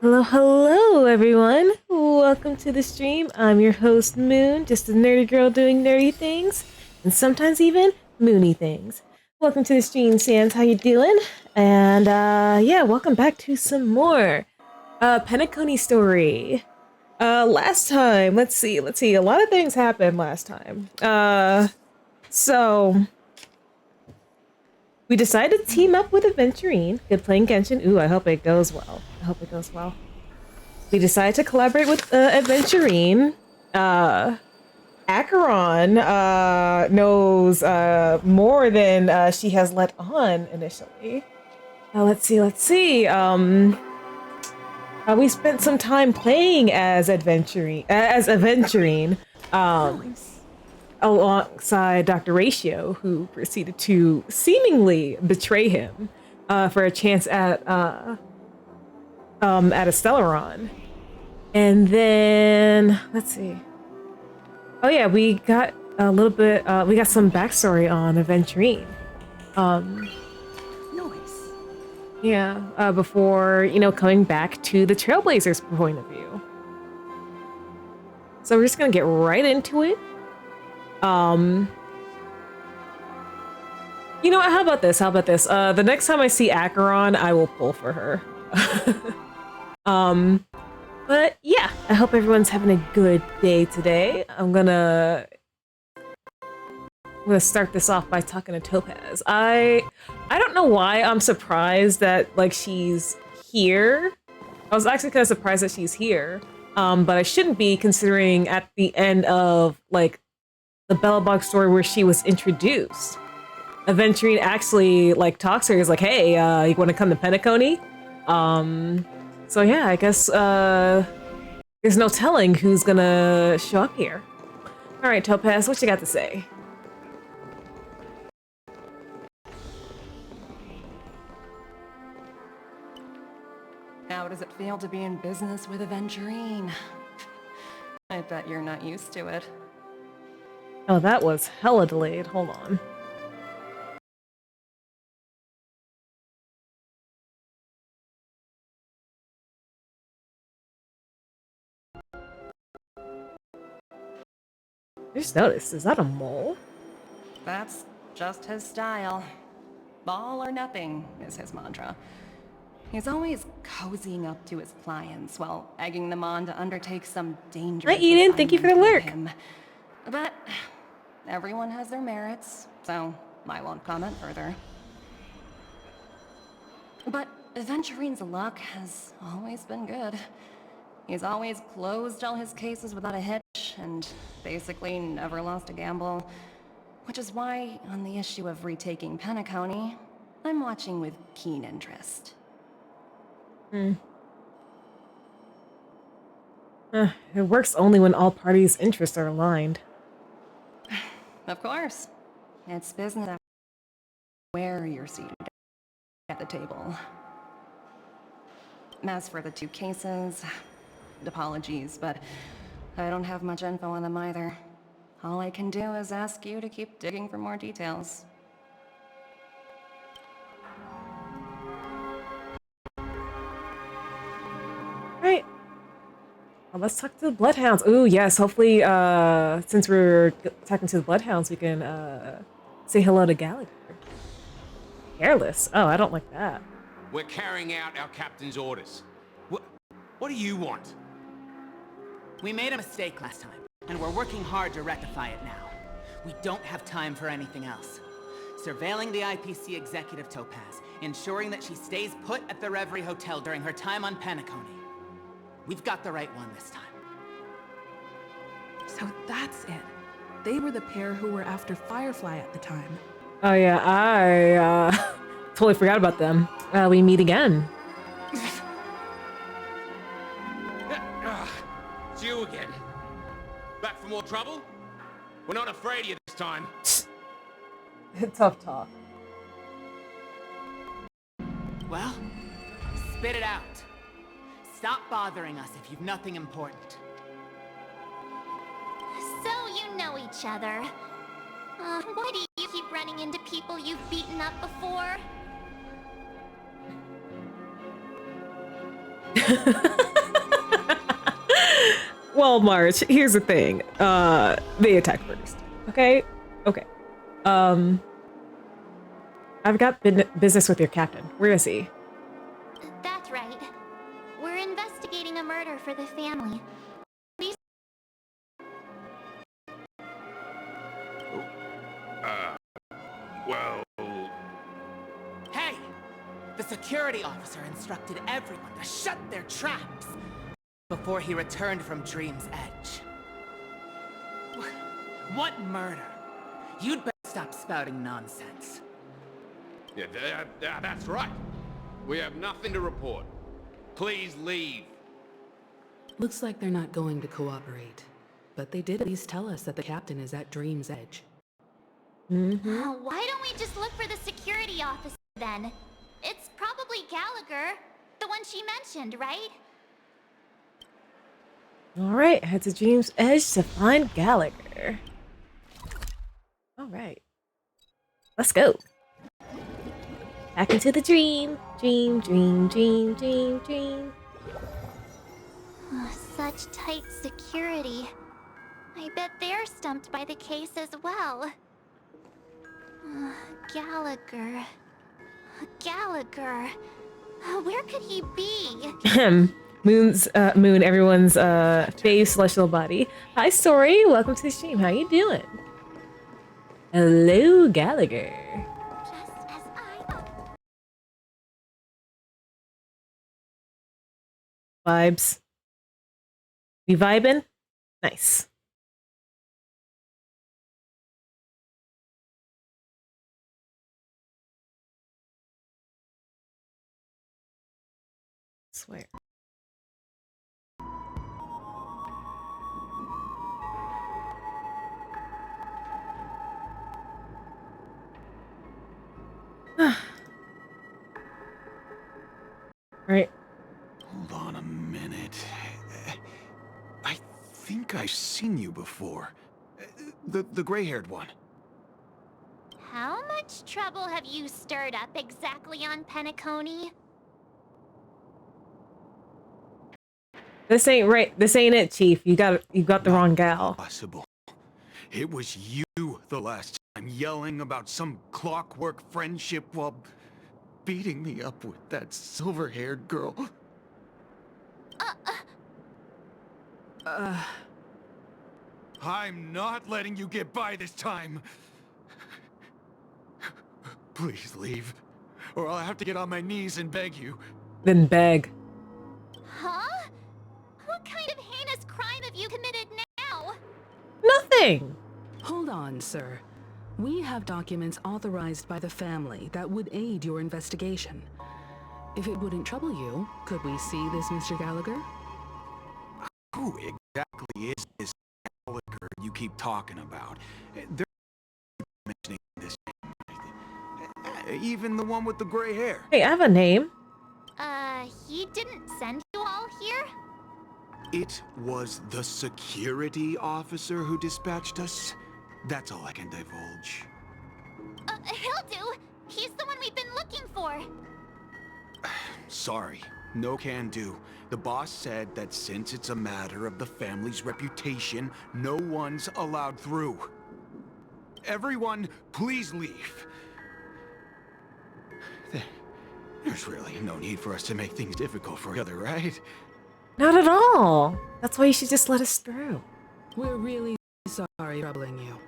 Hello, hello, everyone. Welcome to the stream. I'm your host, Moon, just a nerdy girl doing nerdy things, and sometimes even moony things. Welcome to the stream, Sans. How you doing? And yeah, welcome back to some more Penacony story. Last time, let's see. A lot of things happened last time. So we decided to team up with Aventurine. Good playing Genshin. Ooh, I hope it goes well. We decided to collaborate with Aventurine. Acheron knows more than she has let on initially. Let's see. We spent some time playing as Aventurine, alongside Dr. Ratio, who proceeded to seemingly betray him for a chance at a Stellaron. And then, let's see. Oh yeah, we got a little bit, we got some backstory on Aventurine. Nice. Yeah, before, coming back to the Trailblazers' point of view. So we're just gonna get right into it. You know what, how about this? The next time I see Acheron, I will pull for her. But yeah, I hope everyone's having a good day today. I'm gonna start this off by talking to Topaz. I don't know why I'm surprised that like she's here. I was actually kind of surprised that she's here. But I shouldn't be, considering at the end of like the Bellabog story where she was introduced, Aventurine actually like talks to her. He's like, "Hey, you want to come to Penacony?" So yeah, I guess there's no telling who's gonna show up here. All right, Topaz, what you got to say? How does it feel to be in business with Aventurine? I bet you're not used to it. Oh, that was hella delayed. Hold on. I just noticed, is that a mole? That's just his style. All or nothing is his mantra. He's always cozying up to his clients while egging them on to undertake some dangerous Hi, Eden. Thank you for the assignment lurk. with him. But everyone has their merits, so I won't comment further. But Aventurine's luck has always been good. He's always closed all his cases without a hitch, and basically never lost a gamble. Which is why, on the issue of retaking Penacony, I'm watching with keen interest. It works only when all parties' interests are aligned. Of course. It's business where you're seated at the table. As for the two cases, apologies, but I don't have much info on them either. All I can do is ask you to keep digging for more details. Right. Well, let's talk to the Bloodhounds. Ooh, yes. Hopefully, since we're talking to the Bloodhounds, we can say hello to Gallagher. Careless. Oh, I don't like that. We're carrying out our captain's orders. What do you want? We made a mistake last time, and we're working hard to rectify it now. We don't have time for anything else. Surveilling the IPC executive Topaz, ensuring that she stays put at the Reverie Hotel during her time on Penacony. We've got the right one this time. So that's it. They were the pair who were after Firefly at the time. Oh yeah, I totally forgot about them. We meet again. It's you again. Back for more trouble? We're not afraid of you this time. Tough talk. Well, spit it out. Stop bothering us if you've nothing important. So you know each other. Why do you keep running into people you've beaten up before? Well, March, here's the thing. They attack first. Okay? Okay. I've got business with your captain. Where is he? That's right. We're investigating a murder for the family. These Well... Hey! The security officer instructed everyone to shut their traps before he returned from Dream's Edge. What murder? You'd better stop spouting nonsense. Yeah, that's right. We have nothing to report. Please leave. Looks like they're not going to cooperate. But they did at least tell us that the captain is at Dream's Edge. Why don't we just look for the security officer then? It's probably Gallagher, the one she mentioned, right? Alright, head to Dream's Edge to find Gallagher. Alright. Let's go. Back into the dream. Dream, dream, dream, dream, dream. Such tight security. I bet they're stumped by the case as well. Gallagher. Gallagher. Where could he be? Moon, everyone's fave celestial body. Hi, Story. Welcome to the stream. How you doing? Hello, Gallagher. Just as I... Vibes. We vibing? Nice. Swear. Right. Hold on a minute. I think I've seen you before. The gray-haired one. How much trouble have you stirred up exactly on Penacony? This ain't right. This ain't it, Chief. You got the wrong gal. Possible. It was you the last time yelling about some clockwork friendship while beating me up with that silver-haired girl. I'm not letting you get by this time. Please leave, or I'll have to get on my knees and beg you. Then beg. Huh? What kind of heinous crime have you committed now? Nothing. Hold on, sir. We have documents authorized by the family that would aid your investigation. If it wouldn't trouble you, could we see this, Mr. Gallagher? Who exactly is this Gallagher you keep talking about? They're mentioning this name. Even the one with the gray hair. Hey, I have a name. He didn't send you all here? It was the security officer who dispatched us. That's all I can divulge. He'll do. He's the one we've been looking for. Sorry, no can do. The boss said that since it's a matter of the family's reputation, no one's allowed through. Everyone, please leave. There's really no need for us to make things difficult for each other, right? Not at all. That's why you should just let us through. We're really sorry troubling you.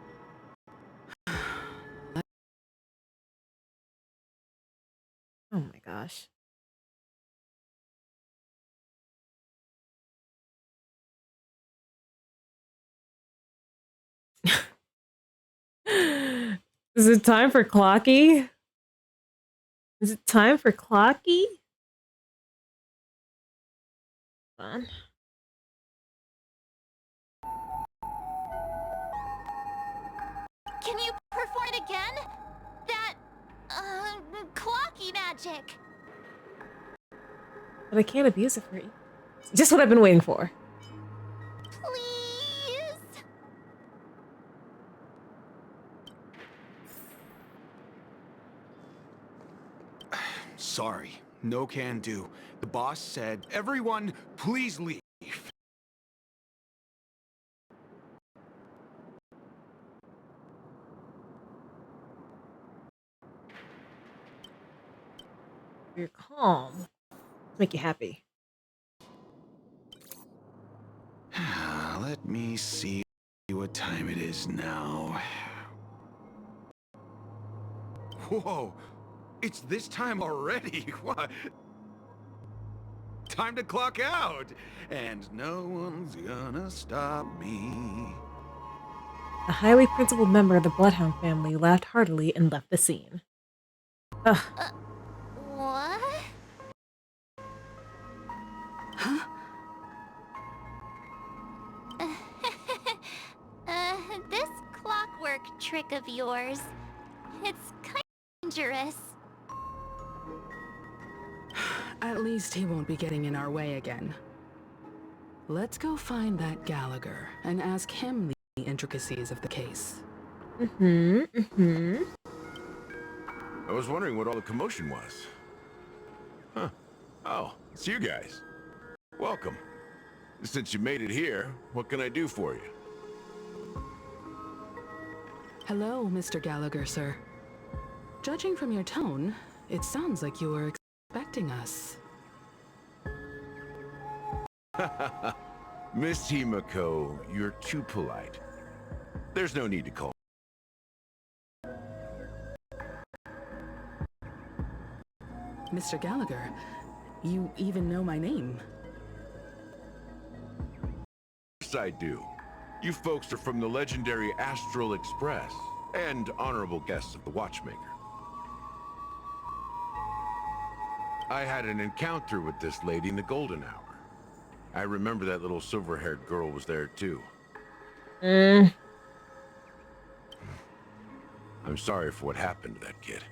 Oh my gosh. Is it time for Clocky? Is it time for Clocky? Hold on. Can you perform it again? That, clocky magic. But I can't abuse it for you. Just what I've been waiting for. Please? Sorry, No can do. The boss said, everyone, please leave. You're calm. Make you happy. Let me see what time it is now. Whoa, it's this time already. What? Time to clock out, and no one's gonna stop me. A highly principled member of the Bloodhound family laughed heartily and left the scene. Ugh. What? This clockwork trick of yours, it's kind of dangerous. At least he won't be getting in our way again. Let's go find that Gallagher and ask him the intricacies of the case. I was wondering what all the commotion was. Huh. Oh, it's you guys. Welcome. Since you made it here, what can I do for you? Hello, Mr. Gallagher, sir. Judging from your tone, it sounds like you were expecting us. Miss Himiko, you're too polite. There's no need to call. Mr. Gallagher, you even know my name. Yes, I do. You folks are from the legendary Astral Express and honorable guests of the Watchmaker. I had an encounter with this lady in the golden hour. I remember that little silver-haired girl was there too. I'm sorry for what happened to that kid.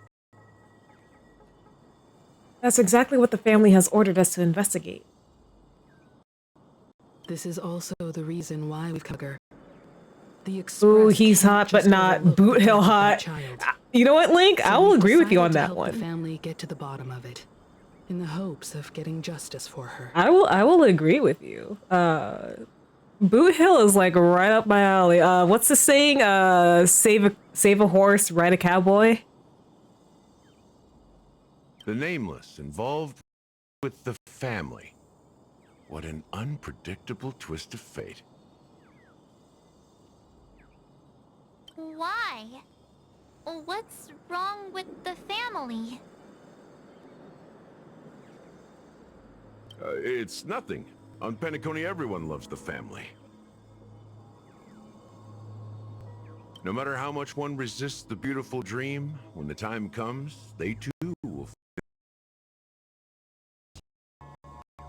That's exactly what the family has ordered us to investigate. This is also the reason why we've come here. The Express Ooh, he's can't hot, but just not overlook Boot the Hill death of that hot. child. You know what, Link? I will we've agree with you on decided to that help one. The family get to the bottom of it, in the hopes of getting justice for her. I will agree with you. Boot Hill is like right up my alley. What's the saying? Save a horse, ride a cowboy. The Nameless involved with the family. What an unpredictable twist of fate. Why? What's wrong with the family? It's nothing. On Penacony, everyone loves the family. No matter how much one resists the beautiful dream, when the time comes, they too will.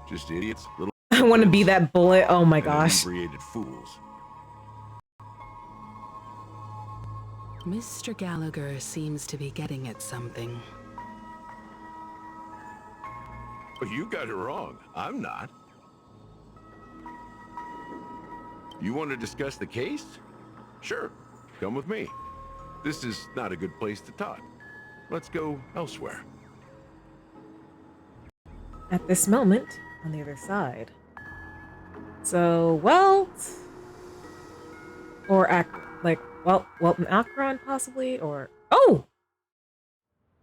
Just idiots, little. I want to be that bullet. Oh my and gosh. inebriated fools. Mr. Gallagher seems to be getting at something. But you got it wrong. I'm not. You want to discuss the case? Sure. Come with me. This is not a good place to talk. Let's go elsewhere. At this moment, on the other side. So, well, or Akron possibly, or oh.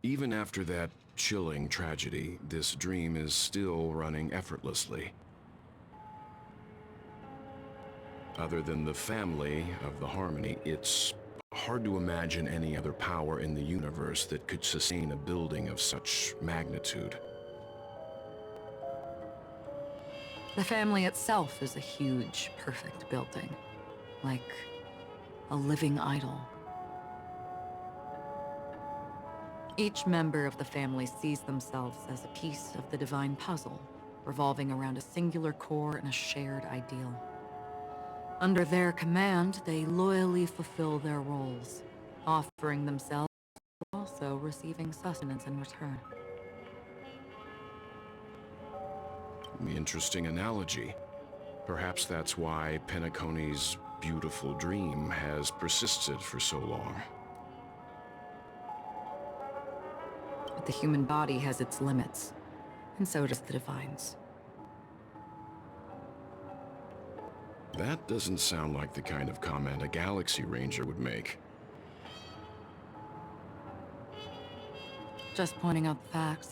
Even after that chilling tragedy, this dream is still running effortlessly. Other than the family of the Harmony, it's hard to imagine any other power in the universe that could sustain a building of such magnitude. The family itself is a huge, perfect building, like a living idol. Each member of the family sees themselves as a piece of the divine puzzle, revolving around a singular core and a shared ideal. Under their command, they loyally fulfill their roles, offering themselves while also receiving sustenance in return. Interesting analogy. Perhaps that's why Penacony's beautiful dream has persisted for so long. But the human body has its limits. and so does the Divines. That doesn't sound like the kind of comment a Galaxy Ranger would make. Just pointing out the facts.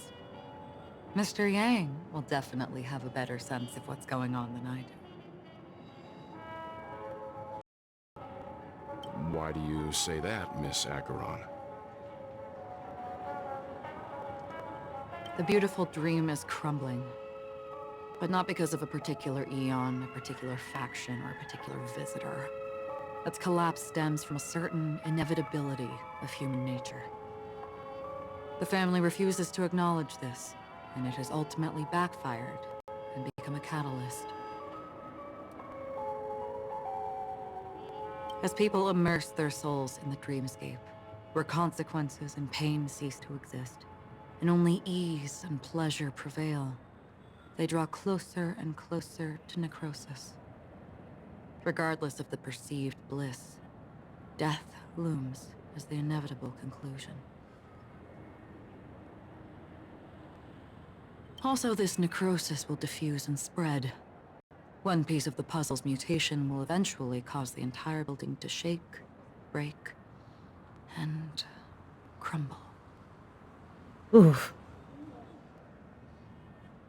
Mr. Yang will definitely have a better sense of what's going on than I do. Why do you say that, Miss Acheron? The beautiful dream is crumbling. But not because of a particular eon, a particular faction, or a particular visitor. Its collapse stems from a certain inevitability of human nature. The family refuses to acknowledge this, and it has ultimately backfired and become a catalyst. As people immerse their souls in the dreamscape, where consequences and pain cease to exist, and only ease and pleasure prevail, they draw closer and closer to necrosis. Regardless of the perceived bliss, death looms as the inevitable conclusion. Also, this necrosis will diffuse and spread. One piece of the puzzle's mutation will eventually cause the entire building to shake, break, and crumble. Oof.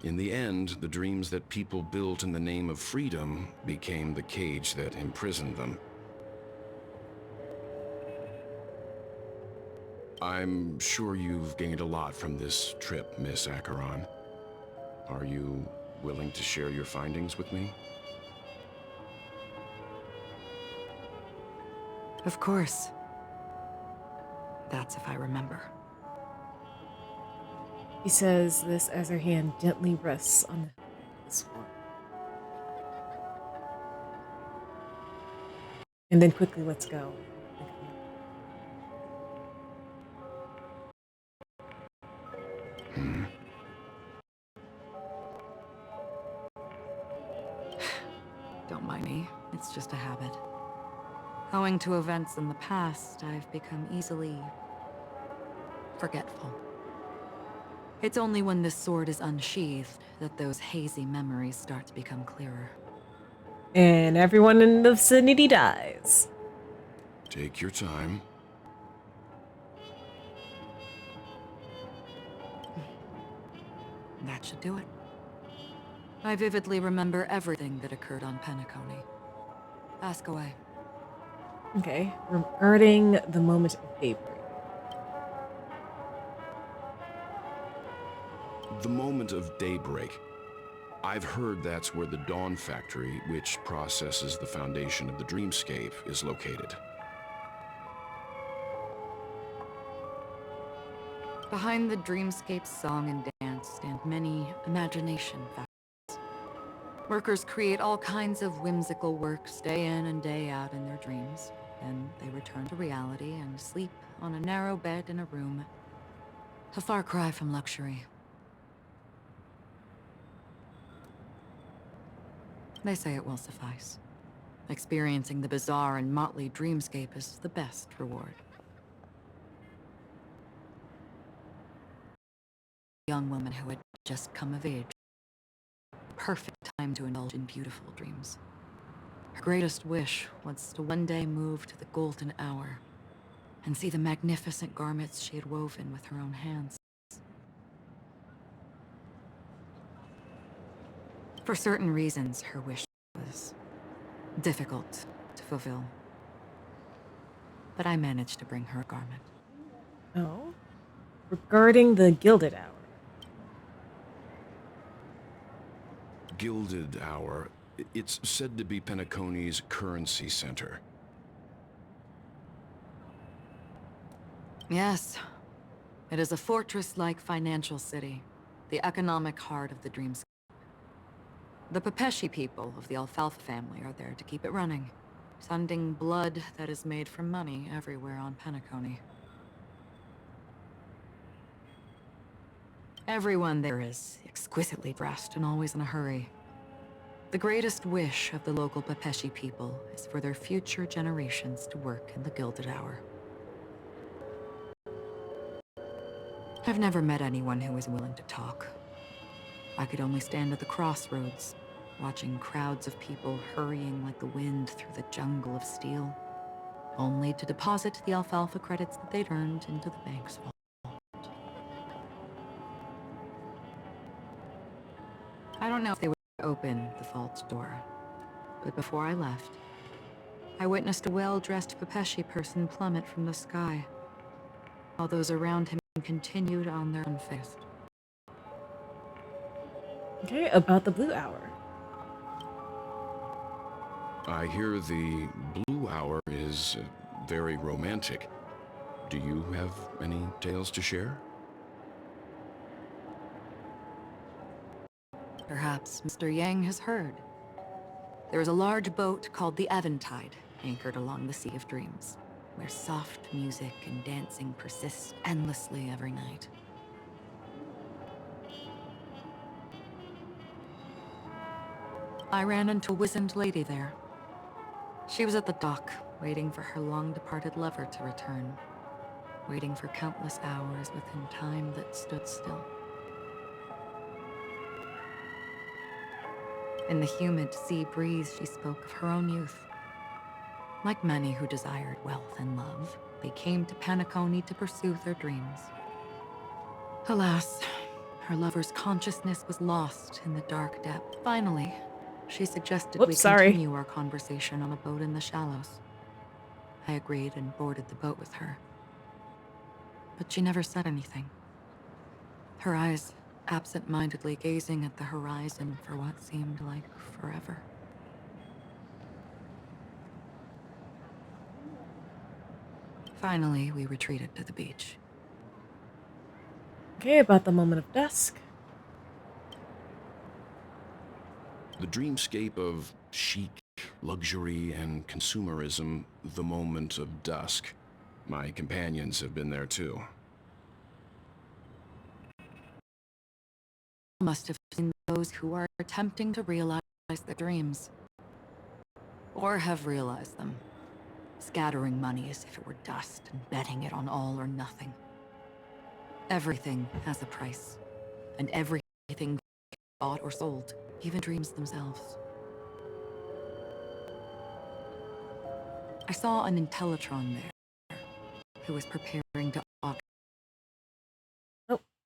In the end, the dreams that people built in the name of freedom became the cage that imprisoned them. I'm sure you've gained a lot from this trip, Miss Acheron. Are you willing to share your findings with me? Of course. That's if I remember. He says this as her hand gently rests on his forearm. And then quickly lets go. Don't mind me, it's just a habit. Owing to events in the past, I've become easily forgetful. It's only when this sword is unsheathed that those hazy memories start to become clearer. And everyone in the vicinity dies. Take your time. That should do it. I vividly remember everything that occurred on Penacony. Ask away. Okay, regarding the moment of daybreak. The moment of daybreak. I've heard that's where the Dawn Factory, which processes the foundation of the dreamscape, is located. Behind the dreamscape's song and dance stand many imagination factories. Workers create all kinds of whimsical works day in and day out in their dreams. Then they return to reality and sleep on a narrow bed in a room. A far cry from luxury. They say it will suffice. Experiencing the bizarre and motley dreamscape is the best reward. A young woman who had just come of age. Perfect time to indulge in beautiful dreams. Her greatest wish was to one day move to the golden hour and see the magnificent garments she had woven with her own hands. For certain reasons, her wish was difficult to fulfill. But I managed to bring her a garment. Oh? Regarding the Gilded Hour. Gilded Hour. It's said to be Penacony's currency center. Yes. It is a fortress-like financial city, the economic heart of the dreamscape. The Pepeshi people of the Alfalfa family are there to keep it running, sending blood that is made from money everywhere on Penacony. Everyone there is exquisitely dressed and always in a hurry. The greatest wish of the local Pepeshi people is for their future generations to work in the Gilded Hour. I've never met anyone who is willing to talk. I could only stand at the crossroads, watching crowds of people hurrying like the wind through the jungle of steel, only to deposit the alfalfa credits that they'd earned into the bank's vault. I don't know if they would open the vault door, but before I left, I witnessed a well-dressed Pepeshi person plummet from the sky, while those around him continued on their unfazed. Okay, about the blue hour. I hear the blue hour is very romantic. Do you have any tales to share? Perhaps Mr. Yang has heard. There is a large boat called the Eventide, anchored along the Sea of Dreams, where soft music and dancing persist endlessly every night. I ran into a wizened lady there. She was at the dock, waiting for her long-departed lover to return, waiting for countless hours within time that stood still. In the humid sea breeze, she spoke of her own youth. Like many who desired wealth and love, they came to Penacony to pursue their dreams. Alas, her lover's consciousness was lost in the dark depth. Finally, she suggested we continue our conversation on a boat in the shallows. I agreed and boarded the boat with her. But she never said anything. Her eyes absent-mindedly gazing at the horizon for what seemed like forever. Finally, we retreated to the beach. Okay, about the moment of dusk. The dreamscape of chic, luxury, and consumerism, the moment of dusk. My companions have been there too. Must have seen those who are attempting to realize their dreams. Or have realized them. Scattering money as if it were dust and betting it on all or nothing. Everything has a price. And everything bought or sold, even dreams themselves. I saw an Intellitron there, who was preparing to auction.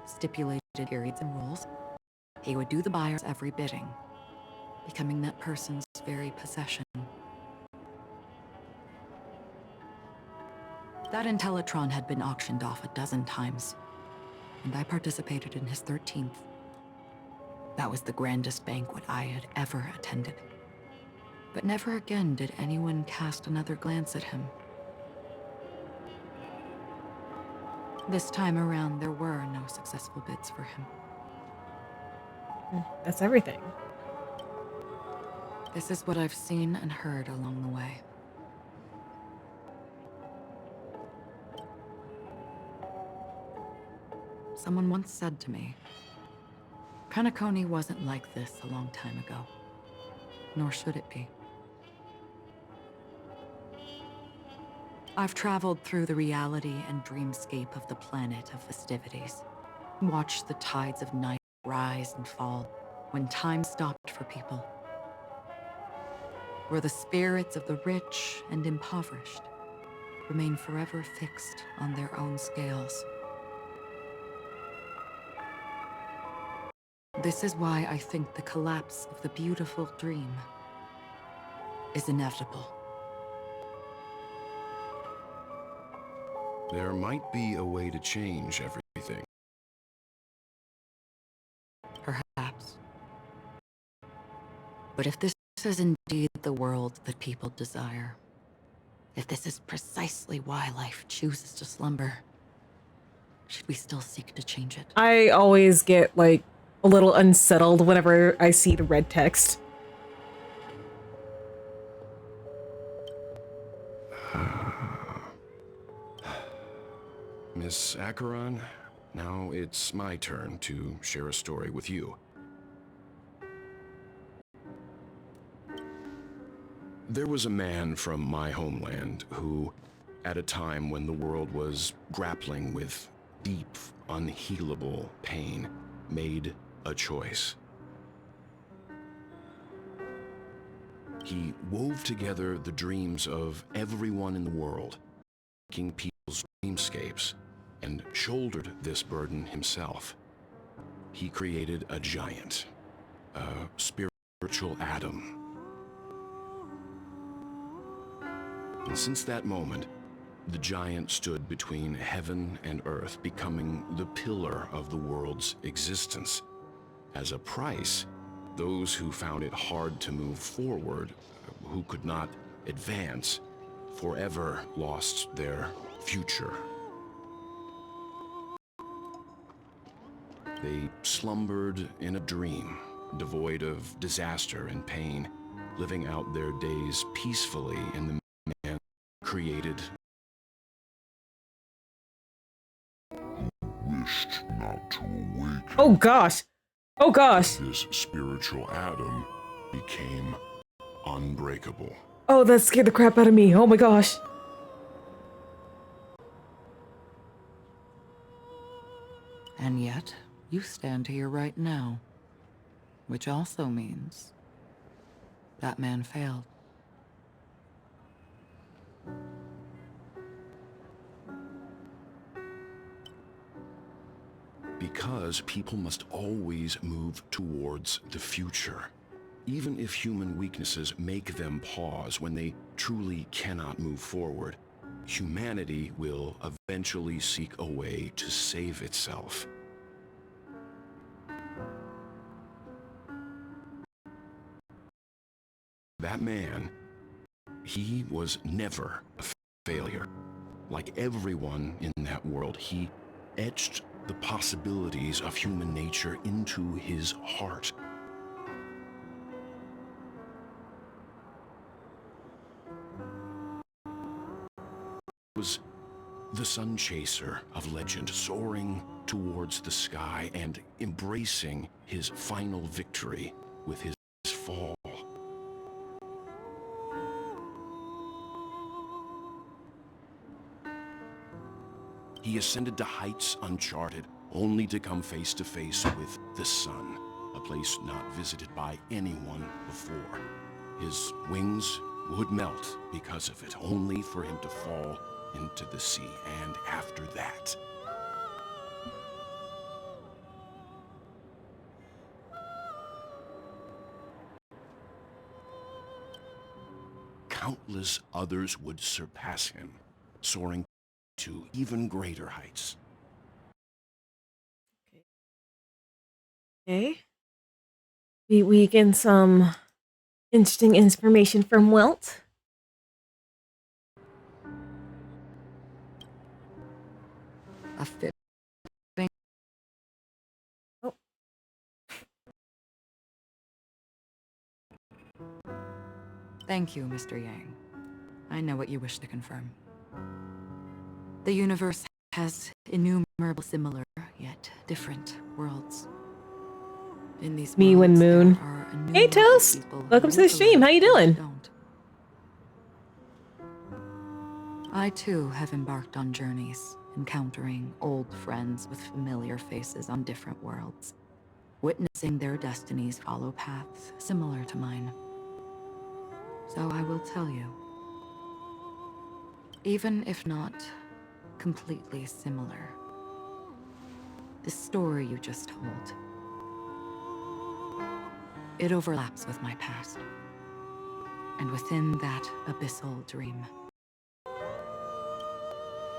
Stipulated periods and rules. He would do the buyer's every bidding, becoming that person's very possession. That Intellitron had been auctioned off a dozen times, and I participated in his 13th. That was the grandest banquet I had ever attended. But never again did anyone cast another glance at him. This time around, there were no successful bids for him. That's everything. This is what I've seen and heard along the way. Someone once said to me, Penacony wasn't like this a long time ago, nor should it be. I've traveled through the reality and dreamscape of the planet of festivities, watched the tides of night rise and fall when time stopped for people, where the spirits of the rich and impoverished remain forever fixed on their own scales. This is why I think the collapse of the beautiful dream is inevitable. There might be a way to change everything. Perhaps. But if this is indeed the world that people desire, if this is precisely why life chooses to slumber, should we still seek to change it? I always get, like, a little unsettled whenever I see the red text. Miss Acheron, now it's my turn to share a story with you. There was a man from my homeland who, at a time when the world was grappling with deep, unhealable pain, made a choice. He wove together the dreams of everyone in the world, making people's dreamscapes, and shouldered this burden himself. He created a giant, a spiritual atom. And since that moment, the giant stood between heaven and earth, becoming the pillar of the world's existence. As a price, those who found it hard to move forward, who could not advance, forever lost their future. They slumbered in a dream, devoid of disaster and pain, living out their days peacefully in the man created. Wished not to awaken. Oh gosh. Oh gosh. This spiritual atom became unbreakable. Oh, that scared the crap out of me. Oh my gosh. And yet, you stand here right now. Which also means that man failed. Because people must always move towards the future. Even if human weaknesses make them pause when they truly cannot move forward, humanity will eventually seek a way to save itself. That man, he was never a failure. Like everyone in that world, he etched the possibilities of human nature into his heart. He was the sun chaser of legend, soaring towards the sky and embracing his final victory with his fall. He ascended to heights uncharted, only to come face to face with the sun, a place not visited by anyone before. His wings would melt because of it, only for him to fall into the sea, and after that, countless others would surpass him, soaring to even greater heights. Okay. We get some interesting information from Welt. A fit. Oh. Thank you, Mr. Yang. I know what you wish to confirm. The universe has innumerable similar, yet different worlds. In these Me when worlds, Moon. there are Hey innumerable Toast! people who Welcome to the look stream. How you alike doing? but don't. I too have embarked on journeys, encountering old friends with familiar faces on different worlds, witnessing their destinies follow paths similar to mine. So I will tell you, even if not completely similar, the story you just told, it overlaps with my past. And within that abyssal dream,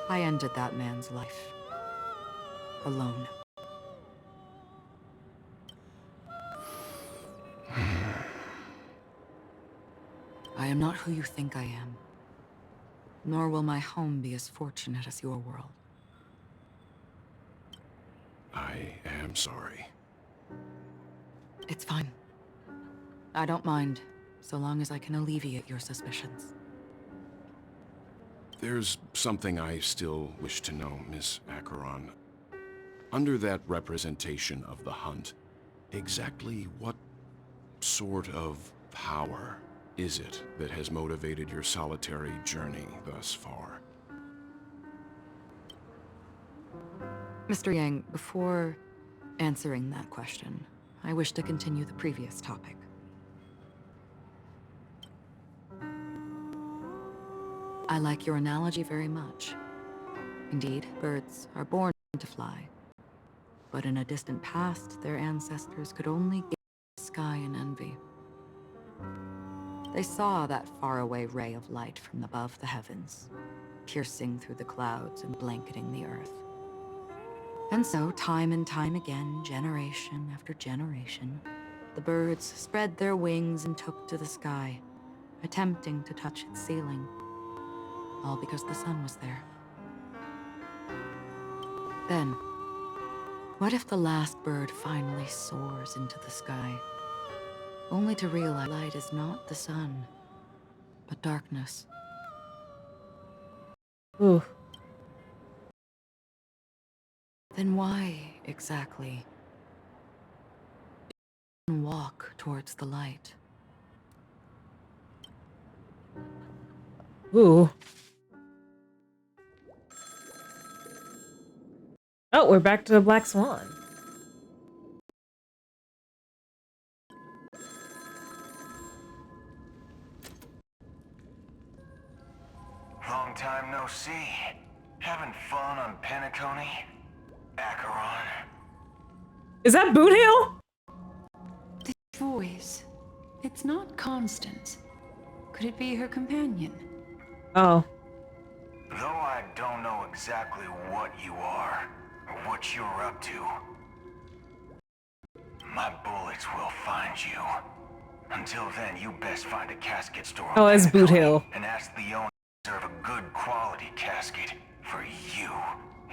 I ended that man's life. Alone. I am not who you think I am. Nor will my home be as fortunate as your world. I am sorry. It's fine. I don't mind, so long as I can alleviate your suspicions. There's something I still wish to know, Miss Acheron. Under that representation of the hunt, exactly what sort of power is it that has motivated your solitary journey thus far? Mr. Yang, before answering that question, I wish to continue the previous topic. I like your analogy very much. Indeed, birds are born to fly. But in a distant past, their ancestors could only gaze at the sky in envy. They saw that faraway ray of light from above the heavens, piercing through the clouds and blanketing the earth. And so, time and time again, generation after generation, the birds spread their wings and took to the sky, attempting to touch its ceiling, all because the sun was there. Then, what if the last bird finally soars into the sky, only to realize light is not the sun, but darkness? Ooh. Then why, exactly, walk towards the light? Ooh. Oh, we're back to the Black Swan. Long time no see. Having fun on Penacony? Acheron? Is that Boot Hill? The voice. It's not Constance. Could it be her companion? Oh. Though I don't know exactly what you are, or what you're up to, my bullets will find you. Until then, you best find a casket store on Oh, it's Boot Penacony Hill. and ask the owner to serve a good quality casket for you,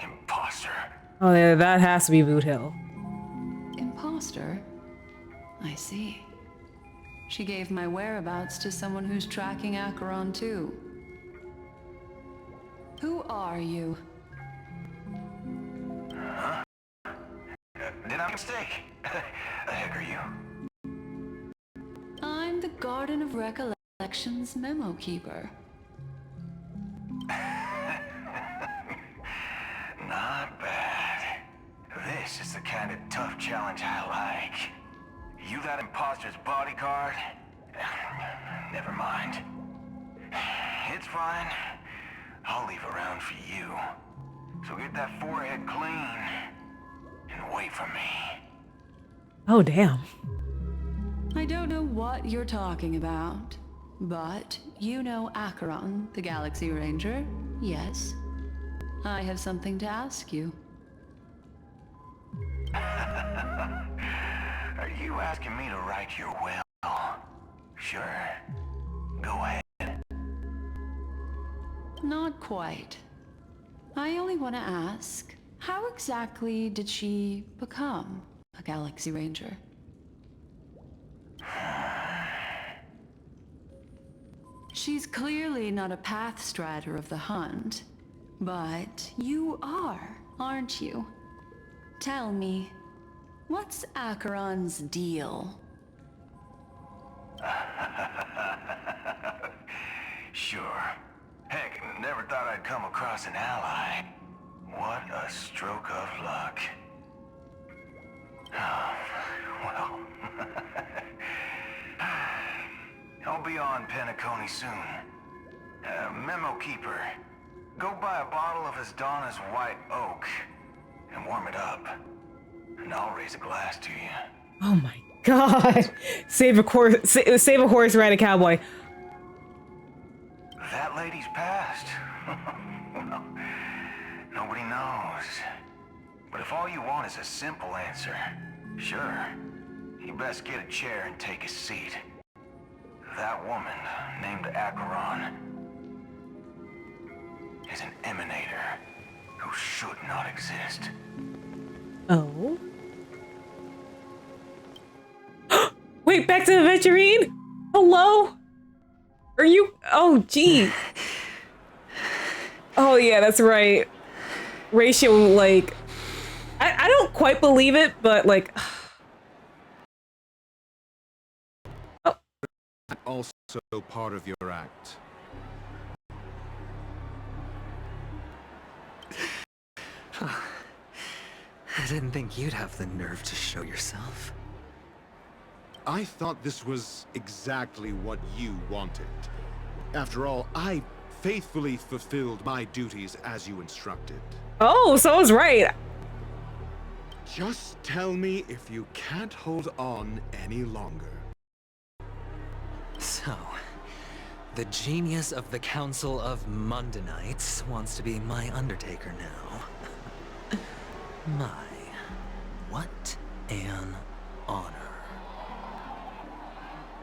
imposter. Oh, yeah, that has to be Boot Hill. Imposter? I see. She gave my whereabouts to someone who's tracking Acheron too. Who are you? Huh? Did I mistake? The heck are you? I'm the Garden of Recollection's memo keeper. Not bad. This is the kind of tough challenge I like. You that imposter's bodyguard? Never mind. It's fine. I'll leave around for you. So get that forehead clean and wait for me. Oh, damn. I don't know what you're talking about, but you know Acheron, the Galaxy Ranger, yes? I have something to ask you. Are you asking me to write your will? Sure. Go ahead. Not quite. I only want to ask, how exactly did she become a Galaxy Ranger? She's clearly not a path strider of the hunt, but you are, aren't you? Tell me, what's Acheron's deal? Sure. Heck, never thought I'd come across an ally. What a stroke of luck. Oh, well. I'll be on Penacony soon. Memo keeper, go buy a bottle of Asdana's white oak and warm it up. And I'll raise a glass to you. Oh my god. Save a horse, ride a cowboy. That lady's passed. Well, nobody knows. But if all you want is a simple answer, sure. You best get a chair and take a seat. That woman, named Acheron, is an emanator who should not exist. Oh? Wait, back to the Aventurine? Hello? Are you? Oh, gee. Oh, yeah, that's right. Ratio, like, I don't quite believe it, but, like... Oh. Also part of your act. I didn't think you'd have the nerve to show yourself. I thought this was exactly what you wanted. After all, I faithfully fulfilled my duties as you instructed. Oh, so I was right. Just tell me if you can't hold on any longer. So, the genius of the Council of Mundanites wants to be my Undertaker now. My, what an honor.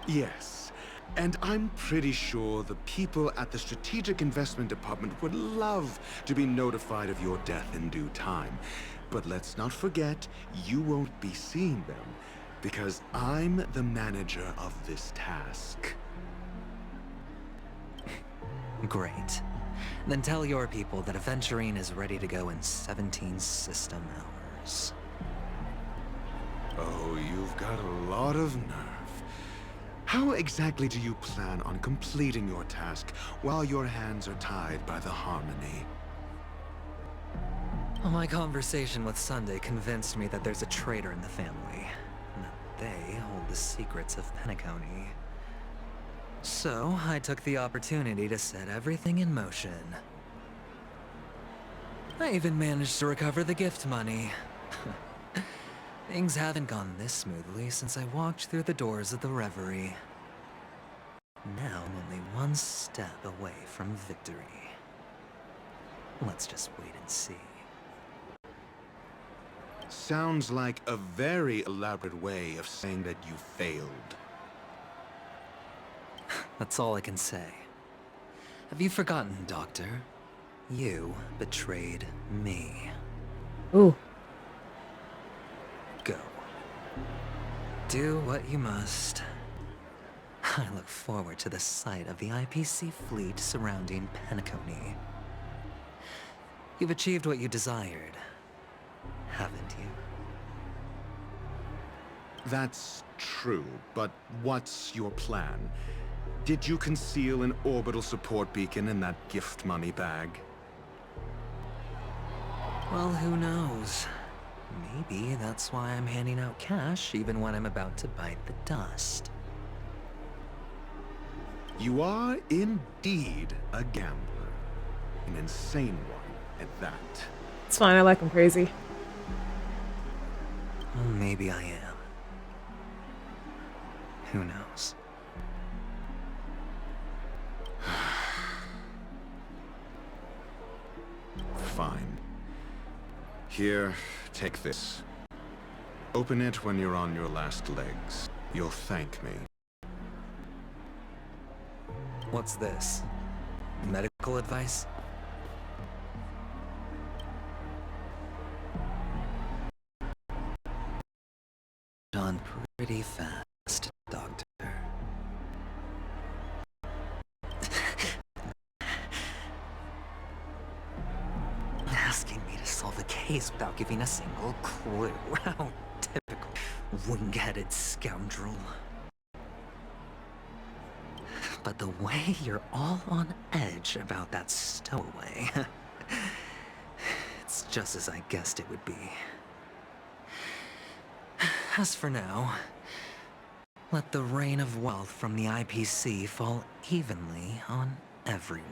Yes, and I'm pretty sure the people at the Strategic Investment Department would love to be notified of your death in due time. But let's not forget, you won't be seeing them, because I'm the manager of this task. Great. Then tell your people that Aventurine is ready to go in 17 system hours. Oh, you've got a lot of nerve. How exactly do you plan on completing your task while your hands are tied by the Harmony? Well, my conversation with Sunday convinced me that there's a traitor in the family, and that they hold the secrets of Penacony. So, I took the opportunity to set everything in motion. I even managed to recover the gift money. Things haven't gone this smoothly since I walked through the doors of the Reverie. Now I'm only one step away from victory. Let's just wait and see. Sounds like a very elaborate way of saying that you failed. That's all I can say. Have you forgotten, Doctor? You betrayed me. Ooh. Go. Do what you must. I look forward to the sight of the IPC fleet surrounding Penacony. You've achieved what you desired, haven't you? That's true, but what's your plan? Did you conceal an orbital support beacon in that gift money bag? Well, who knows? Maybe that's why I'm handing out cash even when I'm about to bite the dust. You are indeed a gambler. An insane one at that. It's fine, I like him crazy. Well, maybe I am. Who knows? Fine. Here, take this. Open it when you're on your last legs. You'll thank me. What's this? Medical advice? Done pretty fast, Doctor. Asking me to solve a case without giving a single clue. How typical. Wing-headed scoundrel. But the way you're all on edge about that stowaway... it's just as I guessed it would be. As for now, let the rain of wealth from the IPC fall evenly on everyone.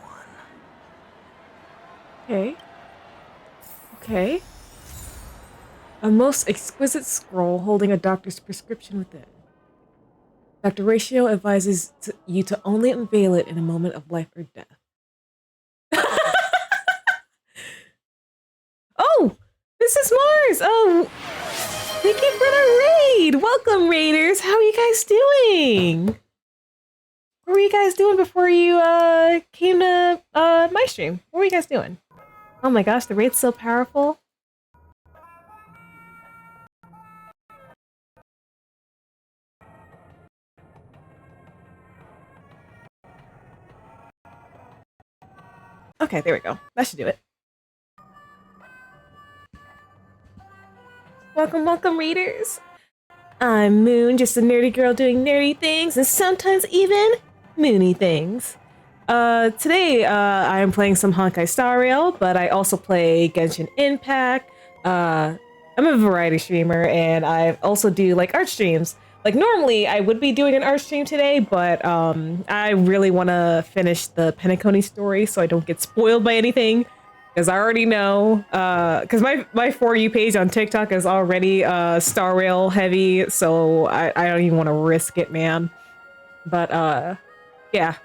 Okay. Okay. A most exquisite scroll holding a doctor's prescription within. Dr. Ratio advises you to only unveil it in a moment of life or death. Oh! This is Mars! Oh! Thank you for the raid! Welcome, raiders! How are you guys doing? What were you guys doing before you came to my stream? What were you guys doing? Oh my gosh, the raid's so powerful. Okay, there we go. That should do it. Welcome, welcome, readers. I'm Moon, just a nerdy girl doing nerdy things and sometimes even moony things. Today, I am playing some Honkai Star Rail, but I also play Genshin Impact. I'm a variety streamer, and I also do like art streams. like normally I would be doing an art stream today, but I really want to finish the Penacony story so I don't get spoiled by anything. Because I already know, because my For You page on TikTok is already Star Rail heavy, so I don't even want to risk it, man. But yeah,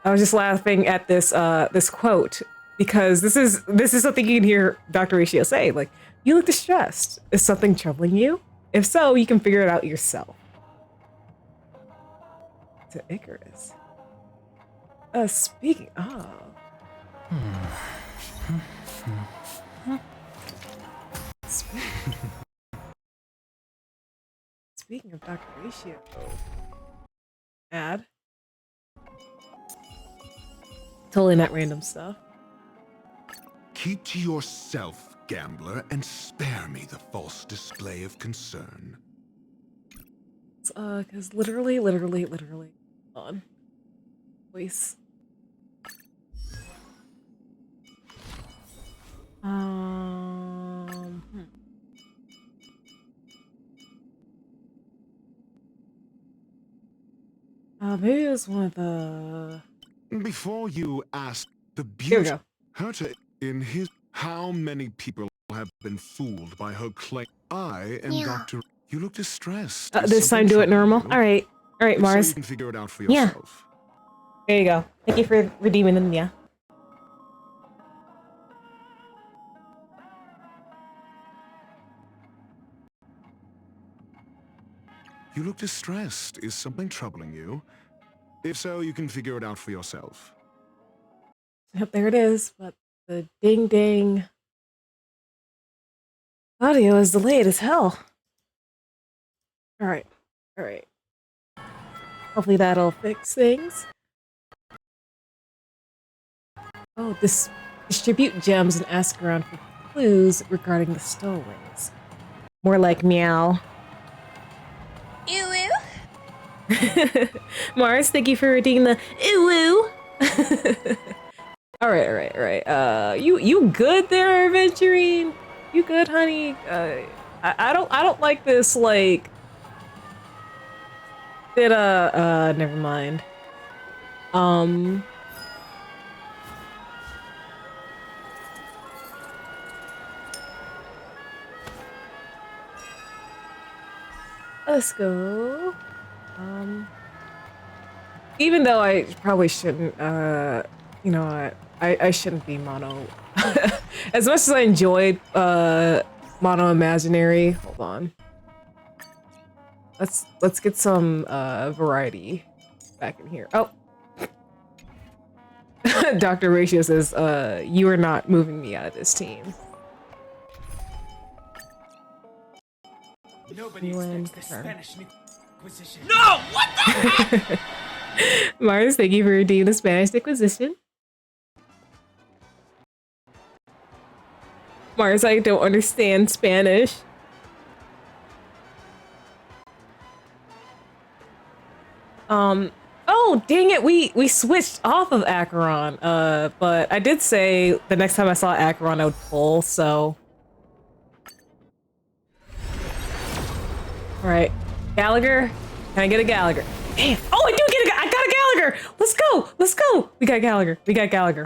I was just laughing at this this quote because this is something you can hear Dr. Ratio say, like, you look distressed. Is something troubling you? If so, you can figure it out yourself. To Icarus. Speaking of. Speaking of Dr. Ratio. Ad. Totally not random stuff. Keep to yourself, gambler, and spare me the false display of concern. Because literally, on. Voice. Maybe it was one of the... Before you ask the Here we beauty, go. Herta in his... How many people have been fooled by her claim? I am Yeah. Dr. You look distressed. This time do it normal. All right, So Mars. you can figure it out for Yeah. yourself. There you go. Thank you for redeeming them. Yeah. You look distressed. Is something troubling you? If so, you can figure it out for yourself. Yep, there it is. But the ding ding audio is delayed as hell. All right. Hopefully that'll fix things. Oh, distribute gems and ask around for clues regarding the stowaways. More like meow. Ew. Mars, thank you for redeeming the ew. All right. You good there, Aventurine? You good, honey? I don't like this, like... never mind. Let's go. Even though I probably shouldn't, you know, I shouldn't be mono. As much as I enjoyed, mono imaginary. Hold on. Let's get some, variety back in here. Oh. Dr. Ratio says, you are not moving me out of this team. Nobody expects the Spanish Inquisition. No! What the heck? Mars, thank you for redeeming the Spanish Inquisition. Mars, I don't understand Spanish. Oh, dang it, we switched off of Acheron. But I did say the next time I saw Acheron I would pull, so. Alright. Gallagher? Can I get a Gallagher? Damn. Oh, I got a Gallagher! Let's go! We got Gallagher.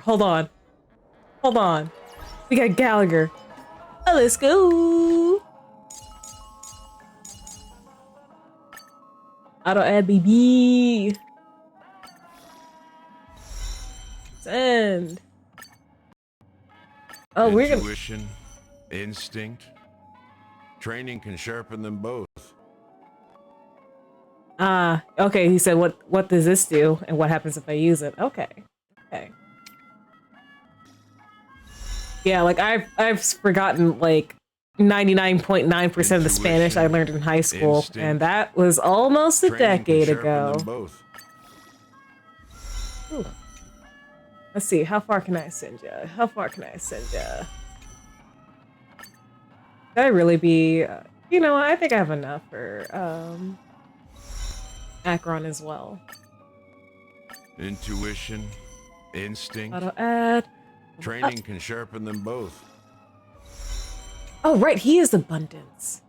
Hold on. We got Gallagher. Oh, let's go! Auto add BB. Send. Oh, we're gonna... Intuition, instinct. Training can sharpen them both. Okay, he said, what does this do? And what happens if I use it? Okay. Yeah, like, I've forgotten, like, 99.9% of the Spanish I learned in high school, instinct, and that was almost a decade ago. Both. Ooh. Let's see, how far can I send ya? Could I really be... you know, I think I have enough for, Acheron as well. Intuition, instinct. Auto add. Training can sharpen them both. Oh, right, he is abundance.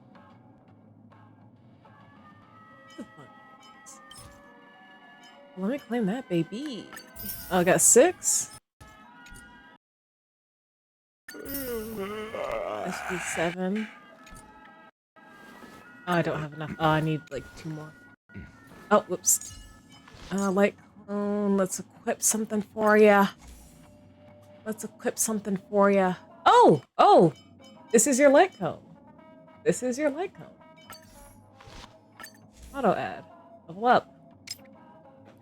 Let me claim that, baby. I got 6. That should be 7. Oh, I don't have enough. Oh, I need like 2 more. Oh, whoops. Light clone. Let's equip something for ya. Let's equip something for ya. Oh! Oh! This is your light cone. This is your light cone. Auto add. Level up.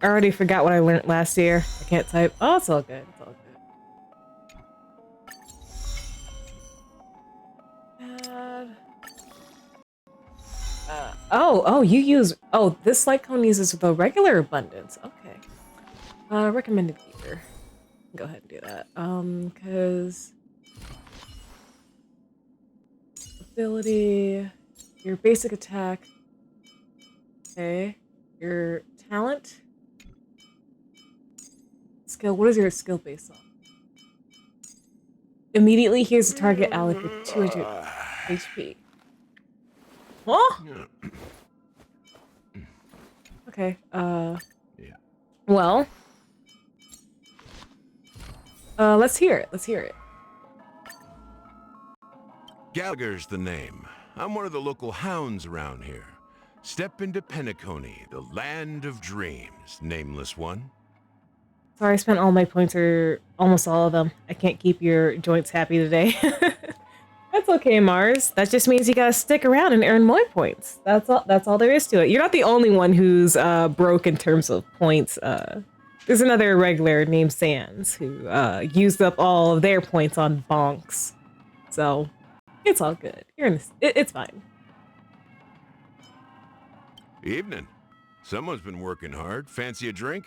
I already forgot what I learned last year. I can't type. Oh, it's all good. It's all good. Oh, you use... Oh, this light cone uses the regular abundance. Okay. Recommended gear. Go ahead and do that. Because... Ability... Your basic attack... Okay. Your talent... Skill. What is your skill based on? Immediately here's a target ally for 200 HP. Huh? Okay, well... let's hear it. Let's hear it. Gallagher's the name. I'm one of the local hounds around here. Step into Penacony, the land of dreams, nameless one. Sorry, I spent all my points, or almost all of them. I can't keep your joints happy today. That's okay, Mars. That just means you gotta stick around and earn more points. That's all there is to it. You're not the only one who's broke in terms of points. There's another regular named Sans who used up all of their points on bonks. So it's all good. You're in this. It's fine. Evening. Someone's been working hard. Fancy a drink?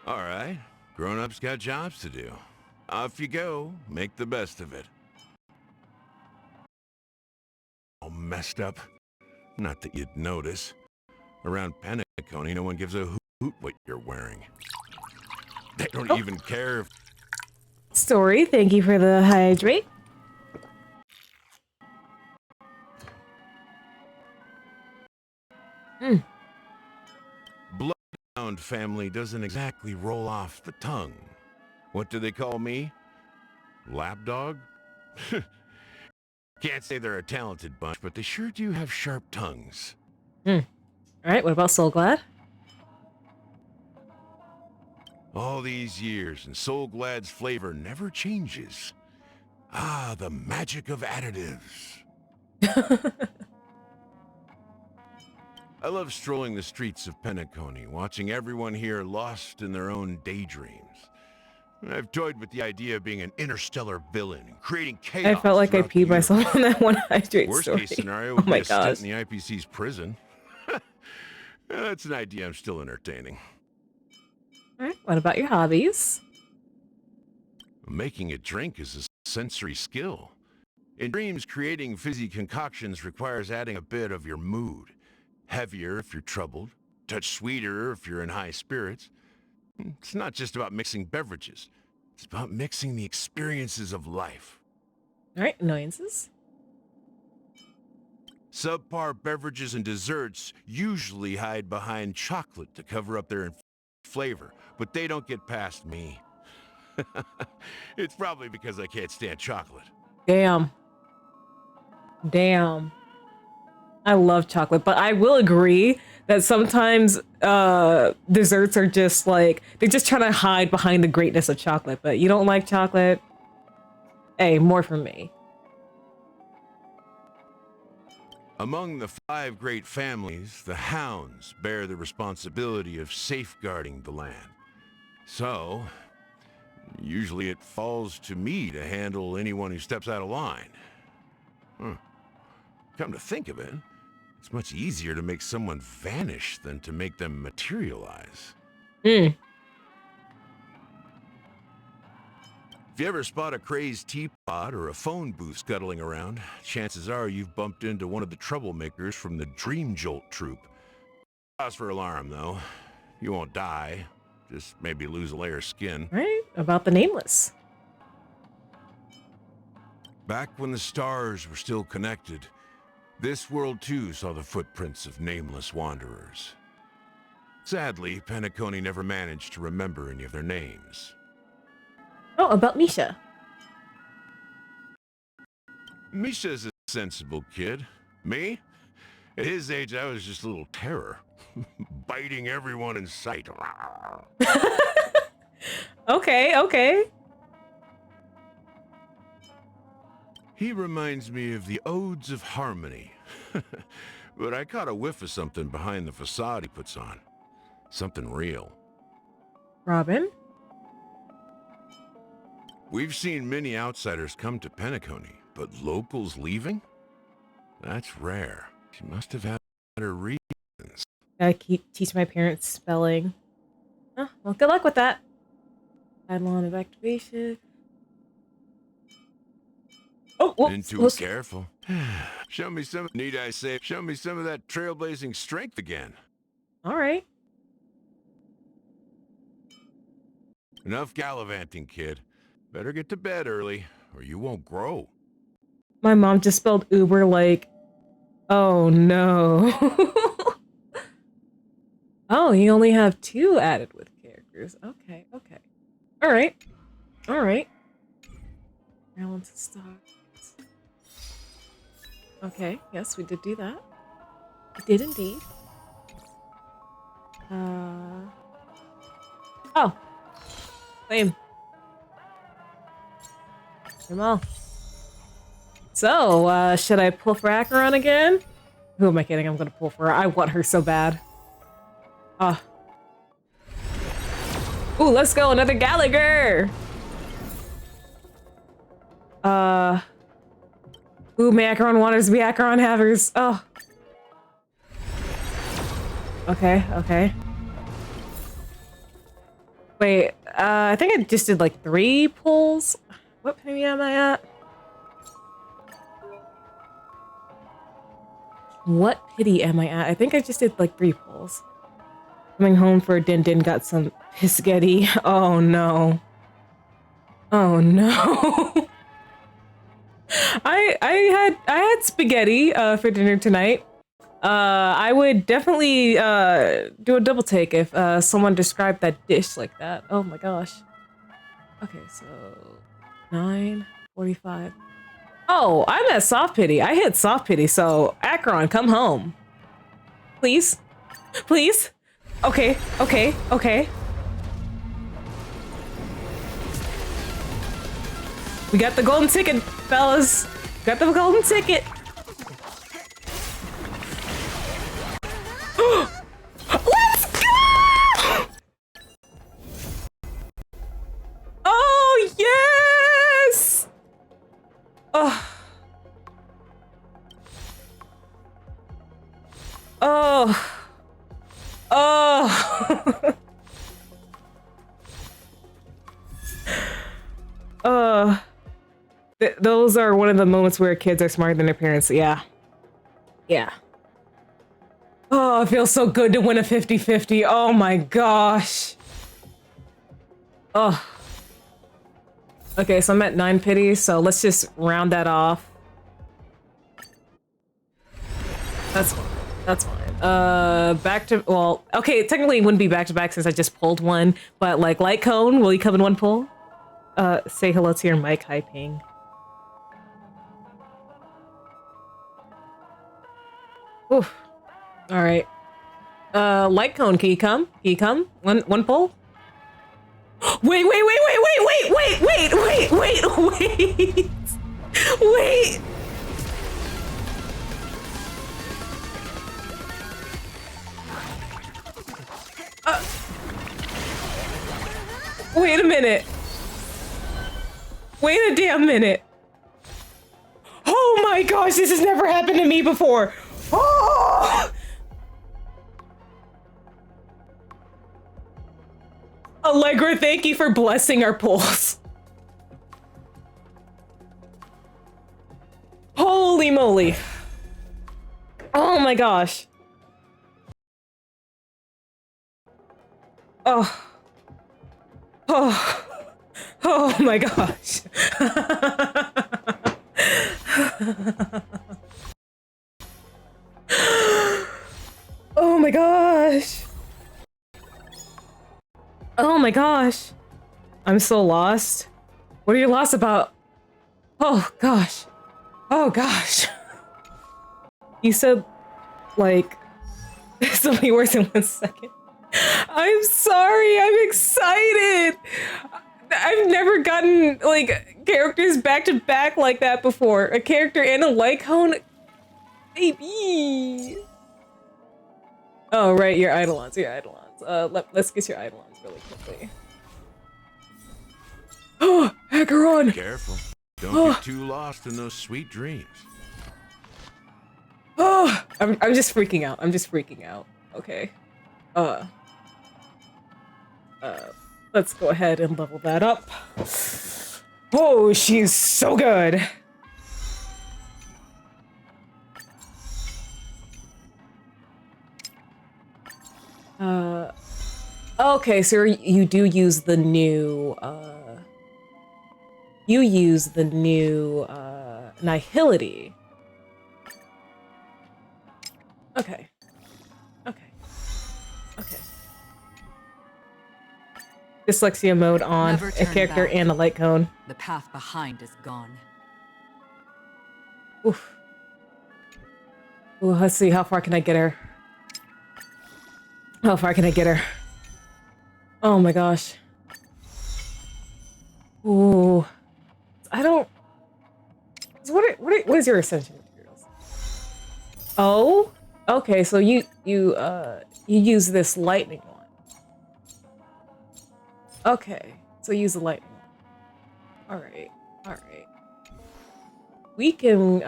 All right. Grown-ups got jobs to do. Off you go. Make the best of it. All messed up. Not that you'd notice. Around Penacony, no one gives a hoot what you're wearing. They don't even care if... Story, thank you for the hydrate. Bloodhound family doesn't exactly roll off the tongue. What do they call me? Lapdog? Can't say they're a talented bunch, but they sure do have sharp tongues. Alright, what about Soulglad? All these years, and Soulglad's flavor never changes. Ah, the magic of additives. I love strolling the streets of Penacony, watching everyone here lost in their own daydreams. I've toyed with the idea of being an interstellar villain and creating chaos. I felt like I peed myself on that one hydrate Worst story. case scenario would Oh my be a stint gosh. in the IPC's prison. That's an idea I'm still entertaining. Alright, what about your hobbies? Making a drink is a sensory skill. In dreams, creating fizzy concoctions requires adding a bit of your mood. Heavier if you're troubled, touch sweeter if you're in high spirits. It's not just about mixing beverages. It's about mixing the experiences of life. Alright, annoyances. Subpar beverages and desserts usually hide behind chocolate to cover up their flavor, but they don't get past me. It's probably because I can't stand chocolate. Damn. I love chocolate, but I will agree that sometimes desserts are just like, they're just trying to hide behind the greatness of chocolate, but you don't like chocolate? Hey, more from me. Among the 5 great families, the hounds bear the responsibility of safeguarding the land. So, usually it falls to me to handle anyone who steps out of line. Come to think of it, it's much easier to make someone vanish than to make them materialize. If you ever spot a crazed teapot or a phone booth scuttling around, chances are you've bumped into one of the troublemakers from the Dream Jolt troupe. Cause for alarm, though. You won't die, just maybe lose a layer of skin. Right? About the Nameless. Back when the stars were still connected, This world too saw the footprints of nameless wanderers. Sadly, Penacony never managed to remember any of their names. Oh, about Misha. Misha's a sensible kid. Me? At his age, I was just a little terror. Biting everyone in sight. Okay, okay. He reminds me of the Odes of Harmony. But I caught a whiff of something behind the facade he puts on. Something real. Robin? We've seen many outsiders come to Penacony, but locals leaving? That's rare. She must have had her reasons. Gotta teach my parents spelling. Oh, well, good luck with that. Eidolon of activation. Oh, whoops, Been too careful. Show me some, need I say, show me some of that trailblazing strength again. All right. Enough gallivanting, kid. Better get to bed early, or you won't grow. My mom just spelled Uber like, oh no. Oh, you only have 2 added with characters. Okay, okay. All right. All right. Balance of stocks. Okay, yes, we did do that. We did indeed. Oh. Claim. Come on. So, should I pull for Acheron again? Who am I kidding? I'm gonna pull for her. I want her so bad. Ooh, let's go, another Gallagher! Ooh, may Acheron want us to be Acheron havers. Oh. Okay, okay. Wait, I think I just did like 3 pulls. What penny am I at? What pity am I at? I think I just did like 3 pulls. Coming home for a din got some pisgetti. Oh no. Oh no. I had spaghetti for dinner tonight. I would definitely do a double take if someone described that dish like that. Oh my gosh. Okay, so 9:45. Oh, I'm at soft pity. I hit soft pity, so Acheron, come home. Please? Please? Okay, okay, okay. We got the golden ticket, fellas. Got the golden ticket. Let's go! Oh, yes! Oh. Oh. Oh. Those are one of the moments where kids are smarter than their parents. Yeah. Yeah. Oh, it feels so good to win a 50-50. Oh my gosh. Oh. Okay, so I'm at 9 pity, so let's just round that off. That's fine. That's fine. Back to, well, okay, technically it wouldn't be back to back since I just pulled one, but like Light Cone, will he come in one pull? Say hello to your mic, hi ping. Oof. All right. Light Cone, can you come? Can you come? One pull? Wait, wait, wait, wait, wait, wait, wait, wait, wait, wait, wait. Wait. Wait a minute. Wait a damn minute. Oh my gosh, this has never happened to me before. Oh! Allegra, thank you for blessing our pulls. Holy moly. Oh my gosh. Oh. Oh. Oh my gosh. gosh. I'm so lost. What are you lost about? Oh gosh. Oh gosh. You said, like, so many words in 1 second. I'm sorry, I'm excited. I've never gotten, like, characters back to back like that before. A character and a light cone. Baby. Oh, right, your Eidolons, your Eidolons. Let's get your Eidolons really quickly. Oh, Acheron! Careful. Don't get too lost in those sweet dreams. Oh, I'm just freaking out. I'm just freaking out. Okay. Let's go ahead and level that up. Oh, she's so good. Okay, so you do use the new, Nihility. Okay. Okay. Okay. Dyslexia mode on, Never a turn character back. and a light cone. The path behind is gone. Oof. Ooh, let's see, how far can I get her? How far can I get her? Oh my gosh. Ooh. I don't... So what is your ascension materials? Oh? Okay, so you use this lightning one. Okay, so use the lightning one. Alright, alright. We can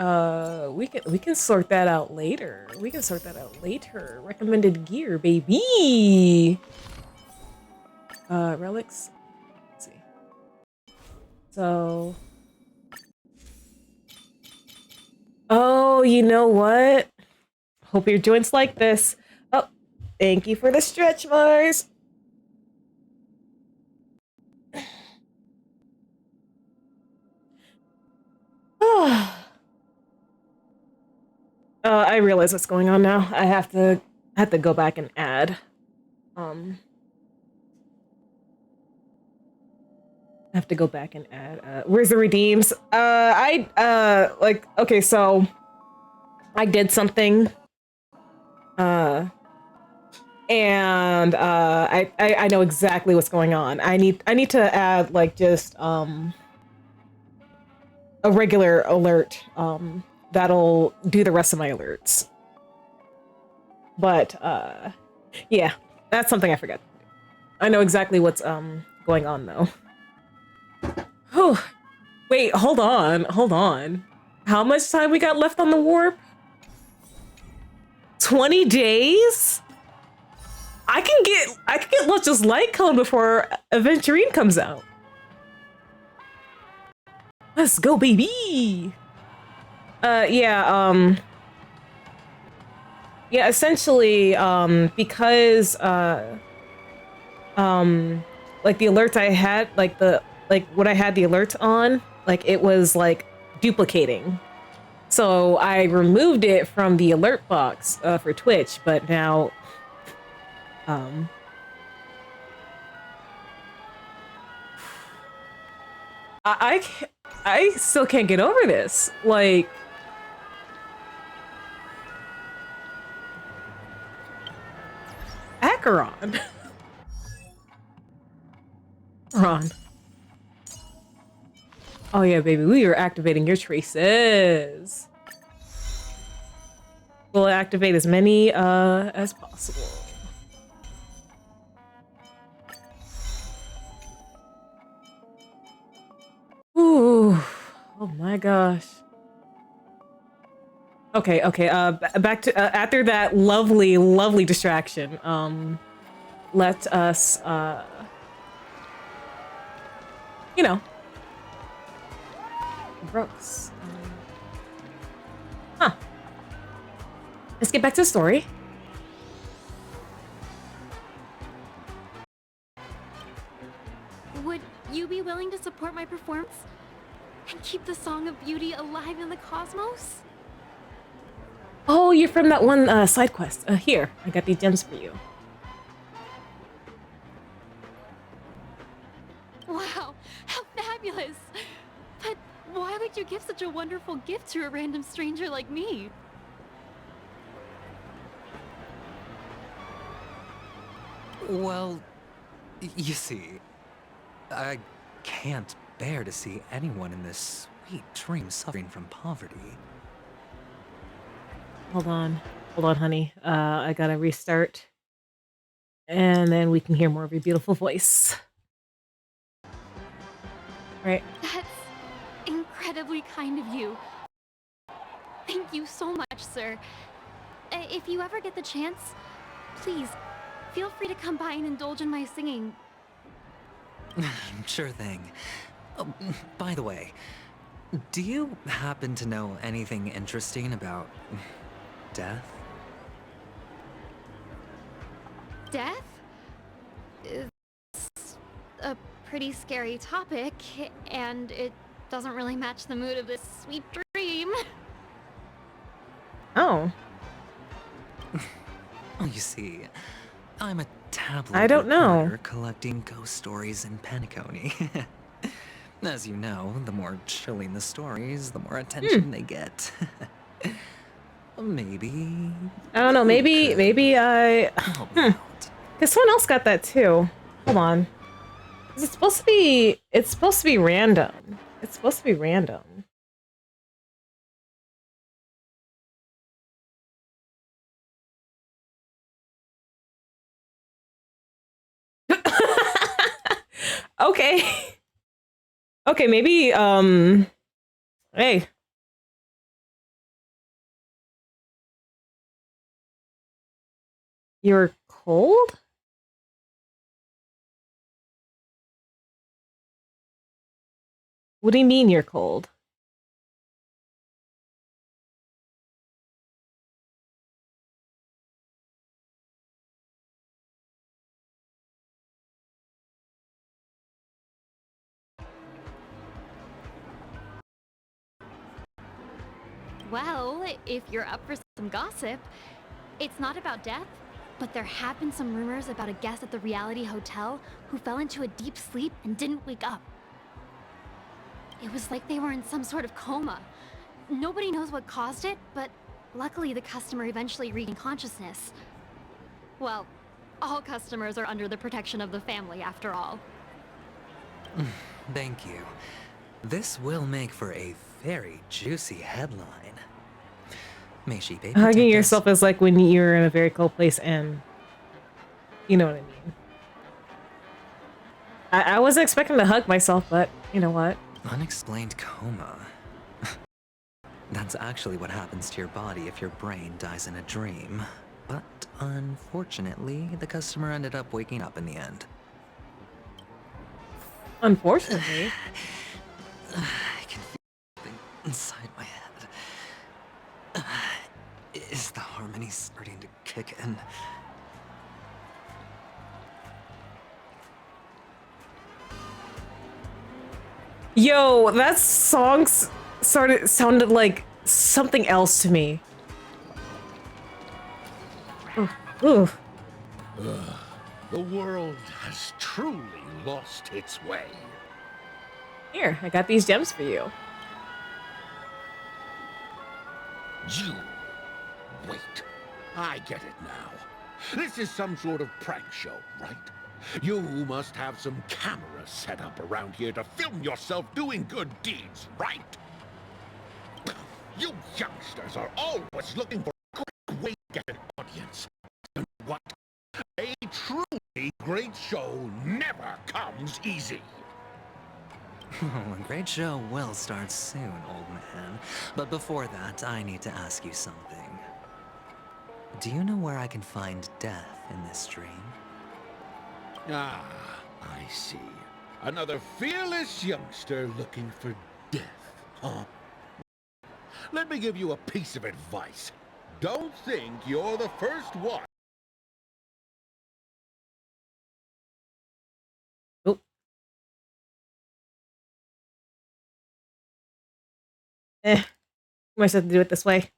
sort that out later. We can sort that out later. Recommended gear, baby. Relics. Let's see. So. Oh, you know what? Hope your joints like this. Oh, thank you for the stretch bars. I realize what's going on now. I have to go back and add. I have to go back and add. Where's the redeems? Okay, so I did something. I know exactly what's going on. I need to add like just a regular alert. That'll do the rest of my alerts. But yeah, that's something I forgot. I know exactly what's going on though. Oh, wait, hold on. How much time we got left on the warp? 20 days? I can get Luch's light cone before Aventurine comes out. Let's go, baby. Yeah, essentially, because like the alerts I had, like what I had the alerts on, like it was like duplicating. So I removed it from the alert box for Twitch, but now I still can't get over this. Like, Acheron. Ron. Oh yeah, baby, we are activating your traces. We'll activate as many as possible. Ooh, oh my gosh. Okay, back to after that lovely distraction. Let us you know, gross. Let's get back to the story. Would you be willing to support my performance and keep the Song of Beauty alive in the cosmos? Oh, you're from that one side quest. Here, I got these gems for you. you give such a wonderful gift to a random stranger like me? Well, you see, I can't bear to see anyone in this sweet dream suffering from poverty. Hold on. Hold on, honey. I gotta restart. And then we can hear more of your beautiful voice. Right. That's incredibly kind of you. Thank you so much, sir. If you ever get the chance, please, feel free to come by and indulge in my singing. Sure thing. Oh, by the way, do you happen to know anything interesting about death? Death? It's a pretty scary topic, and it doesn't really match the mood of this sweet dream. Oh. Oh, you see, I'm a tabloid I don't know. reporter collecting ghost stories in Penacony. As you know, the more chilling the stories, the more attention they get. Maybe... I don't know, maybe I... Because someone else got that too. Hold on. It's supposed to be random. It's supposed to be random. Okay. Okay, maybe, hey. You're cold? What do you mean you're cold? Well, if you're up for some gossip, it's not about death, but there have been some rumors about a guest at the reality hotel who fell into a deep sleep and didn't wake up. It was like they were in some sort of coma. Nobody knows what caused it, but luckily the customer eventually regained consciousness. Well, all customers are under the protection of the family after all. Thank you. This will make for a very juicy headline. May she be Hugging protected. yourself is like when you're in a very cold place and... You know what I mean. I wasn't expecting to hug myself, but you know what? Unexplained coma. That's actually what happens to your body if your brain dies in a dream. But unfortunately, the customer ended up waking up in the end. Unfortunately. I can feel something inside my head. Is the harmony starting to kick in? Yo, that song sounded like something else to me. Ooh. The world has truly lost its way. Here, I got these gems for you. You... Wait. I get it now. This is some sort of prank show, right? You must have some cameras set up around here to film yourself doing good deeds, right? You youngsters are always looking for a quick way to get an audience. And what? A truly great show never comes easy. Oh, a great show will start soon, old man. But before that, I need to ask you something. Do you know where I can find death in this dream? Ah, I see. Another fearless youngster looking for death, huh? Let me give you a piece of advice. Don't think you're the first one. Oh. Might have to do it this way.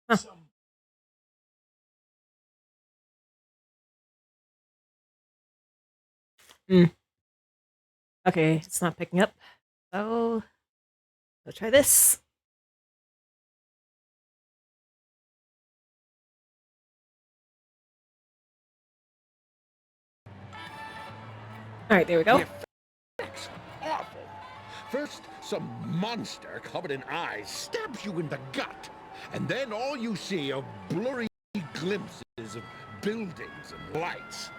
Huh. Mm. Okay, it's not picking up. So, let's try this. All right, there we go. That's awful. First, some monster covered in eyes stabs you in the gut, and then all you see are blurry glimpses of buildings and lights.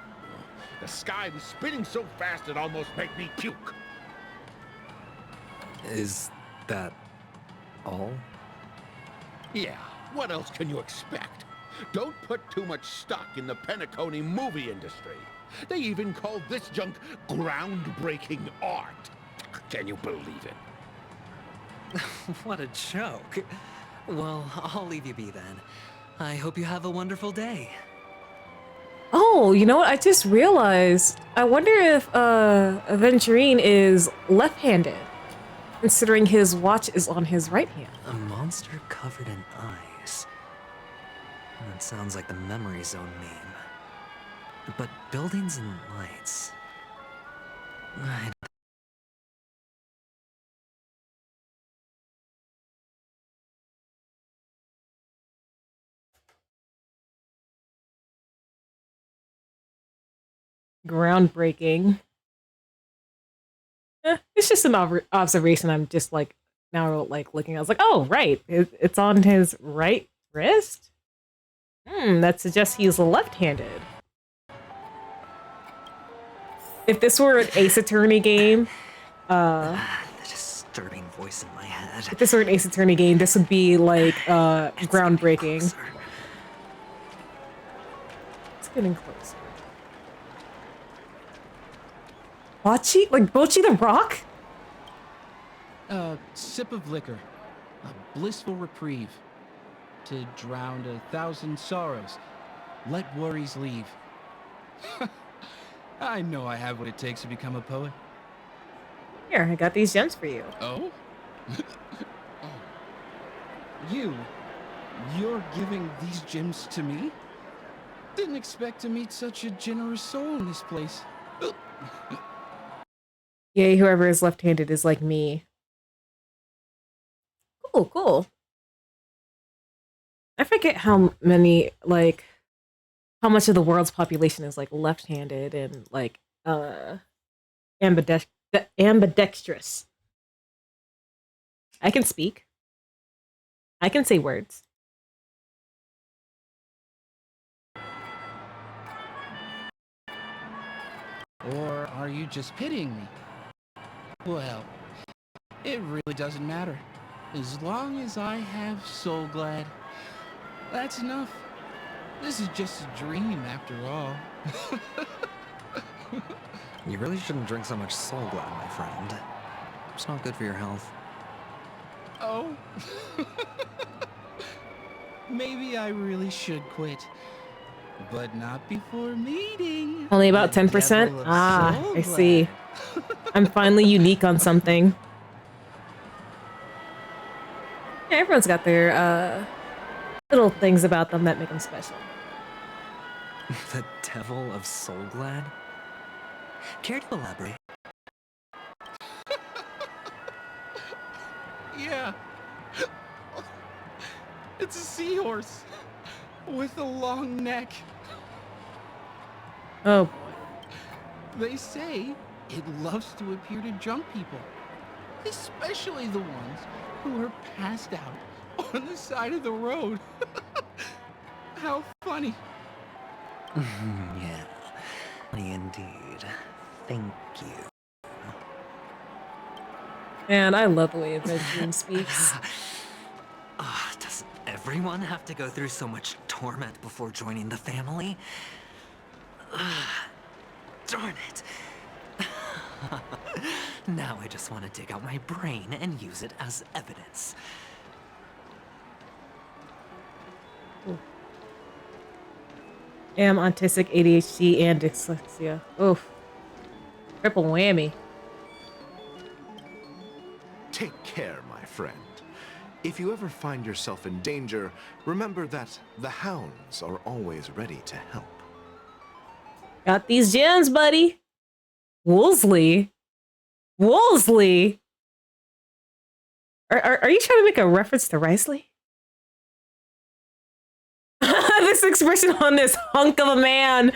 The sky was spinning so fast it almost made me puke. Is that all? Yeah, what else can you expect? Don't put too much stock in the Penacony movie industry. They even call this junk groundbreaking art. Can you believe it? What a joke. Well, I'll leave you be then. I hope you have a wonderful day. Oh, you know what? I just realized. I wonder if Aventurine is left-handed, considering his watch is on his right hand. A monster covered in eyes. That sounds like the Memory Zone meme. But buildings and lights... Groundbreaking. It's just an observation. I'm just like now like looking. I was like, oh right, it's on his right wrist. That suggests he's left-handed. If this were an Ace Attorney game, the disturbing voice in my head. If this were an Ace Attorney game, this would be like groundbreaking. It's getting closer. Bocce? Like Bocce the Rock? A sip of liquor. A blissful reprieve. To drown 1,000 sorrows. Let worries leave. I know I have what it takes to become a poet. Here, I got these gems for you. Oh? Oh. You're giving these gems to me? Didn't expect to meet such a generous soul in this place. Yay, whoever is left-handed is like me. Cool, cool. I forget how many, like, how much of the world's population is, like, left-handed and, like, ambidextrous. I can speak. I can say words. Or are you just pitying me? Well, it really doesn't matter. As long as I have Soul Glad, that's enough. This is just a dream after all. You really shouldn't drink so much Soul Glad, my friend. It's not good for your health. Oh. Maybe I really should quit. But not before meeting. Only about 10%? Ah, I see. I'm finally unique on something. Yeah, everyone's got their little things about them that make them special. The Devil of Soul Glad? Care to elaborate? Yeah. It's a seahorse. With a long neck. Oh boy. They say it loves to appear to drunk people. Especially the ones who are passed out on the side of the road. How funny. Yeah, funny indeed. Thank you. Man, I love the way Aventurine speaks. Does everyone have to go through so much torment before joining the family? Darn it. Now I just want to dig out my brain and use it as evidence. Am autistic, ADHD, and dyslexia. Oof. Triple whammy. Take care, my friend. If you ever find yourself in danger, remember that the hounds are always ready to help. Got these gems, buddy. Woolsey? Woolsey? Are you trying to make a reference to Risley? This expression on this hunk of a man.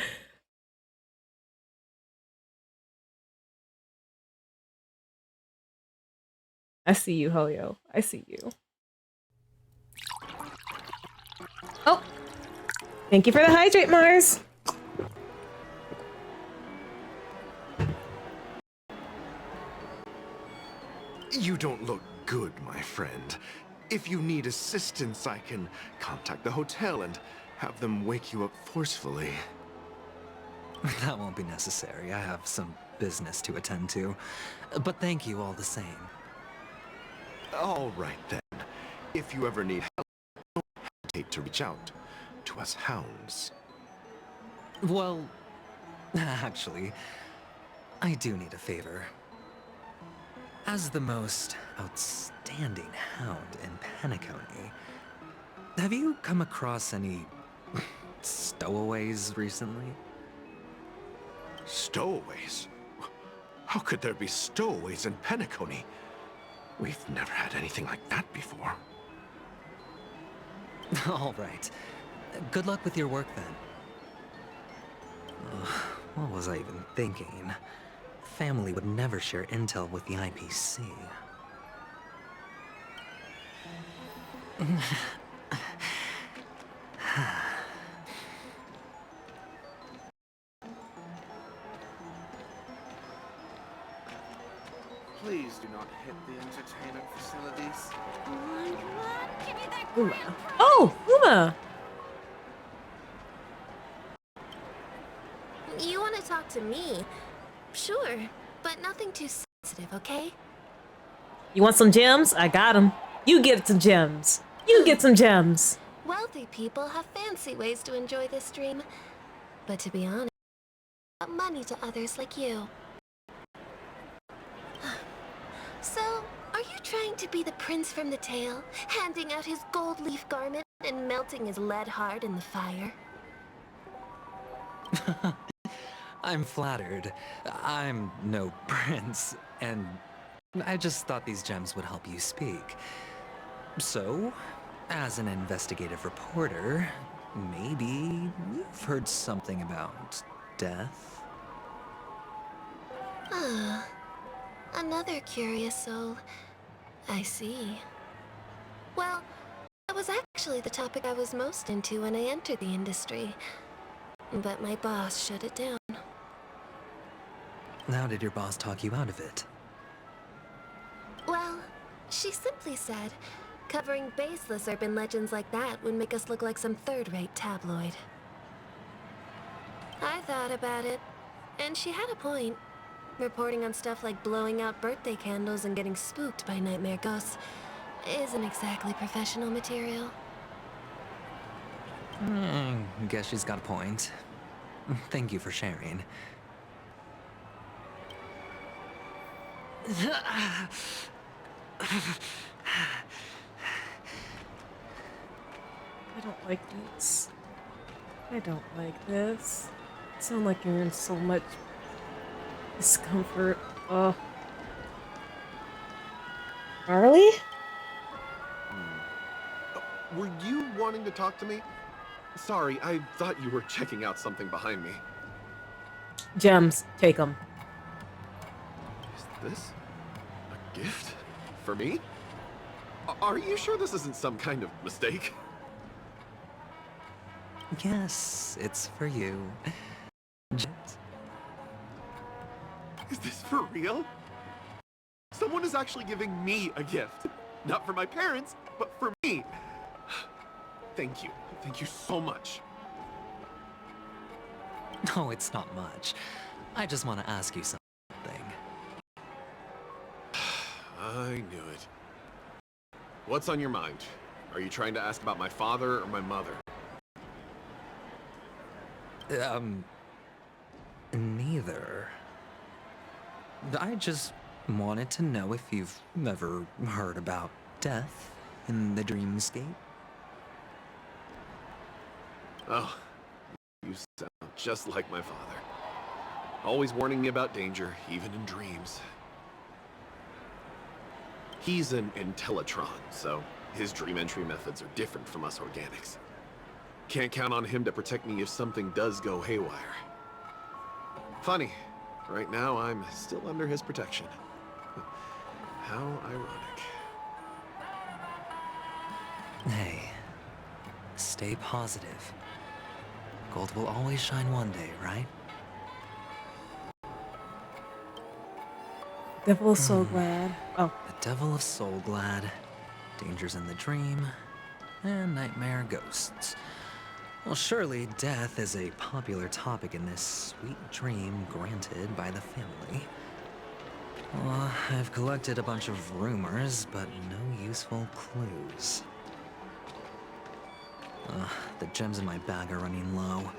I see you, Hoyo. I see you. Oh. Thank you for the hydrate, Mars. You don't look good, my friend. If you need assistance, I can contact the hotel and have them wake you up forcefully. That won't be necessary. I have some business to attend to. But thank you all the same. All right, then. If you ever need help, don't hesitate to reach out to us hounds. Well, actually, I do need a favor. As the most outstanding hound in Penacony, have you come across any stowaways recently? Stowaways? How could there be stowaways in Penacony? We've never had anything like that before. All right. Good luck with your work, then. What was I even thinking? Family would never share intel with the IPC. Please do not hit the entertainment facilities. Come on, give me that Uma. Oh, Uma. You want to talk to me? Sure, but nothing too sensitive, okay? You want some gems? I got them. You get some gems. You get some gems. Wealthy people have fancy ways to enjoy this dream. But to be honest, not money to others like you. So, are you trying to be the prince from the tale, handing out his gold leaf garment and melting his lead heart in the fire? I'm flattered. I'm no prince, and I just thought these gems would help you speak. So, as an investigative reporter, maybe you've heard something about death? Ah, another curious soul. I see. Well, that was actually the topic I was most into when I entered the industry. But my boss shut it down. How did your boss talk you out of it? Well, she simply said, covering baseless urban legends like that would make us look like some third-rate tabloid. I thought about it, and she had a point. Reporting on stuff like blowing out birthday candles and getting spooked by nightmare ghosts isn't exactly professional material. Guess she's got a point. Thank you for sharing. I don't like this. I don't like this. You sound like you're in so much discomfort. Ugh. Harley? Were you wanting to talk to me? Sorry, I thought you were checking out something behind me. Gems. Take them. Is this a gift? For me? Are you sure this isn't some kind of mistake? Yes, it's for you. Is this for real? Someone is actually giving me a gift. Not for my parents, but for me. Thank you. Thank you so much. No, it's not much. I just want to ask you something. I knew it. What's on your mind? Are you trying to ask about my father or my mother? Neither. I just wanted to know if you've ever heard about death in the dreamscape. Oh, you sound just like my father. Always warning me about danger, even in dreams. He's an Intellitron, so his dream entry methods are different from us organics. Can't count on him to protect me if something does go haywire. Funny, right now I'm still under his protection. How ironic. Hey, stay positive. Gold will always shine one day, right? Devil of Soul Glad. Oh. The Devil of Soul Glad, Dangers in the Dream, and Nightmare Ghosts. Well, surely death is a popular topic in this sweet dream granted by the family. Well, I've collected a bunch of rumors, but no useful clues. The gems in my bag are running low.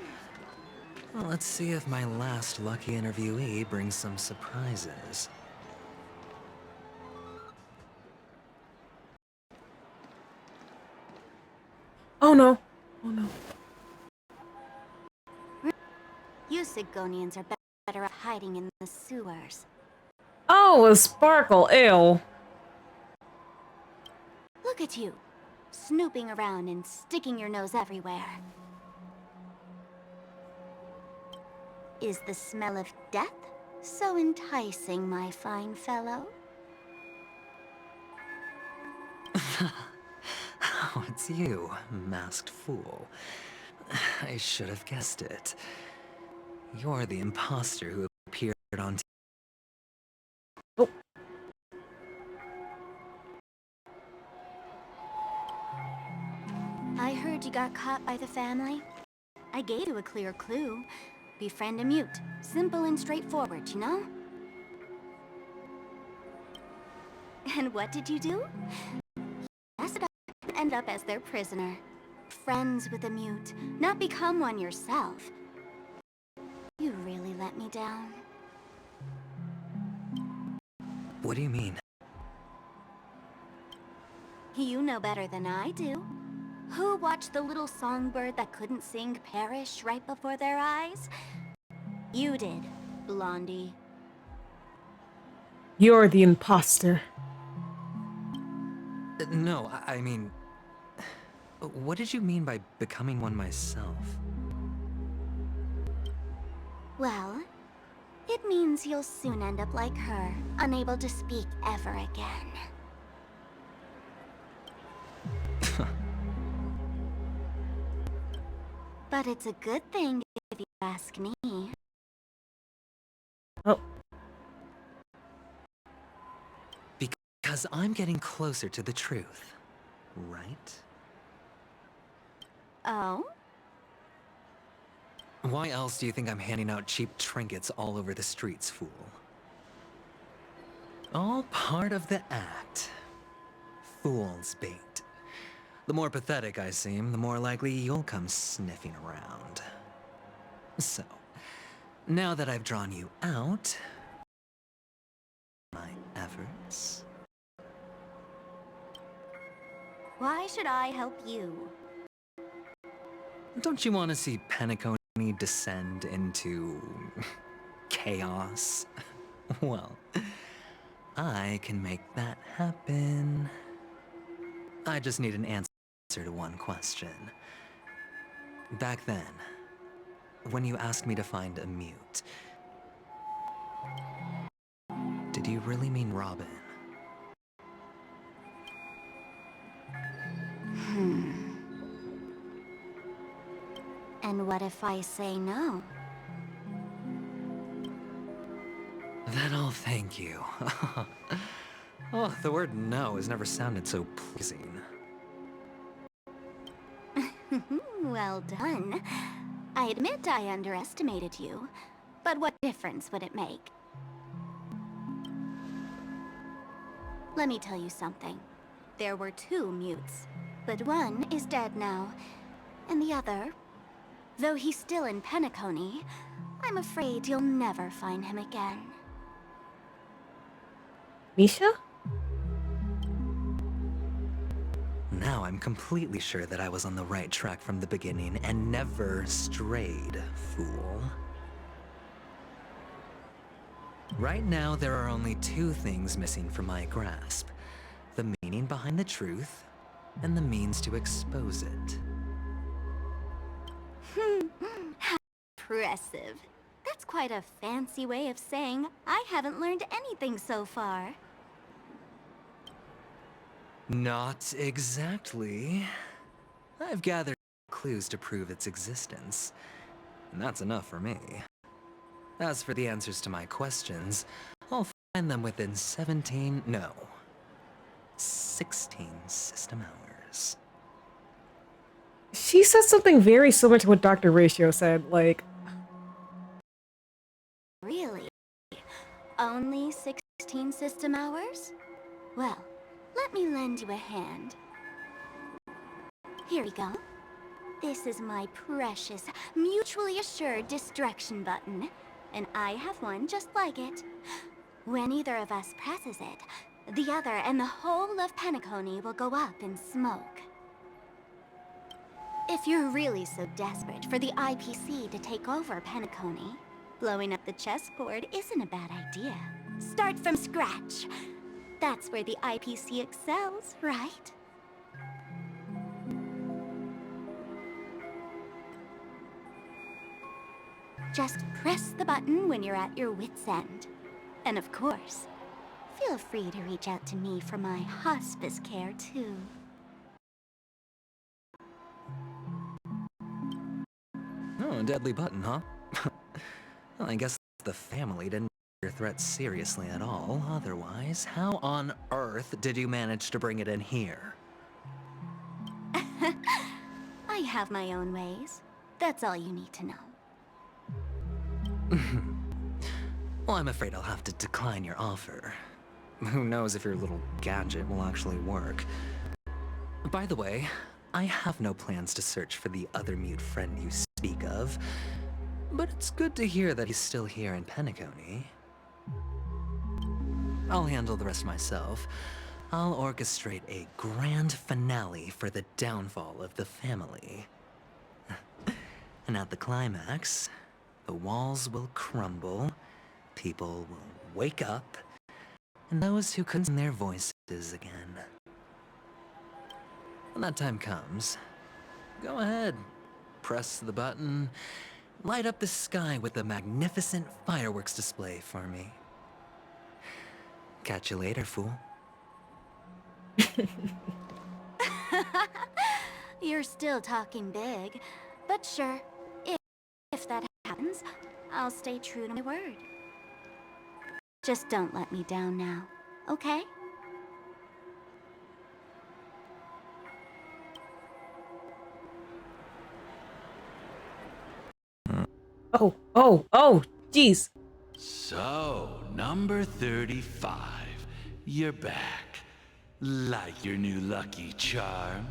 Well, let's see if my last lucky interviewee brings some surprises. Oh no. Oh no. You Sigonians are better off hiding in the sewers. Oh, a sparkle. Ew. Look at you, snooping around and sticking your nose everywhere. Is the smell of death so enticing, my fine fellow? Oh, it's you, masked fool. I should have guessed it. You're the imposter who appeared on Oh. I heard you got caught by the family. I gave you a clear clue. Befriend a mute. Simple and straightforward, you know? And what did you do? Messed up and end up as their prisoner. Friends with a mute, not become one yourself. You really let me down. What do you mean? You know better than I do. Who watched the little songbird that couldn't sing perish right before their eyes? You did, Blondie. You're the imposter. No, I mean... What did you mean by becoming one myself? Well, it means you'll soon end up like her, unable to speak ever again. But it's a good thing if you ask me. Oh. Because I'm getting closer to the truth, right? Oh? Why else do you think I'm handing out cheap trinkets all over the streets, fool? All part of the act. Fool's bait. The more pathetic I seem, the more likely you'll come sniffing around. So, now that I've drawn you out, my efforts... Why should I help you? Don't you want to see Penacony descend into... chaos? Well, I can make that happen. I just need an answer to one question. Back then, when you asked me to find a mute, did you really mean Robin? And what if I say no? Then I'll thank you. Oh, the word no has never sounded so pleasing. Well done. I admit I underestimated you, but what difference would it make? Let me tell you something. There were 2 mutes, but one is dead now, and the other, though he's still in Penacony, I'm afraid you'll never find him again. Misha? Now I'm completely sure that I was on the right track from the beginning and never strayed, fool. Right now, there are only two things missing from my grasp. The meaning behind the truth, and the means to expose it. How impressive. That's quite a fancy way of saying I haven't learned anything so far. Not exactly. I've gathered clues to prove its existence, and that's enough for me. As for the answers to my questions, I'll find them within 16 system hours. She said something very similar to what Dr. Ratio said, like... Really? Only 16 system hours? Well, let me lend you a hand. Here we go. This is my precious, mutually assured distraction button, and I have one just like it. When either of us presses it, the other and the whole of Penacony will go up in smoke. If you're really so desperate for the IPC to take over Penacony, blowing up the chessboard isn't a bad idea. Start from scratch. That's where the IPC excels, right? Just press the button when you're at your wit's end. And of course, feel free to reach out to me for my hospice care too. Oh, a deadly button, huh? Well, I guess the family didn't take your threat seriously at all. Otherwise, how on earth did you manage to bring it in here? I have my own ways. That's all you need to know. Well, I'm afraid I'll have to decline your offer. Who knows if your little gadget will actually work. By the way, I have no plans to search for the other mute friend you speak of, but it's good to hear that he's still here in Penacony. I'll handle the rest myself. I'll orchestrate a grand finale for the downfall of the family. And at the climax, the walls will crumble, people will wake up, and those who couldn't hear their voices again. When that time comes, go ahead, press the button, light up the sky with a magnificent fireworks display for me. Catch you later, fool. You're still talking big, but sure, if that happens, I'll stay true to my word. Just don't let me down now, okay? Oh, jeez. So, number 35. You're back. Like your new lucky charm?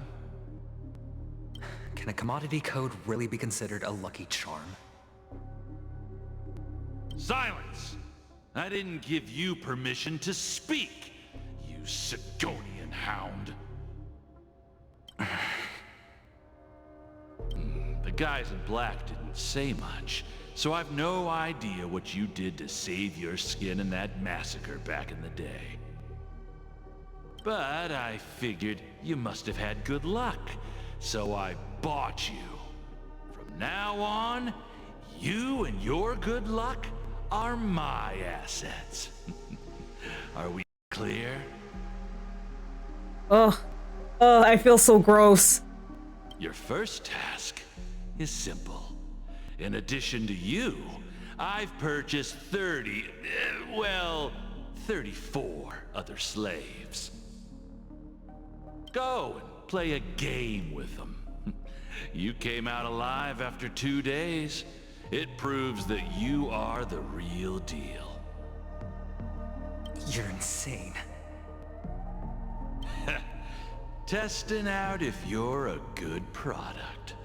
Can a commodity code really be considered a lucky charm? Silence! I didn't give you permission to speak, you Sidonian hound. The guys in black didn't say much, so I've no idea what you did to save your skin in that massacre back in the day. But I figured you must have had good luck, so I bought you. From now on, you and your good luck are my assets. Are we clear? I feel so gross. Your first task is simple. In addition to you, I've purchased 34 other slaves. Go and play a game with them. You came out alive after 2 days. It proves that you are the real deal. You're insane. Testing out if you're a good product.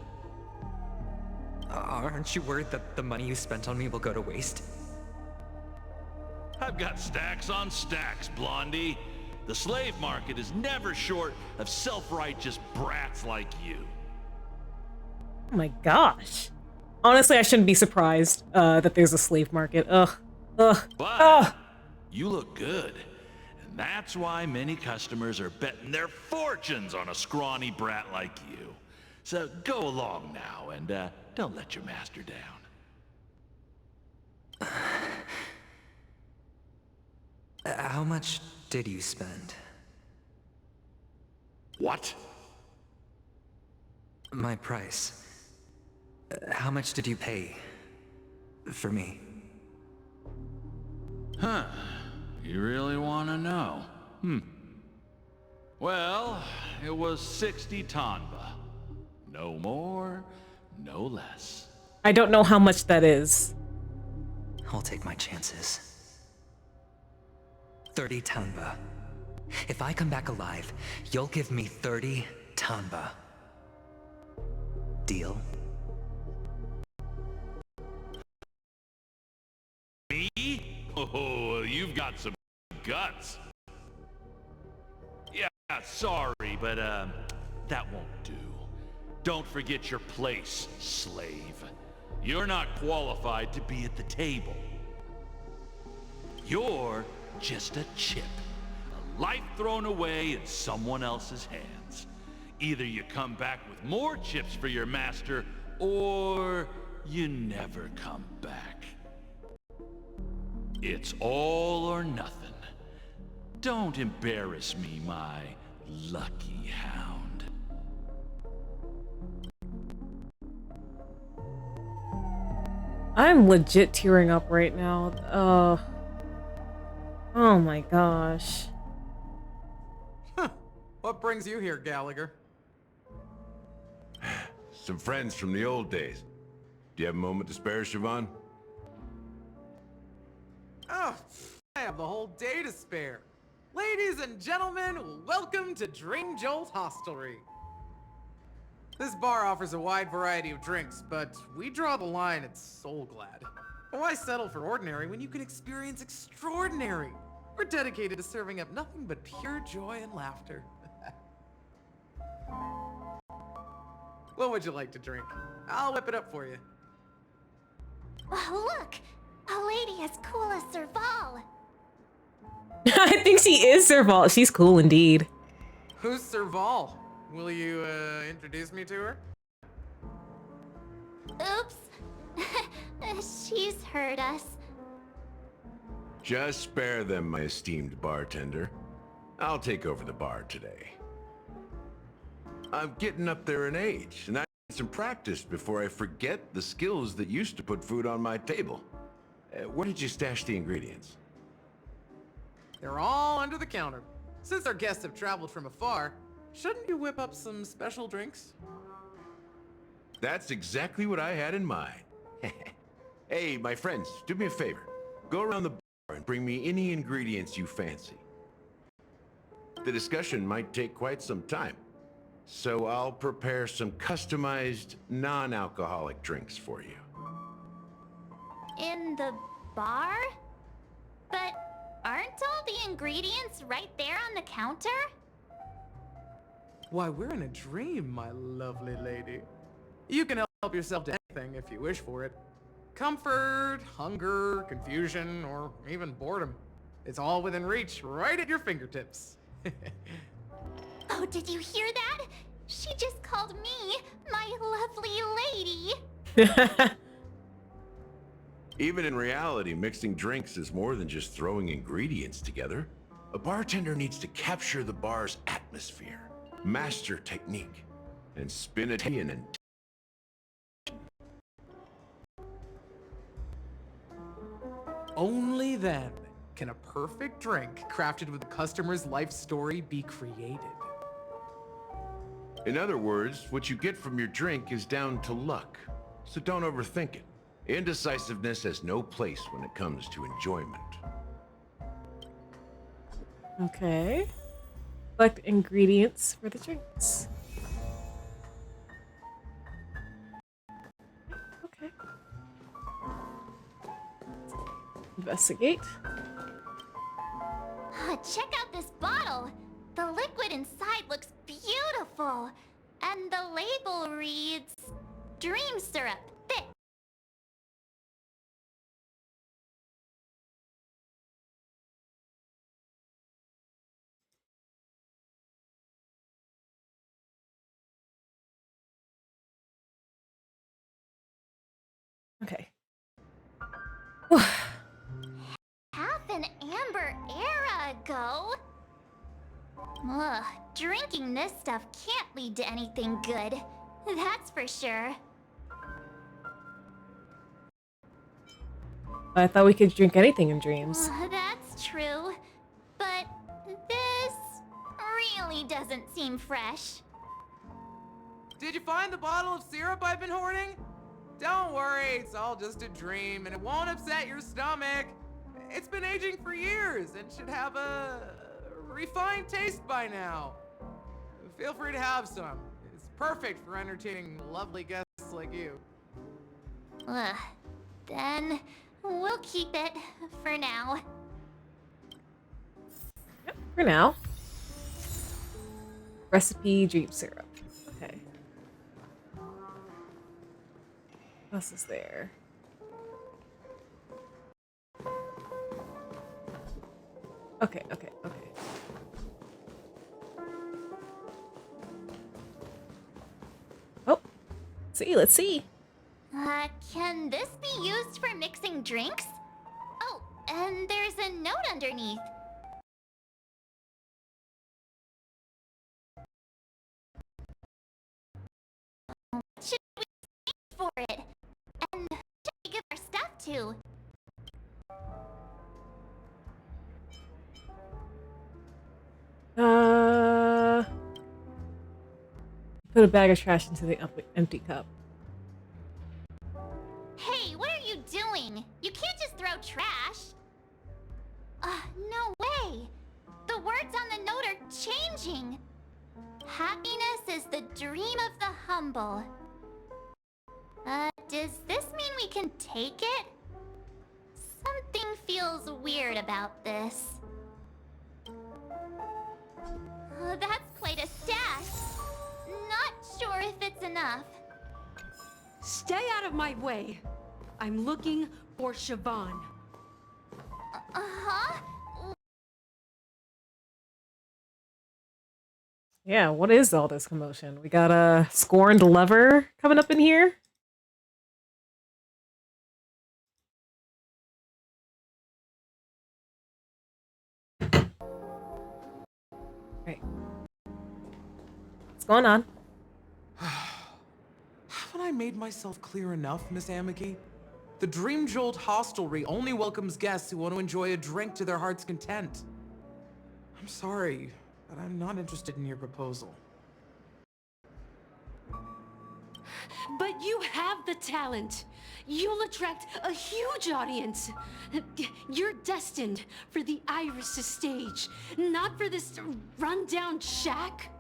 Aren't you worried that the money you spent on me will go to waste? I've got stacks on stacks, Blondie. The slave market is never short of self-righteous brats like you. Oh my gosh. Honestly, I shouldn't be surprised that there's a slave market. Ugh. Ugh. But Ugh. you look good. And that's why many customers are betting their fortunes on a scrawny brat like you. So go along now and don't let your master down. How much did you spend? What? My price. How much did you pay for me? Huh. You really want to know? Well, it was 60 tanba. No more, no less. I don't know how much that is. I'll take my chances. 30 tanba. If I come back alive, you'll give me 30 tanba. Deal? Me? Oh, you've got some guts. Yeah, sorry, but that won't do. Don't forget your place, slave. You're not qualified to be at the table. You're just a chip. A life thrown away in someone else's hands. Either you come back with more chips for your master, or you never come back. It's all or nothing. Don't embarrass me, my lucky hound. I'm legit tearing up right now. Oh my gosh. What brings you here, Gallagher? Some friends from the old days. Do you have a moment to spare, Siobhan? Oh, I have the whole day to spare. Ladies and gentlemen, welcome to Dream Jolt Hostelry. This bar offers a wide variety of drinks, but we draw the line at Soulglad. Why settle for ordinary when you can experience extraordinary? We're dedicated to serving up nothing but pure joy and laughter. What would you like to drink? I'll whip it up for you. Oh, look! A lady as cool as Serval! I think she is Serval. She's cool indeed. Who's Serval? Will you, introduce me to her? Oops. She's heard us. Just spare them, my esteemed bartender. I'll take over the bar today. I'm getting up there in age, and I need some practice before I forget the skills that used to put food on my table. Where did you stash the ingredients? They're all under the counter. Since our guests have traveled from afar, shouldn't you whip up some special drinks? That's exactly what I had in mind. Hey, my friends, do me a favor. Go around the bar and bring me any ingredients you fancy. The discussion might take quite some time, so I'll prepare some customized, non-alcoholic drinks for you. In the bar? But aren't all the ingredients right there on the counter? Why, we're in a dream, my lovely lady. You can help yourself to anything if you wish for it. Comfort, hunger, confusion, or even boredom. It's all within reach, right at your fingertips. Oh, did you hear that? She just called me my lovely lady. Even in reality, mixing drinks is more than just throwing ingredients together. A bartender needs to capture the bar's atmosphere, master technique, and spin it in and Only then can a perfect drink crafted with the customer's life story be created. In other words, what you get from your drink is down to luck, so don't overthink it. Indecisiveness has no place when it comes to enjoyment. Okay. Select ingredients for the drinks. Okay. Investigate. Check out this bottle. The liquid inside looks beautiful. And the label reads, Dream Syrup. Okay. Half an amber era ago? Ugh, drinking this stuff can't lead to anything good. That's for sure. I thought we could drink anything in dreams. That's true. But this really doesn't seem fresh. Did you find the bottle of syrup I've been hoarding? Don't worry, it's all just a dream and it won't upset your stomach. It's been aging for years and should have a refined taste by now. Feel free to have some. It's perfect for entertaining lovely guests like you. Ugh. Then we'll keep it for now. Yep, for now. Recipe dream syrup. Okay. What else is there? Okay. Oh, let's see. Can this be used for mixing drinks? Oh, and there's a note underneath. What should we exchange for it? And who should we give our stuff to? Put a bag of trash into the empty cup. Hey, what are you doing? You can't just throw trash. No way. The words on the note are changing. Happiness is the dream of the humble. Does this mean we can take it? Something feels weird about this. That's quite a stash. Not sure if it's enough. Stay out of my way. I'm looking for Siobhan. Uh-huh? Yeah, what is all this commotion? We got a scorned lover coming up in here? Right. What's going on? Haven't I made myself clear enough, Miss Amiki? The Dream Jolt Hostelry only welcomes guests who want to enjoy a drink to their heart's content. I'm sorry, but I'm not interested in your proposal. But you have the talent. You'll attract a huge audience. You're destined for the Iris' stage, not for this rundown shack.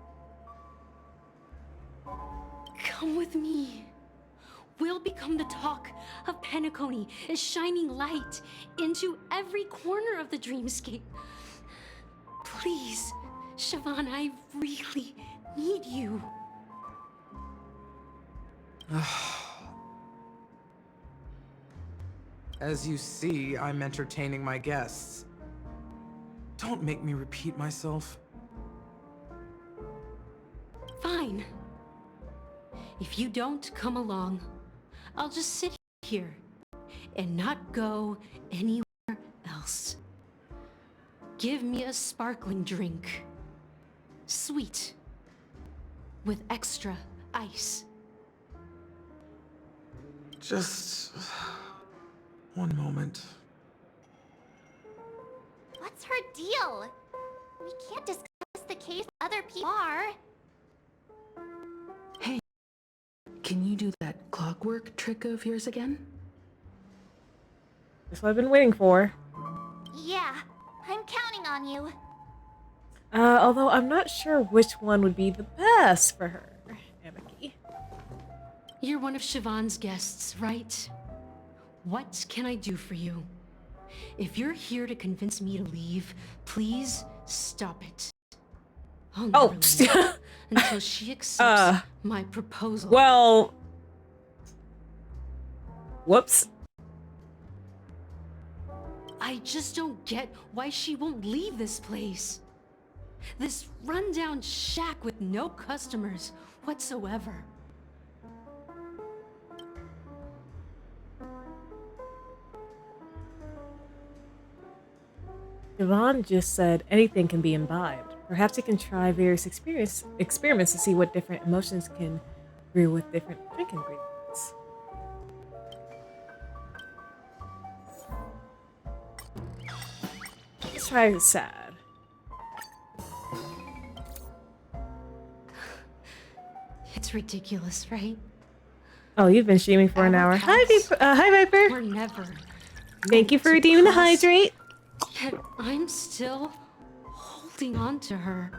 Come with me. We'll become the talk of Penacony, a shining light into every corner of the dreamscape. Please, Siobhan, I really need you. As you see, I'm entertaining my guests. Don't make me repeat myself. Fine. If you don't come along, I'll just sit here and not go anywhere else. Give me a sparkling drink. Sweet. With extra ice. Just one moment. What's her deal? We can't discuss the case with other people. Hey, can you do that clockwork trick of yours again? That's what I've been waiting for. Yeah, I'm counting on you. Although I'm not sure which one would be the best for her, Amiki. You're one of Siobhan's guests, right? What can I do for you? If you're here to convince me to leave, please stop it. I'll never leave until she accepts my proposal. Well, whoops. I just don't get why she won't leave this place. This rundown shack with no customers whatsoever. Siobhan just said anything can be imbibed. Perhaps you can try various experiments to see what different emotions can brew with different drink ingredients. Let's try sad. It's ridiculous, right? Oh, you've been streaming for an hour. Hi, Viper. We're never. Thank you for redeeming the hydrate. Yet I'm still holding on to her.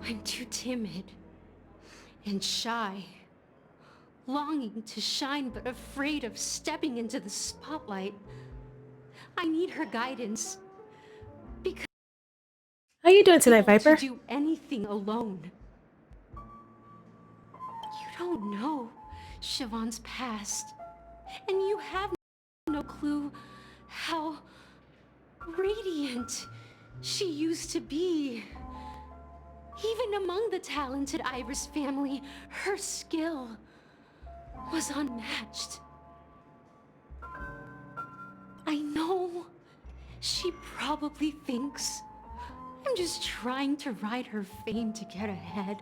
I'm too timid and shy, longing to shine but afraid of stepping into the spotlight. I need her guidance because how you doing tonight, Viper? to do anything alone. You don't know Siobhan's past, and you have no clue how radiant she used to be. Even among the talented Iris family, her skill was unmatched. I know she probably thinks I'm just trying to ride her fame to get ahead.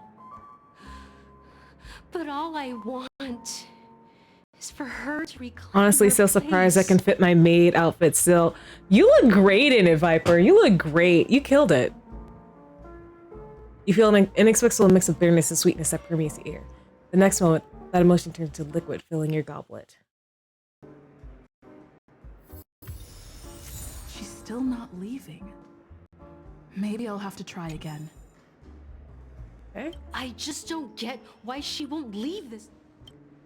But all I want is for her to reclaim Honestly, her so surprised I place. can fit my maid outfit still. You look great in it, Viper. You look great. You killed it. You feel an inexplicable mix of bitterness and sweetness that permeates the air. The next moment, that emotion turns to liquid, filling your goblet. She's still not leaving. Maybe I'll have to try again. Okay. I just don't get why she won't leave this.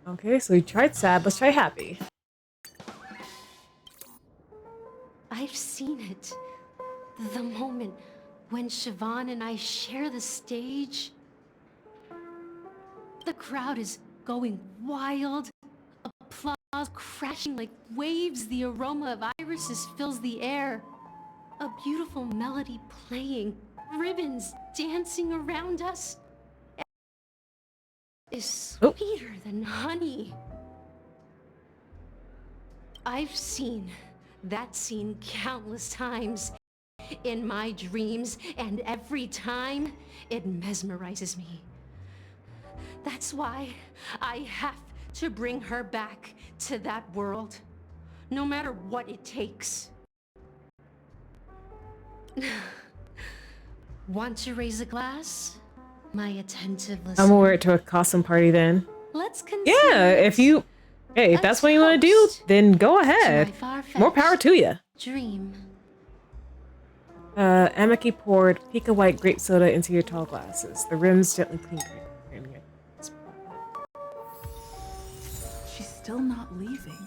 Okay, so we tried sad. Let's try happy. I've seen it. The moment when Siobhan and I share the stage. The crowd is going wild. Applause crashing like waves. The aroma of irises fills the air. A beautiful melody playing. Ribbons dancing around us. Is sweeter than honey. I've seen that scene countless times in my dreams, and every time it mesmerizes me. That's why I have to bring her back to that world, no matter what it takes. Want to raise a glass? My attentive listener. I'm gonna wear it to a costume party then. Let's Yeah, if you, hey, if that's what you want to do, then go ahead. More power to you. Dream. Amaki poured Pika White grape soda into your tall glasses. The rims gently cleaned. She's still not leaving.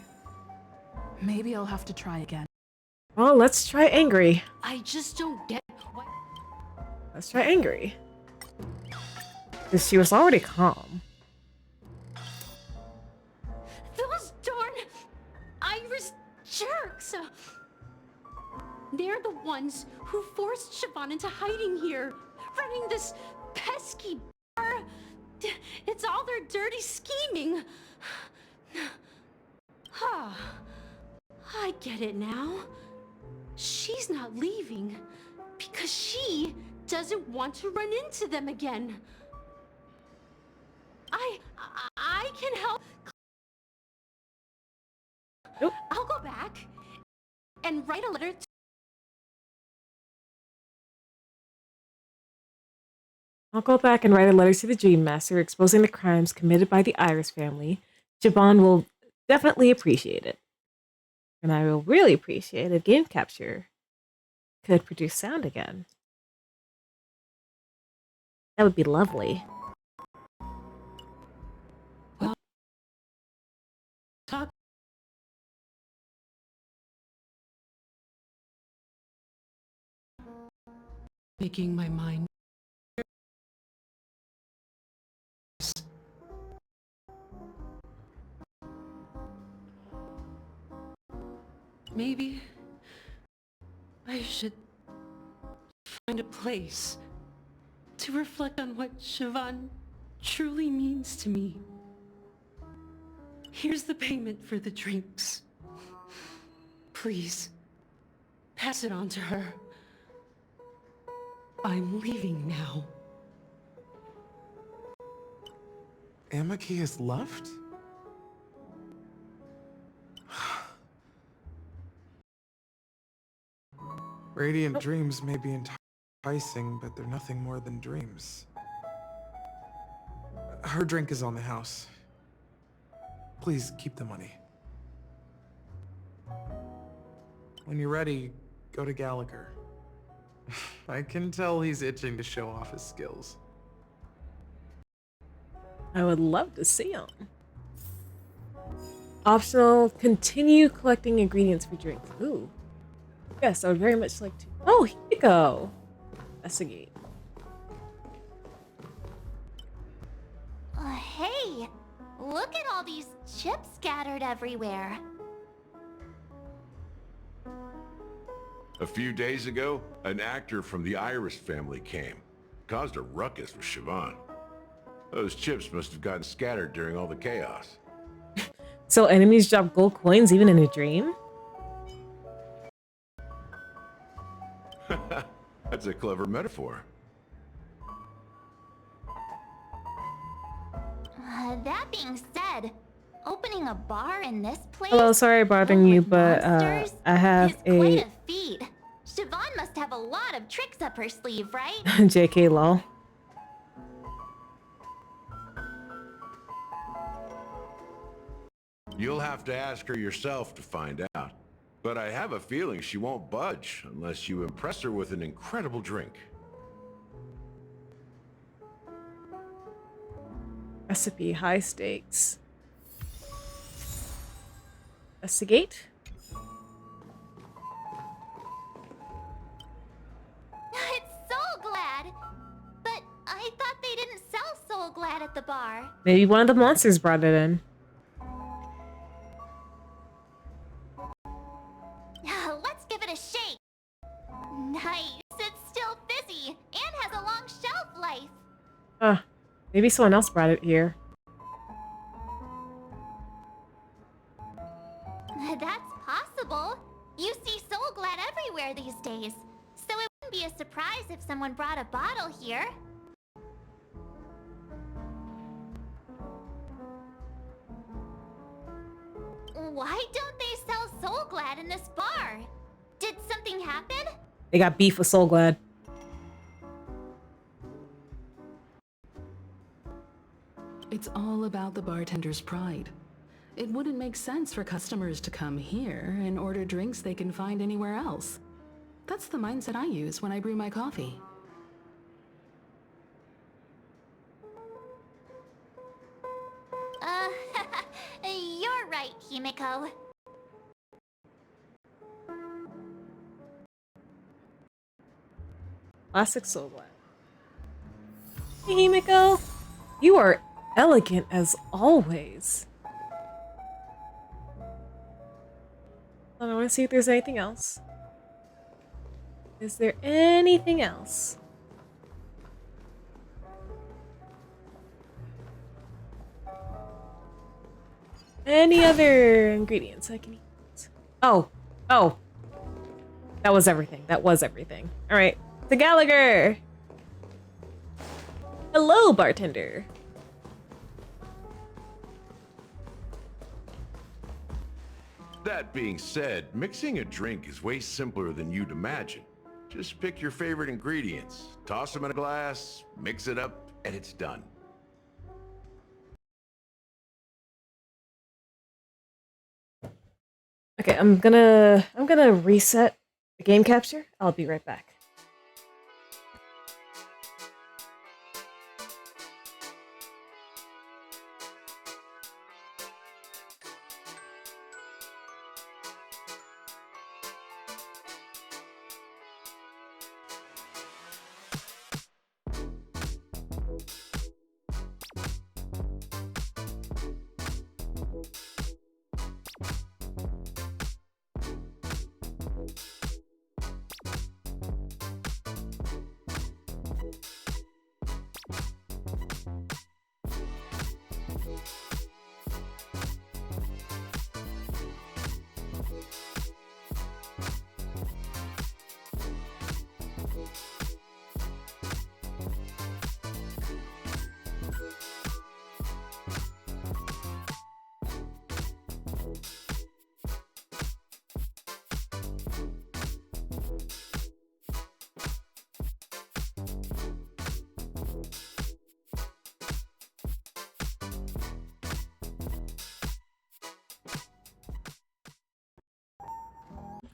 Maybe I'll have to try again. Oh, let's try angry. I just don't get why. Let's try angry. Because she was already calm. Those darn Irish jerks! They're the ones who forced Siobhan into hiding here, running this pesky bar. It's all their dirty scheming. I get it now. She's not leaving because she doesn't want to run into them again. I can help. Nope. I'll go back and write a letter to I'll go back and write a letter to the Dream Master exposing the crimes committed by the Iris family. Siobhan will definitely appreciate it. And I will really appreciate if game capture could produce sound again. That would be lovely. Well, talk. Making my mind. Maybe I should find a place to reflect on what Siobhan truly means to me. Here's the payment for the drinks. Please, pass it on to her. I'm leaving now. Amaki has left? Radiant dreams may be enticing, but they're nothing more than dreams. Her drink is on the house. Please keep the money. When you're ready, go to Gallagher. I can tell he's itching to show off his skills. I would love to see him. Optional, continue collecting ingredients for drinks. Ooh. Yes, I would very much like to. Oh, here you go. Investigate. Hey, look at all these chips scattered everywhere. A few days ago, an actor from the Iris family came. Caused a ruckus with Siobhan. Those chips must have gotten scattered during all the chaos. So enemies drop gold coins even in a dream? That's a clever metaphor. That being said, opening a bar in this place Hello, sorry bothering you, but I have quite a a feat. Siobhan must have a lot of tricks up her sleeve, right? JK lol. You'll have to ask her yourself to find out. But I have a feeling she won't budge unless you impress her with an incredible drink. Recipe, high stakes. Investigate. It's Soul Glad! But I thought they didn't sell Soul Glad at the bar. Maybe one of the monsters brought it in. Let's give it a shake. Nice, it's still fizzy and has a long shelf life. Maybe someone else brought it here. That's possible. You see Soul Glad everywhere these days, so it wouldn't be a surprise if someone brought a bottle here. Why don't they sell Soul Glad in this bar? Did something happen? They got beef with Soul Glad. It's all about the bartender's pride. It wouldn't make sense for customers to come here and order drinks they can find anywhere else. That's the mindset I use when I brew my coffee. You're right, Himiko. Classic Soul Glad. Hey, Himiko. You are elegant as always. I want to see if there's anything else. Is there anything else? Any other ingredients I can eat? Oh. That was everything. That was everything. All right. To Gallagher. Hello, bartender. That being said, mixing a drink is way simpler than you'd imagine. Just pick your favorite ingredients, toss them in a glass, mix it up, and it's done. Okay, I'm gonna reset the game capture. I'll be right back.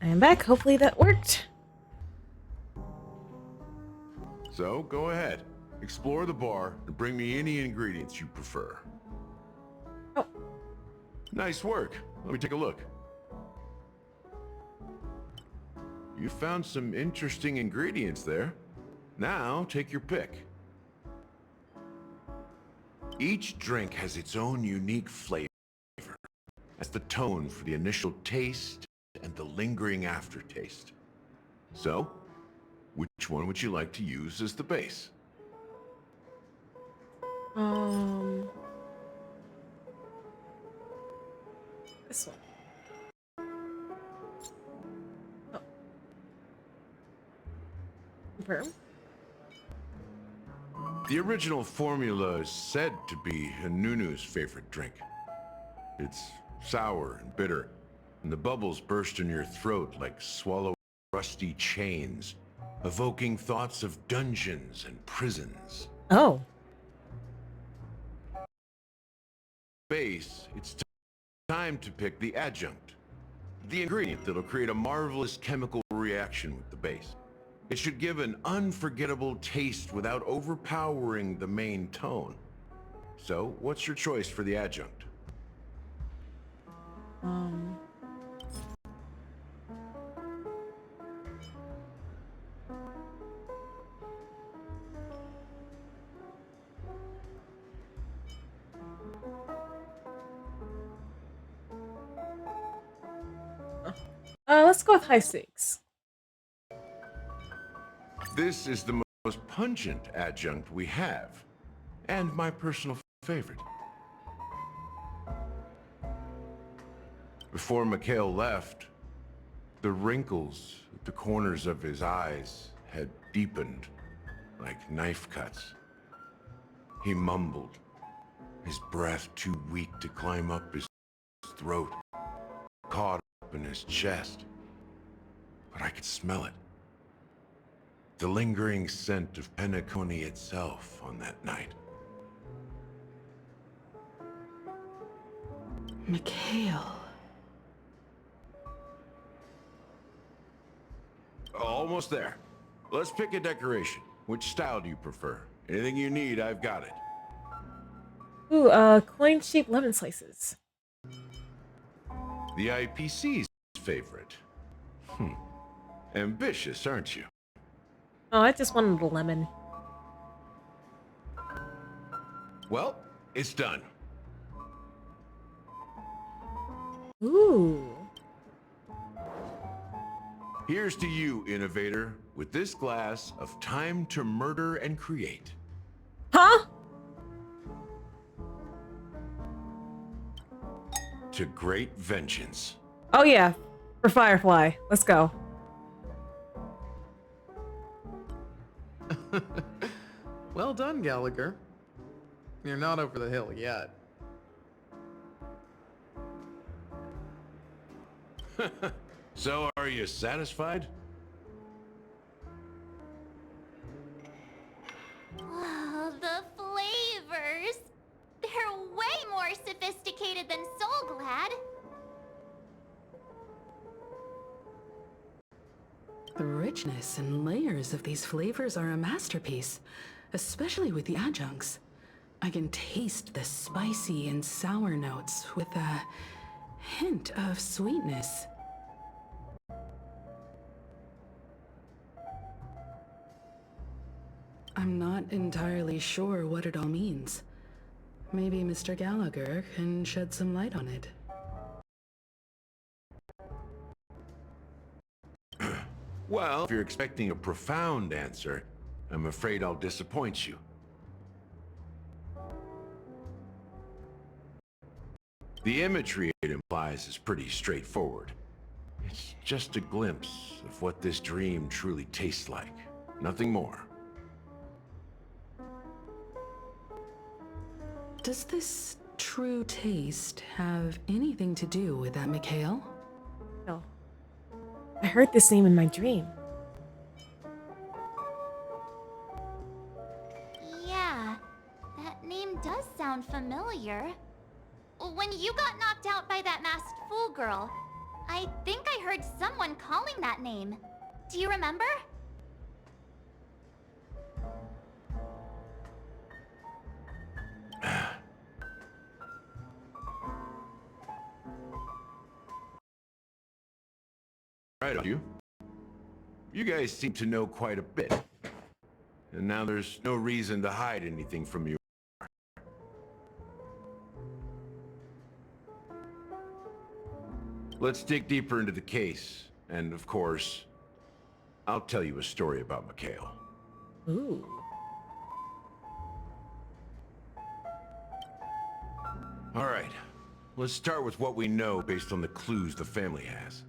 I am back. Hopefully that worked. So, go ahead. Explore the bar and bring me any ingredients you prefer. Oh. Nice work. Let me take a look. You found some interesting ingredients there. Now, take your pick. Each drink has its own unique flavor. That's the tone for the initial taste and the lingering aftertaste. So, which one would you like to use as the base? This one. Oh. Confirm. The original formula is said to be Nunu's favorite drink. It's sour and bitter, and the bubbles burst in your throat like swallowed rusty chains, evoking thoughts of dungeons and prisons. Oh. Base, it's time to pick the adjunct, the ingredient that'll create a marvelous chemical reaction with the base. It should give an unforgettable taste without overpowering the main tone. So, what's your choice for the adjunct? Let's go with high stakes. This is the most pungent adjunct we have, and my personal favorite. Before Mikhail left, the wrinkles at the corners of his eyes had deepened like knife cuts. He mumbled, his breath too weak to climb up his throat, caught up in his chest. But I could smell it. The lingering scent of Penacony itself on that night. Mikhail. Almost there. Let's pick a decoration. Which style do you prefer? Anything you need, I've got it. Ooh, coin-shaped lemon slices. The IPC's favorite. Ambitious, aren't you? Oh, I just wanted a lemon. Well, it's done. Ooh. Here's to you, innovator, with this glass of time to murder and create. Huh? To great vengeance. Oh yeah, for Firefly. Let's go. Well done, Gallagher. You're not over the hill yet. So, are you satisfied? Oh, the flavors! They're way more sophisticated than Soul Glad. The richness and layers of these flavors are a masterpiece, especially with the adjuncts. I can taste the spicy and sour notes with a hint of sweetness. I'm not entirely sure what it all means. Maybe Mr. Gallagher can shed some light on it. Well, if you're expecting a profound answer, I'm afraid I'll disappoint you. The imagery it implies is pretty straightforward. It's just a glimpse of what this dream truly tastes like. Nothing more. Does this true taste have anything to do with that Mikhail? No. I heard this name in my dream. Yeah, that name does sound familiar. When you got knocked out by that masked fool girl, I think I heard someone calling that name. Do you remember? Right on you. You guys seem to know quite a bit. And now there's no reason to hide anything from you. Let's dig deeper into the case. And of course, I'll tell you a story about Mikhail. Ooh. All right. Let's start with what we know based on the clues the family has.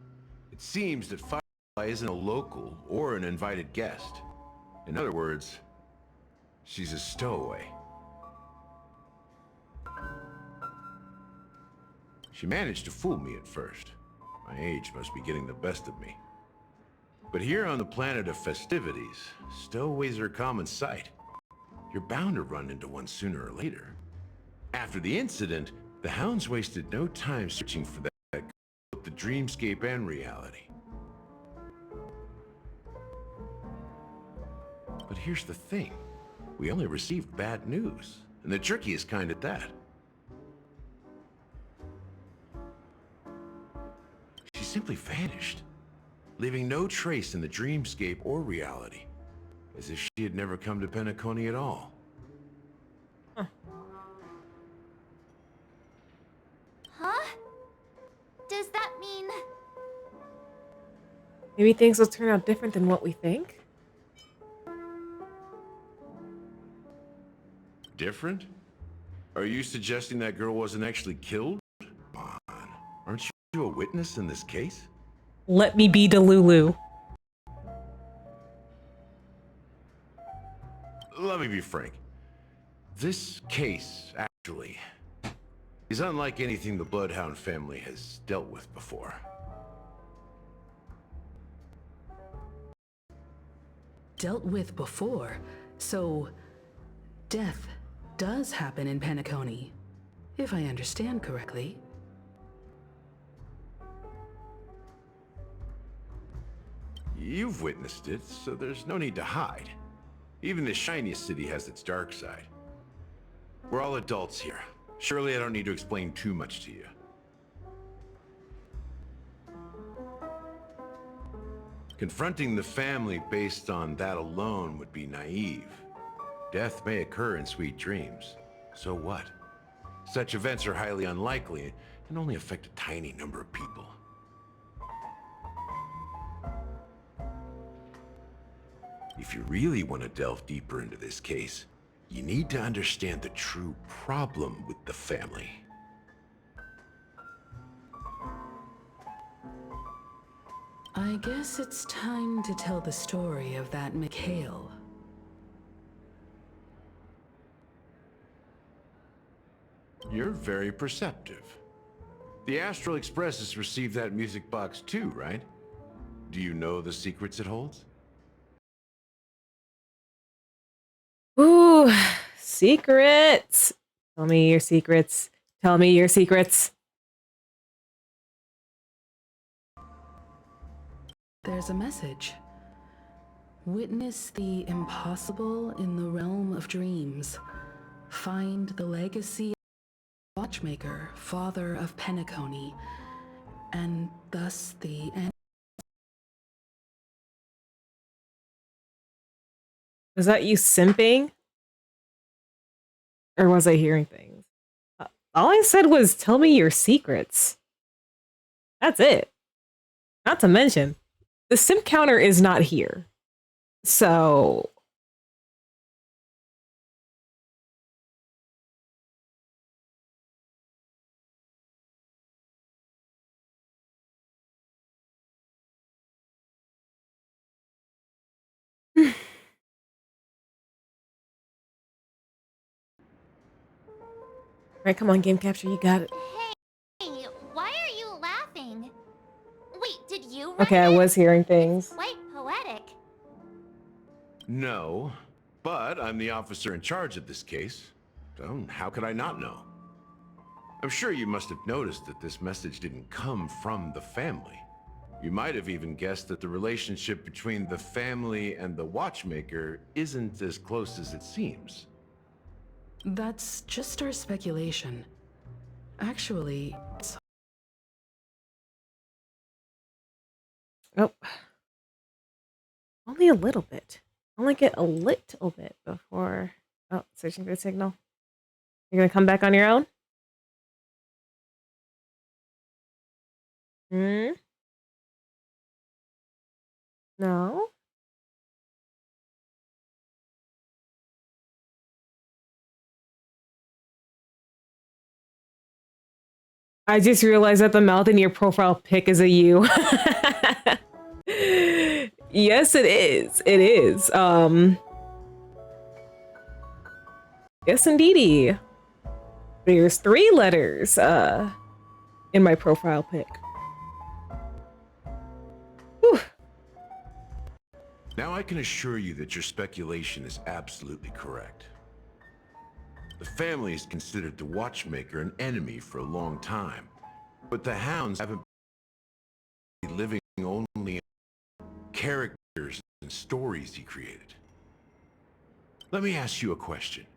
It seems that Firefly isn't a local or an invited guest. In other words, she's a stowaway. She managed to fool me at first. My age must be getting the best of me. But here on the planet of festivities, stowaways are a common sight. You're bound to run into one sooner or later. After the incident, the hounds wasted no time searching for that both the dreamscape and reality. But here's the thing. We only received bad news, and the trickiest kind at that. She simply vanished, leaving no trace in the dreamscape or reality, as if she had never come to Penacony at all. Huh? Does that mean... Maybe things will turn out different than what we think? Different? Are you suggesting that girl wasn't actually killed? Come on. Aren't you a witness in this case? Let me be Delulu. Let me be frank. This case, actually, is unlike anything the Bloodhound family has dealt with before. Dealt with before? So, death does happen in Penacony, if I understand correctly. You've witnessed it, so there's no need to hide. Even the shiniest city has its dark side. We're all adults here. Surely I don't need to explain too much to you. Confronting the family based on that alone would be naive. Death may occur in sweet dreams. So what? Such events are highly unlikely and only affect a tiny number of people. If you really want to delve deeper into this case, you need to understand the true problem with the family. I guess it's time to tell the story of that Mikhail. You're very perceptive. The Astral Express has received that music box too, right? Do you know the secrets it holds? Ooh, secrets. Tell me your secrets. Tell me your secrets. There's a message. Witness the impossible in the realm of dreams. Find the legacy of the watchmaker, father of Penacony, and thus the end. Was that you simping? Or was I hearing things? All I said was, tell me your secrets. That's it. Not to mention, the simp counter is not here. So... Alright, come on, Game Capture, you got it. Hey, why are you laughing? Wait, did you write Okay, I was hearing things. Quite poetic. No, but I'm the officer in charge of this case. So how could I not know? I'm sure you must have noticed that this message didn't come from the family. You might have even guessed that the relationship between the family and the watchmaker isn't as close as it seems. That's just our speculation. Actually, Oh. Only a little bit. Only get a little bit before... Oh, searching for a signal. You're gonna come back on your own? Hmm? No? I just realized that the mouth in your profile pic is a U. Yes, it is. It is. Yes, indeedy. There's 3 letters in my profile pic. Whew. Now I can assure you that your speculation is absolutely correct. The family has considered the watchmaker an enemy for a long time, but the hounds haven't been living only on characters and stories he created. Let me ask you a question.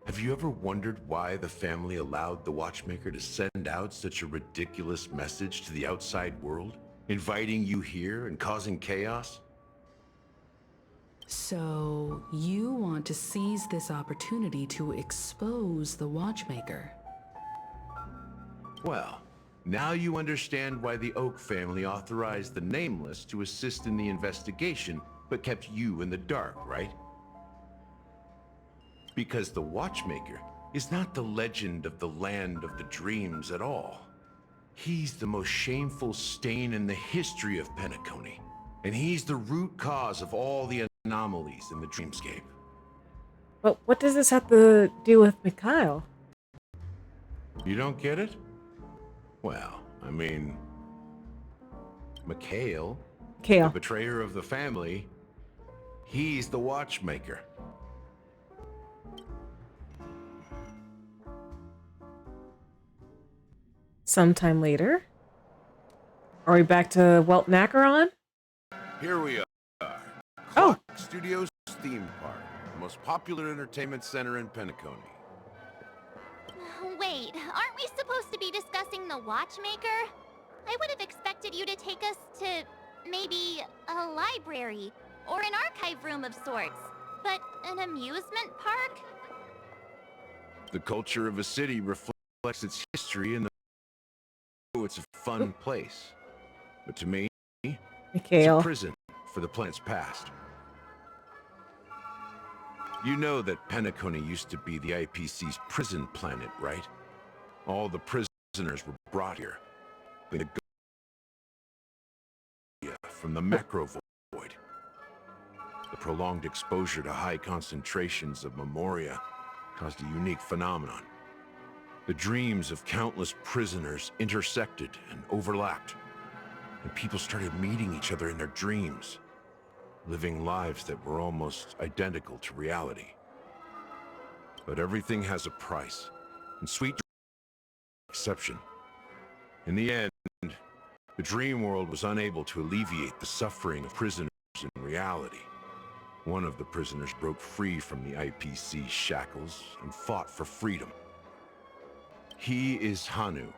Have you ever wondered why the family allowed the watchmaker to send out such a ridiculous message to the outside world, inviting you here and causing chaos? so you want to seize this opportunity to expose the watchmaker? Well, now you understand why the Oak family authorized the Nameless to assist in the investigation, but kept you in the dark, right? Because the Watchmaker is not the legend of the Land of the Dreams at all. He's the most shameful stain in the history of Penacony, and he's the root cause of all the anomalies in the dreamscape. But what does this have to do with Mikhail? You don't get it? Well, I mean, Mikhail, the betrayer of the family, he's the Watchmaker. Sometime later? Are we back to Welt Nakaron? Here we are. Clock Studios theme park, the most popular entertainment center in Penacony. Wait, aren't we supposed to be discussing the Watchmaker? I would have expected you to take us to maybe a library or an archive room of sorts, but an amusement park? The culture of a city reflects its history, and it's a fun place. But to me, it's a prison for the planet's past. You know that Penacony used to be the IPC's prison planet, right? All the prisoners were brought here. From the macro void. The prolonged exposure to high concentrations of memoria caused a unique phenomenon. The dreams of countless prisoners intersected and overlapped, and people started meeting each other in their dreams, living lives that were almost identical to reality. But everything has a price, and sweet exception. In the end, the dream world was unable to alleviate the suffering of prisoners in reality. One of the prisoners broke free from the IPC's shackles and fought for freedom. He is Hanu,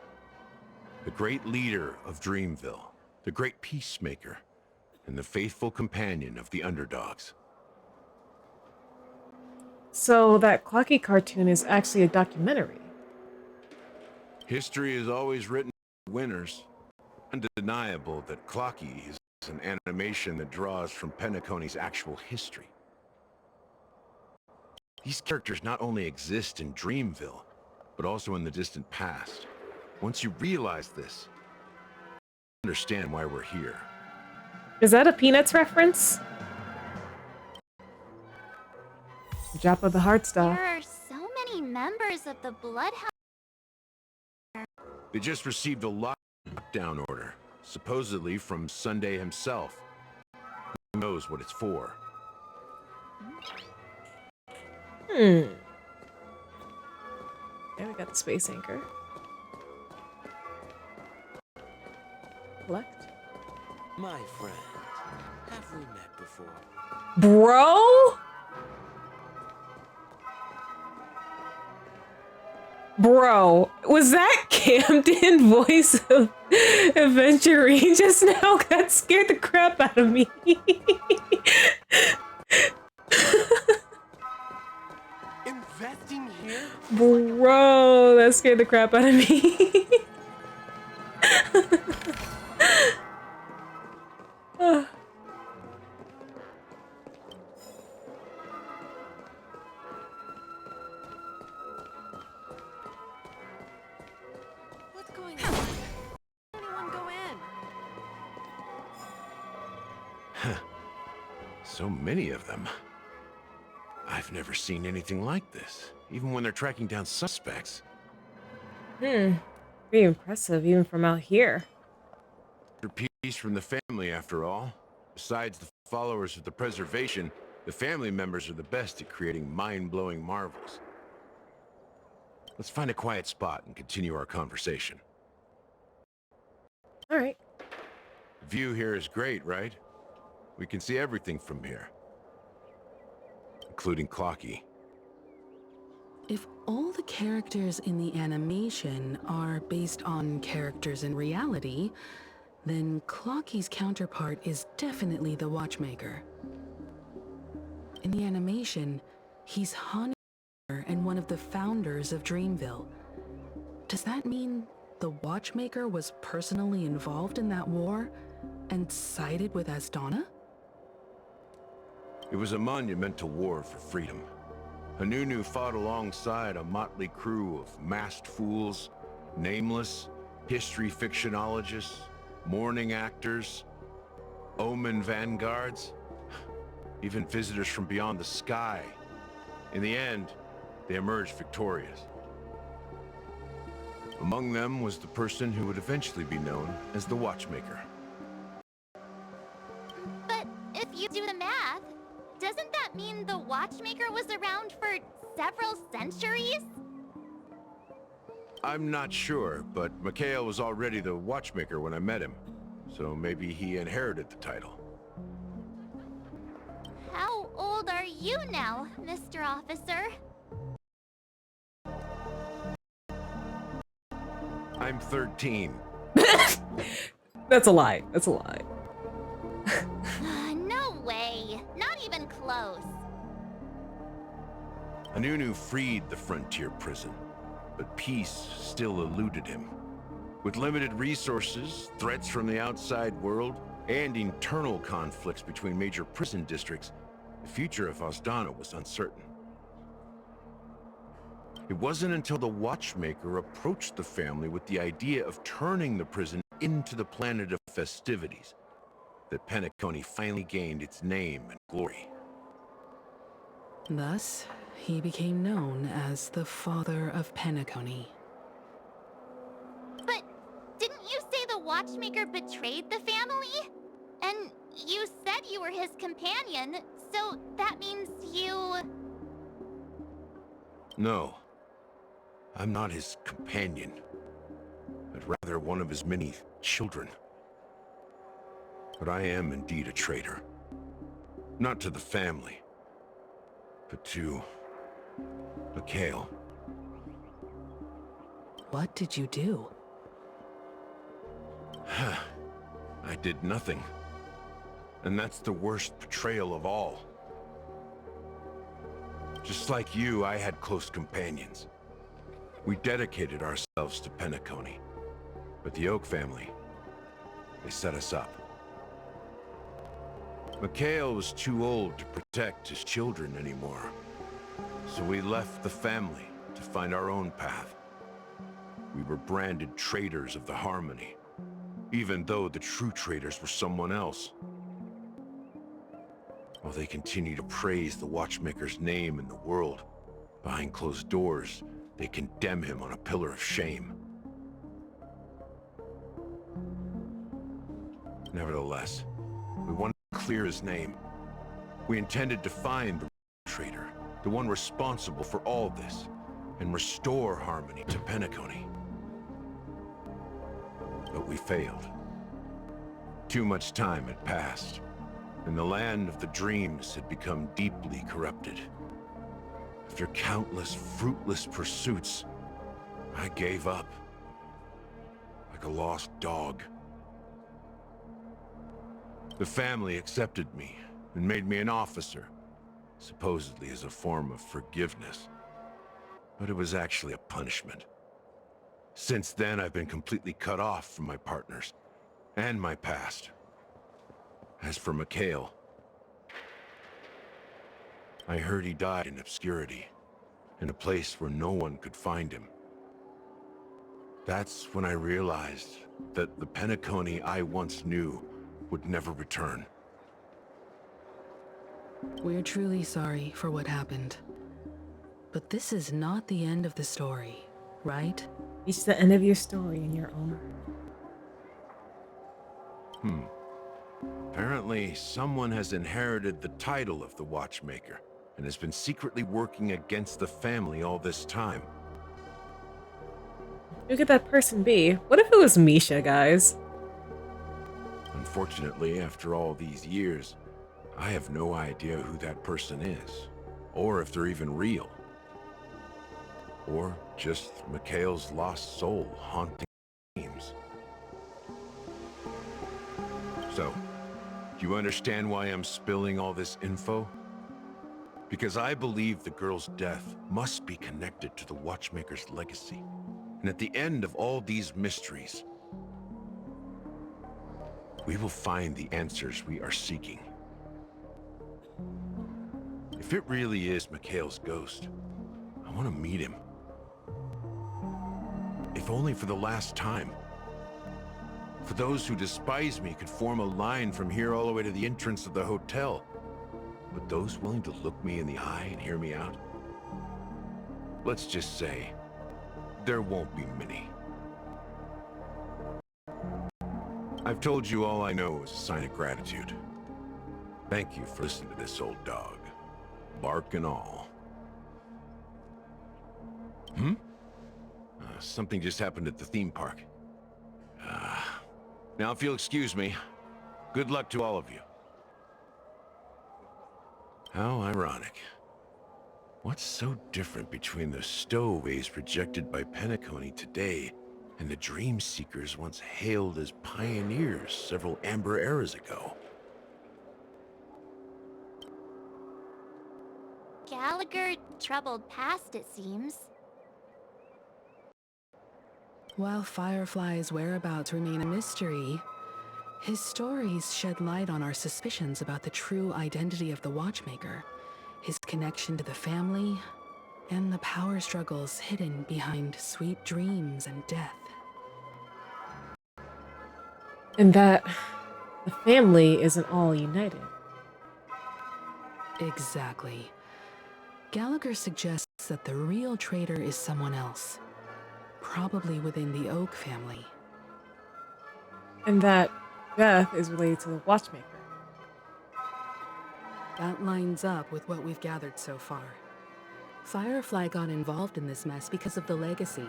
the great leader of Dreamville, the great peacemaker, and the faithful companion of the underdogs. So that Clocky cartoon is actually a documentary. History is always written by winners. Undeniable that Clocky is an animation that draws from Penacony's actual history. These characters not only exist in Dreamville, but also in the distant past. Once you realize this, you understand why we're here. Is that a Peanuts reference? Joppa the Heartstopper. There are so many members of the Bloodhound. They just received a lockdown order, supposedly from Sunday himself. Who knows what it's for? There we got the space anchor. collect. My friend, have we met before? Bro? Bro, was that Camden voice of Aventurine just now? That scared the crap out of me. Investing here? Bro, that scared the crap out of me. What's going on? Anyone go in? So many of them. I've never seen anything like this, even when they're tracking down suspects. Pretty impressive, even from out here. Piece from the family, after all. Besides the followers of the preservation, the family members are the best at creating mind-blowing marvels. Let's find a quiet spot and continue our conversation. All right. The view here is great, right? We can see everything from here. Including Clocky. If all the characters in the animation are based on characters in reality, then Clocky's counterpart is definitely the Watchmaker. In the animation, he's Hunter and one of the founders of Dreamville. Does that mean the Watchmaker was personally involved in that war and sided with Asdana? It was a monumental war for freedom. Hanunu fought alongside a motley crew of masked fools, nameless, history fictionologists, mourning actors, omen vanguards, even visitors from beyond the sky. In the end, they emerged victorious. Among them was the person who would eventually be known as the Watchmaker. But if you do the math, doesn't that mean the Watchmaker was around for several centuries? I'm not sure, but Mikhail was already the Watchmaker when I met him, so maybe he inherited the title. How old are you now, Mr. Officer? I'm 13. That's a lie. That's a lie. No way. Not even close. Hanunu freed the frontier prison, but peace still eluded him. With limited resources, threats from the outside world, and internal conflicts between major prison districts, the future of Asdana was uncertain. It wasn't until the Watchmaker approached the family with the idea of turning the prison into the planet of festivities that Penacony finally gained its name and glory. Thus, he became known as the Father of Penacony. But didn't you say the Watchmaker betrayed the family? And you said you were his companion, so that means you... No, I'm not his companion, but rather one of his many children. But I am indeed a traitor. Not to the family, but to Mikhail. What did you do? I did nothing. And that's the worst betrayal of all. Just like you, I had close companions. We dedicated ourselves to Penacony. But the Oak family, they set us up. Mikhail was too old to protect his children anymore. So we left the family to find our own path. We were branded traitors of the Harmony, even though the true traitors were someone else. While they continue to praise the Watchmaker's name in the world, behind closed doors, they condemn him on a pillar of shame. Nevertheless, we wanted to clear his name. We intended to find the traitor, the one responsible for all this, and restore harmony to Penacony. But we failed. Too much time had passed, and the land of the dreams had become deeply corrupted. After countless fruitless pursuits, I gave up. Like a lost dog. The family accepted me and made me an officer, supposedly as a form of forgiveness. But it was actually a punishment. Since then, I've been completely cut off from my partners and my past. As for Mikhail, I heard he died in obscurity, in a place where no one could find him. That's when I realized that the Penacony I once knew would never return. We're truly sorry for what happened. But this is not the end of the story, right? It's the end of your story in your own words. Apparently, someone has inherited the title of the Watchmaker and has been secretly working against the family all this time. Who could that person be? What if it was Misha, guys? Unfortunately, after all these years, I have no idea who that person is, or if they're even real. Or just Mikhail's lost soul haunting dreams. So, do you understand why I'm spilling all this info? Because I believe the girl's death must be connected to the Watchmaker's legacy. And at the end of all these mysteries, we will find the answers we are seeking. If it really is Mikhail's ghost, I want to meet him. If only for the last time. For those who despise me could form a line from here all the way to the entrance of the hotel. But those willing to look me in the eye and hear me out? Let's just say, there won't be many. I've told you all I know as a sign of gratitude. Thank you for listening to this old dog. Bark and all. Something just happened at the theme park. Now if you'll excuse me, good luck to all of you. How ironic. What's so different between the stowaways projected by Penacony today and the dream seekers once hailed as pioneers several amber eras ago? Gallagher troubled past, it seems. While Firefly's whereabouts remain a mystery, his stories shed light on our suspicions about the true identity of the Watchmaker, his connection to the family, and the power struggles hidden behind sweet dreams and death. And that the family isn't all united. Exactly. Gallagher suggests that the real traitor is someone else, probably within the Oak family. And that death is related to the Watchmaker. That lines up with what we've gathered so far. Firefly got involved in this mess because of the legacy,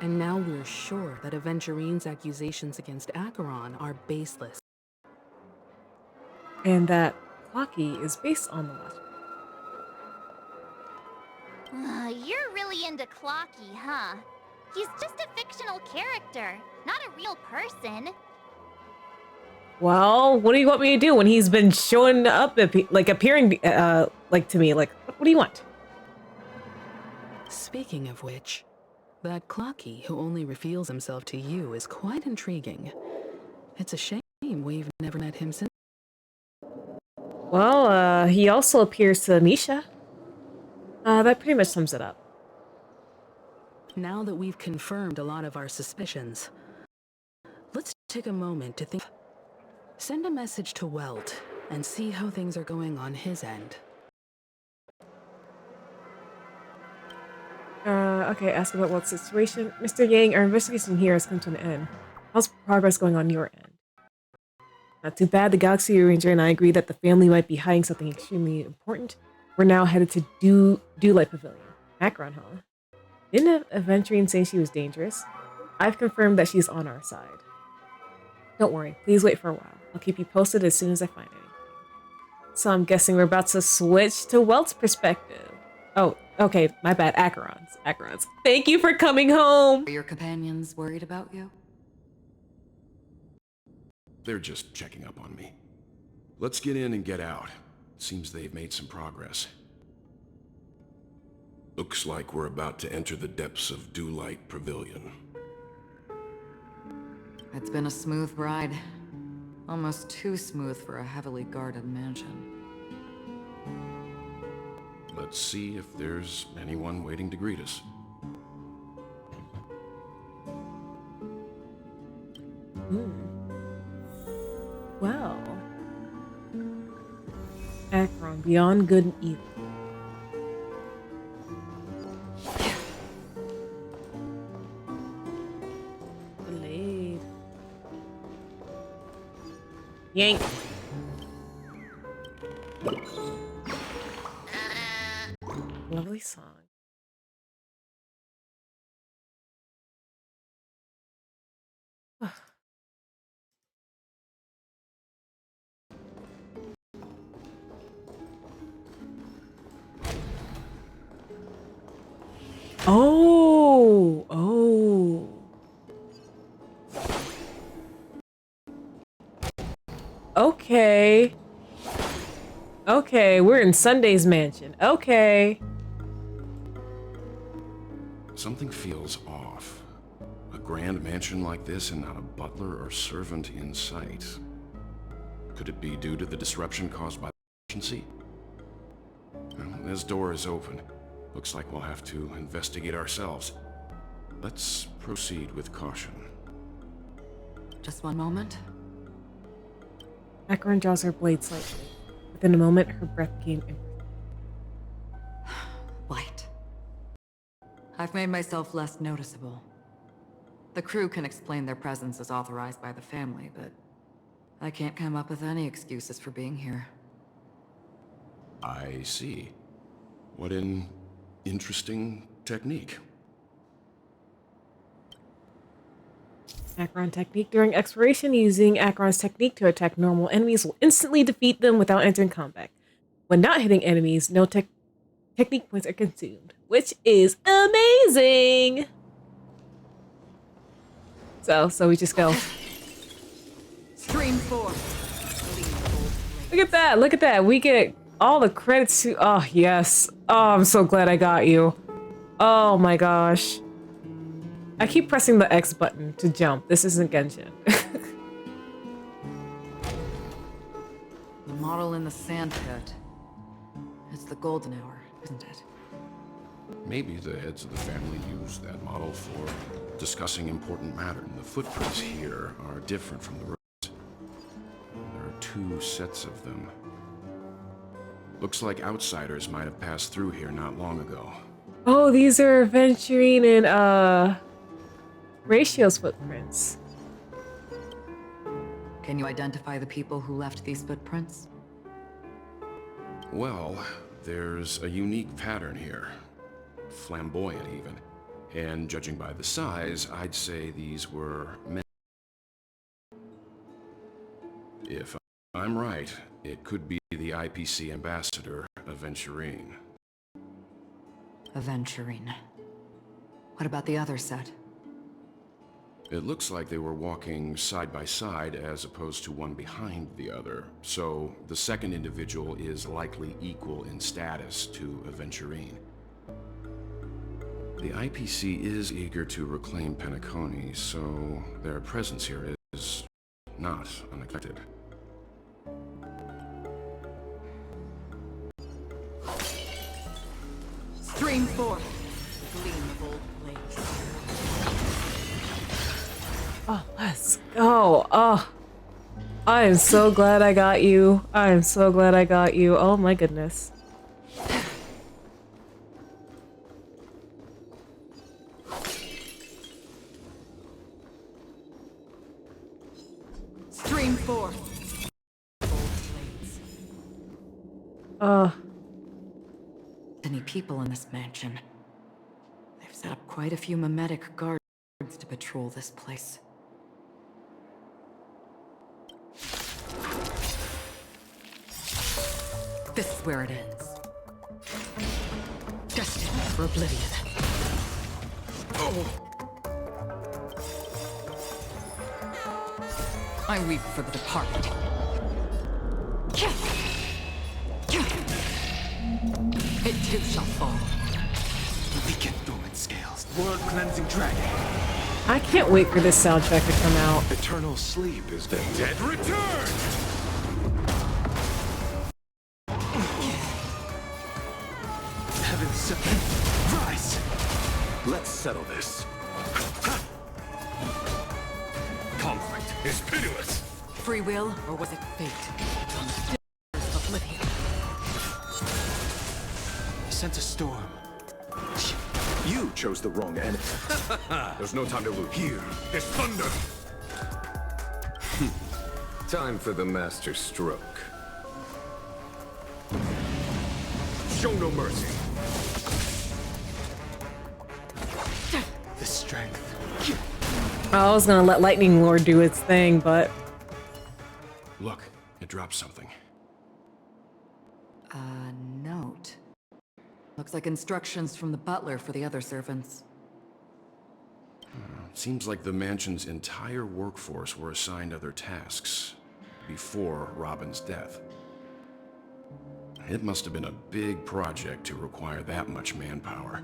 and now we're sure that Aventurine's accusations against Acheron are baseless. And that Clocky is based on the Watchmaker. You're really into Clocky, huh? He's just a fictional character, not a real person. Well, what do you want me to do when he's been showing up, appearing, to me? Like, what do you want? Speaking of which, that Clocky who only reveals himself to you is quite intriguing. It's a shame we've never met him since. Well, he also appears to Misha. That pretty much sums it up. Now that we've confirmed a lot of our suspicions, let's take a moment to think. Send a message to Welt and see how things are going on his end. Okay, ask about Welt's situation. Mr. Yang, our investigation here has come to an end. How's progress going on your end? Not too bad. The Galaxy Ranger and I agree that the family might be hiding something extremely important. We're now headed to Dewlight Pavilion. Acheron, huh? Didn't Aventurine say she was dangerous? I've confirmed that she's on our side. Don't worry, please wait for a while. I'll keep you posted as soon as I find anything. So I'm guessing we're about to switch to Welt's perspective. Oh, okay, my bad. Acheron's. Thank you for coming home! Are your companions worried about you? They're just checking up on me. Let's get in and get out. Seems they've made some progress. Looks like we're about to enter the depths of Dewlight Pavilion. It's been a smooth ride. Almost too smooth for a heavily guarded mansion. Let's see if there's anyone waiting to greet us. Wow. Acheron, beyond good and evil. Delayed. Yank. Lovely song. Oh. Okay. Okay, we're in Sunday's mansion. Okay. Something feels off. A grand mansion like this and not a butler or servant in sight. Could it be due to the disruption caused by the emergency? Well, this door is open. Looks like we'll have to investigate ourselves. Let's proceed with caution. Just one moment. Acheron draws her blade slightly. Within a moment, her breath came in. Light. I've made myself less noticeable. The crew can explain their presence as authorized by the family, but I can't come up with any excuses for being here. I see. What an interesting technique. Acheron technique. During exploration, using Acheron's technique to attack normal enemies will instantly defeat them without entering combat. When not hitting enemies, no technique points are consumed, which is amazing! So we just go. Stream 4. Look at that. We get all the credits to, oh yes. Oh, I'm so glad I got you. Oh my gosh. I keep pressing the X button to jump. This isn't Genshin. The model in the sand pit. It's the golden hour, isn't it? Maybe the heads of the family used that model for discussing important matter. The footprints here are different from the rest. There are 2 sets of them. Looks like outsiders might have passed through here not long ago. Oh, these are Venturine and Ratio's footprints. Can you identify the people who left these footprints? Well, there's a unique pattern here. Flamboyant, even. And judging by the size, I'd say these were men. If I'm right, it could be the IPC ambassador, Venturine. Venturine. What about the other set? It looks like they were walking side by side as opposed to one behind the other. So the second individual is likely equal in status to Venturine. The IPC is eager to reclaim Penacony, so their presence here is not unexpected. Stream 4. Gleam of old blades. Oh, let's go. Oh, I am so glad I got you. I am so glad I got you. Oh my goodness. Stream 4. Many people in this mansion. They've set up quite a few mimetic guards to patrol this place. This is where it ends. Destined for oblivion. I weep for the departed. It too shall fall. Weaken dormant scales. World-cleansing dragon. I can't wait for this soundtrack to come out. Eternal sleep is the dead Return! Heaven sent. Rise! Let's settle this. Conflict is pitiless. Free will, or was it fate? On the stairs of oblivion. I sense a storm. You chose the wrong enemy. There's no time to lose. Here is thunder. Time for the master stroke. Show no mercy. The strength. I was gonna let Lightning Lord do its thing, but... Look, it dropped something. A note. Looks like instructions from the butler for the other servants. Seems like the mansion's entire workforce were assigned other tasks before Robin's death. It must have been a big project to require that much manpower.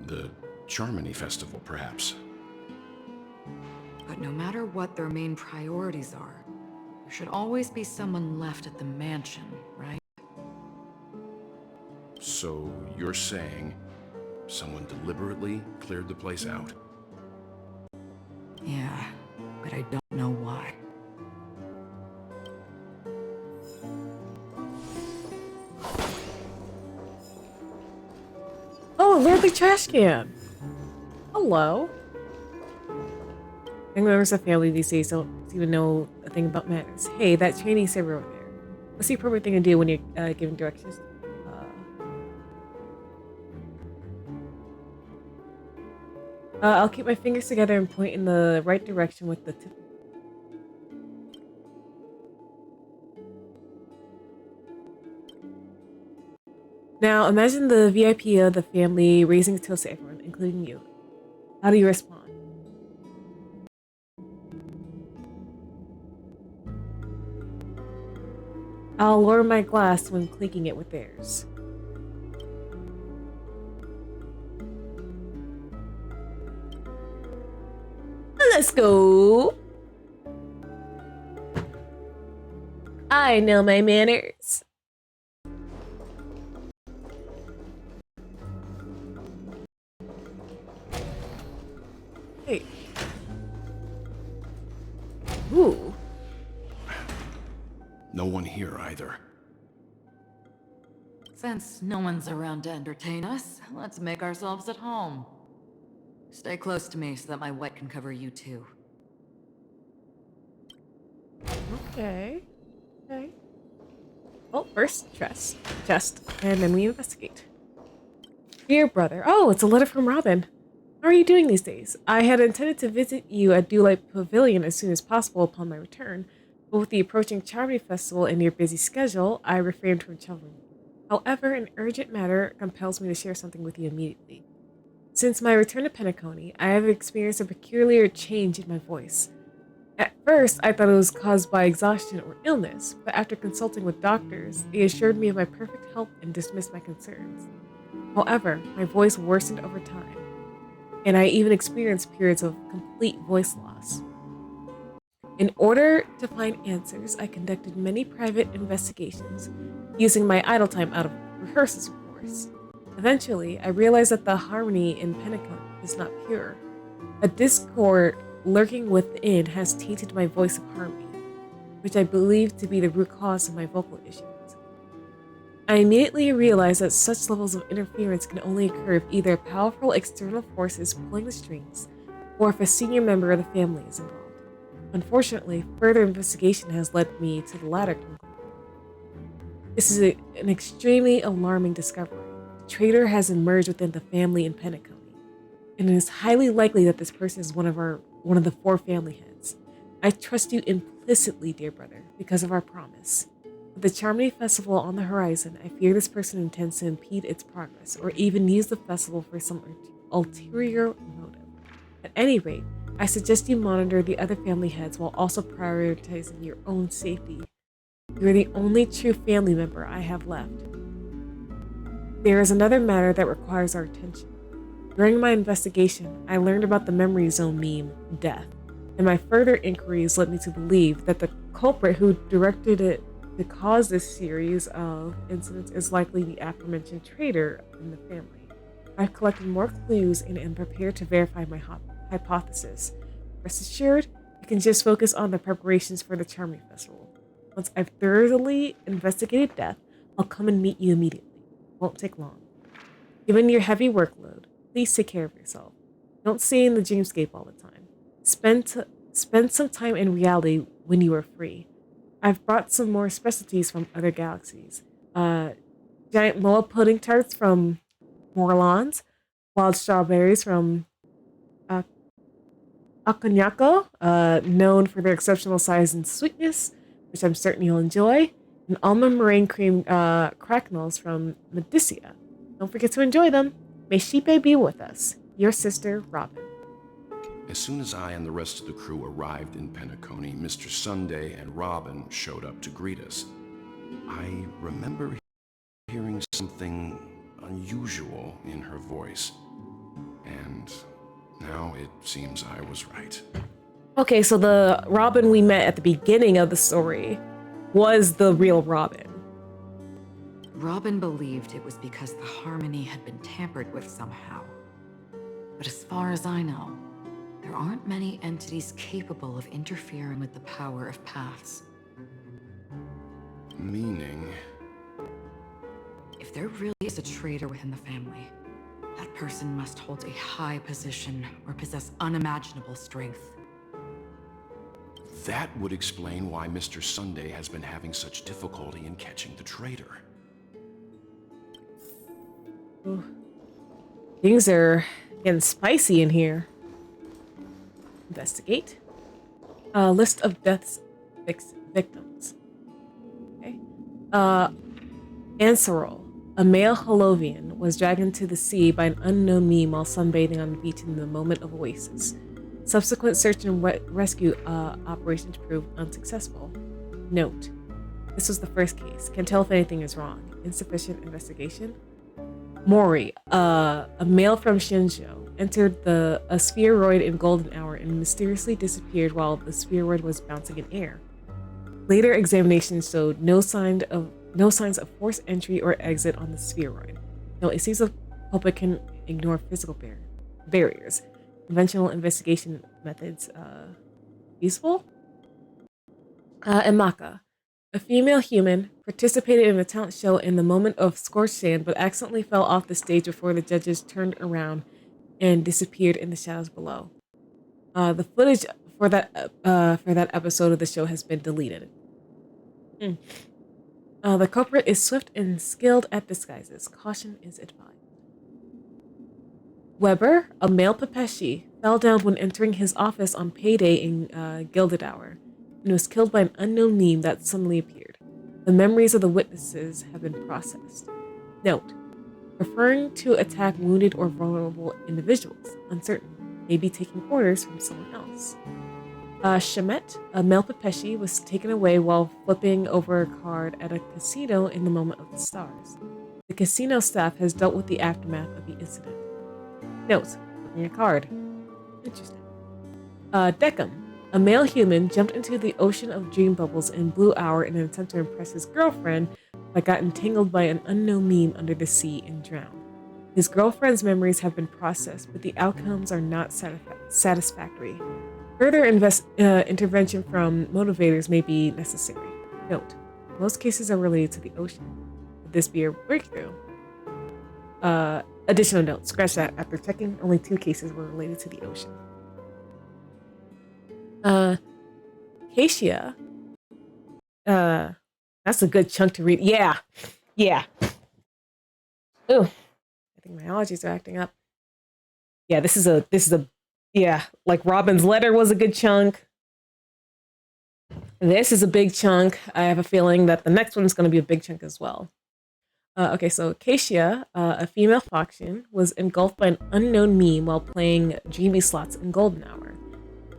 The Charmony Festival, perhaps. But no matter what their main priorities are, there should always be someone left at the mansion, right? So you're saying someone deliberately cleared the place out? Yeah, but I don't know why. Oh, lordly trash can! Hello. Young members of family these days don't seem to know a thing about manners. Hey, that trainee saver over there. What's the appropriate thing to do when you're giving directions? I'll keep my fingers together and point in the right direction with the tip. Now, imagine the VIP of the family raising a toast to everyone, including you. How do you respond? I'll lower my glass when clinking it with theirs. Let's go. I know my manners. Hey. Ooh. No one here either. Since no one's around to entertain us, let's make ourselves at home. Stay close to me so that my wet can cover you too. Okay. Okay. Well, first chest, and then we investigate. Dear brother. Oh, it's a letter from Robin. How are you doing these days? I had intended to visit you at Dewlight Pavilion as soon as possible upon my return, but with the approaching Charmony Festival and your busy schedule, I refrained from traveling. However, an urgent matter compels me to share something with you immediately. Since my return to Penacony, I have experienced a peculiar change in my voice. At first, I thought it was caused by exhaustion or illness, but after consulting with doctors, they assured me of my perfect health and dismissed my concerns. However, my voice worsened over time, and I even experienced periods of complete voice loss. In order to find answers, I conducted many private investigations, using my idle time out of rehearsals, of course. Eventually, I realized that the harmony in Penacony is not pure. A discord lurking within has tainted my voice of harmony, which I believe to be the root cause of my vocal issues. I immediately realized that such levels of interference can only occur if either powerful external forces pulling the strings, or if a senior member of the family is involved. Unfortunately, further investigation has led me to the latter conclusion. This is an extremely alarming discovery. A traitor has emerged within the family in Penacony, and it is highly likely that this person is one of the 4 family heads. I trust you implicitly, dear brother, because of our promise. With the Charmony Festival on the horizon, I fear this person intends to impede its progress, or even use the festival for some ulterior motive. At any rate, I suggest you monitor the other family heads while also prioritizing your own safety. You are the only true family member I have left. There is another matter that requires our attention. During my investigation, I learned about the memory zone meme, Death, and my further inquiries led me to believe that the culprit who directed it to cause this series of incidents is likely the aforementioned traitor in the family. I've collected more clues and am prepared to verify my hypothesis. Rest assured, you can just focus on the preparations for the Charming Festival. Once I've thoroughly investigated Death, I'll come and meet you immediately. It won't take long. Given your heavy workload, please take care of yourself. Don't stay in the dreamscape all the time. Spend some time in reality when you are free. I've brought some more specialties from other galaxies. Giant moa pudding tarts from Morlons, wild strawberries from Akonyako, known for their exceptional size and sweetness, which I'm certain you'll enjoy, and almond meringue cream cracknels from Medicea. Don't forget to enjoy them. May Shipe be with us. Your sister, Robin. As soon as I and the rest of the crew arrived in Penacony, Mr. Sunday and Robin showed up to greet us. I remember hearing something unusual in her voice, and now it seems I was right. Okay, so the Robin we met at the beginning of the story was the real Robin. Robin believed it was because the harmony had been tampered with somehow. But as far as I know, there aren't many entities capable of interfering with the power of paths. Meaning? If there really is a traitor within the family, that person must hold a high position or possess unimaginable strength. That would explain why Mr. Sunday has been having such difficulty in catching the traitor. Ooh. Things are getting spicy in here. Investigate. List of deaths victims. Okay. Ansarol, a male Holovian, was dragged into the sea by an unknown meme while sunbathing on the beach in the moment of oasis. Subsequent search and rescue operations proved unsuccessful. Note: this was the first case. Can't tell if anything is wrong. Insufficient investigation. Mori, a male from Shinjo, entered a spheroid in golden hour and mysteriously disappeared while the spheroid was bouncing in air. Later examinations showed no signs of forced entry or exit on the spheroid. No, it seems the public can ignore physical barriers. Conventional investigation methods useful. Emaka, a female human, participated in a talent show in the moment of scorched sand, but accidentally fell off the stage before the judges turned around and disappeared in the shadows below. The footage for that episode of the show has been deleted. The culprit is swift and skilled at disguises. Caution is advised. Weber, a male Pepeshi, fell down when entering his office on payday in Gilded Hour and was killed by an unknown meme that suddenly appeared. The memories of the witnesses have been processed. Note: preferring to attack wounded or vulnerable individuals, uncertain, maybe taking orders from someone else. Shemet, a male Pepeshi, was taken away while flipping over a card at a casino in the moment of the stars. The casino staff has dealt with the aftermath of the incident. Note: flipping a card. Interesting. Deckham, a male human, jumped into the ocean of dream bubbles in Blue Hour in an attempt to impress his girlfriend, but got entangled by an unknown meme under the sea and drowned. His girlfriend's memories have been processed, but the outcomes are not satisfactory. Further intervention from motivators may be necessary. Note: most cases are related to the ocean. Could this be a breakthrough? Additional note: scratch that. After checking, only 2 cases were related to the ocean. Acacia. That's a good chunk to read. Yeah. Ooh, I think my allergies are acting up. Yeah, this is a yeah, like Robin's letter was a good chunk. This is a big chunk. I have a feeling that the next one is going to be a big chunk as well. Okay, so Acacia, a female Foxian, was engulfed by an unknown meme while playing Dreamy Slots in Golden Hour.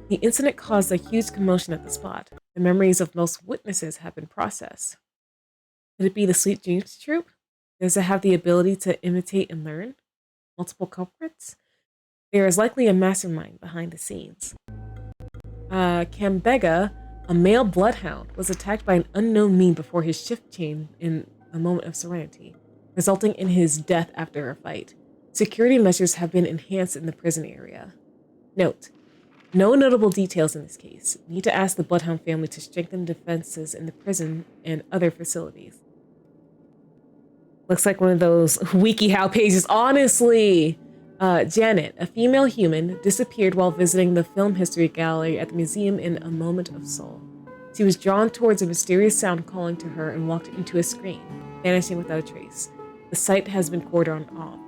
The incident caused a huge commotion at the spot. The memories of most witnesses have been processed. Could it be the Sweet Dreams troupe? Does it have the ability to imitate and learn? Multiple culprits? There is likely a mastermind behind the scenes. Cambega, a male bloodhound, was attacked by an unknown meme before his shift change in a moment of serenity, resulting in his death after a fight. Security measures have been enhanced in the prison area. Note: no notable details in this case. Need to ask the Bloodhound family to strengthen defenses in the prison and other facilities. Looks like one of those WikiHow pages, honestly! Janet, a female human, disappeared while visiting the film history gallery at the museum in A Moment of Soul. She was drawn towards a mysterious sound calling to her and walked into a screen, vanishing without a trace. The site has been cordoned off.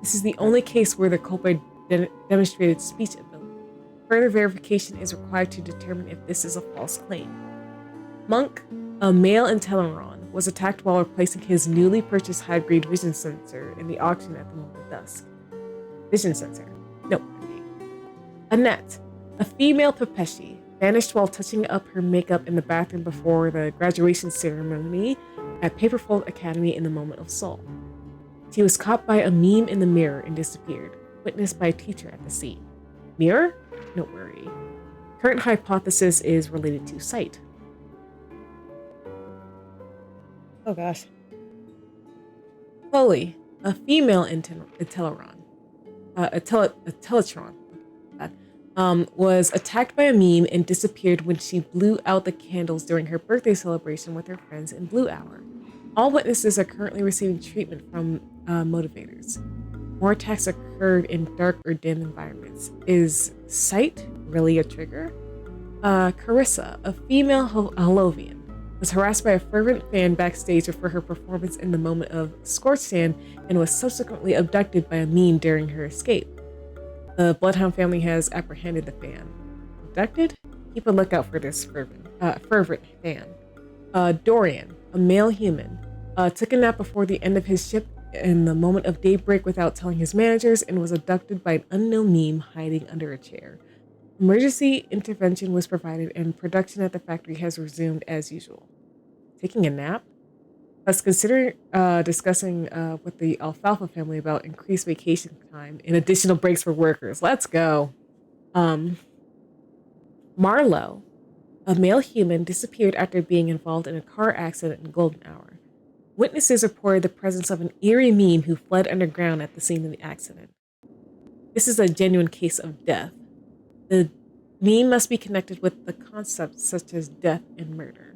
This is the only case where the culprit demonstrated speech ability. Further verification is required to determine if this is a false claim. Monk, a male in Teleron, was attacked while replacing his newly purchased high-grade vision sensor in the auction at the moment of dusk. Vision sensor. No. Annette, a female Pepeshi, vanished while touching up her makeup in the bathroom before the graduation ceremony at Paperfold Academy in the Moment of Soul. She was caught by a meme in the mirror and disappeared, witnessed by a teacher at the scene. Mirror? Don't worry. Current hypothesis is related to sight. Oh gosh. Chloe, a female in Teletron, was attacked by a meme and disappeared when she blew out the candles during her birthday celebration with her friends in Blue Hour. All witnesses are currently receiving treatment from motivators. More attacks occurred in dark or dim environments. Is sight really a trigger? Carissa, a female Holovian, was harassed by a fervent fan backstage for her performance in the Moment of Scorched Sand and was subsequently abducted by a meme during her escape. The Bloodhound family has apprehended the fan. Abducted? Keep a lookout for this fervent fan. Dorian, a male human, took a nap before the end of his shift in the moment of daybreak without telling his managers and was abducted by an unknown meme hiding under a chair. Emergency intervention was provided and production at the factory has resumed as usual. Taking a nap? Let's consider discussing with the Alfalfa family about increased vacation time and additional breaks for workers. Let's go. Marlowe, a male human, disappeared after being involved in a car accident in Golden Hour. Witnesses reported the presence of an eerie meme who fled underground at the scene of the accident. This is a genuine case of death. The meme must be connected with the concepts such as death and murder.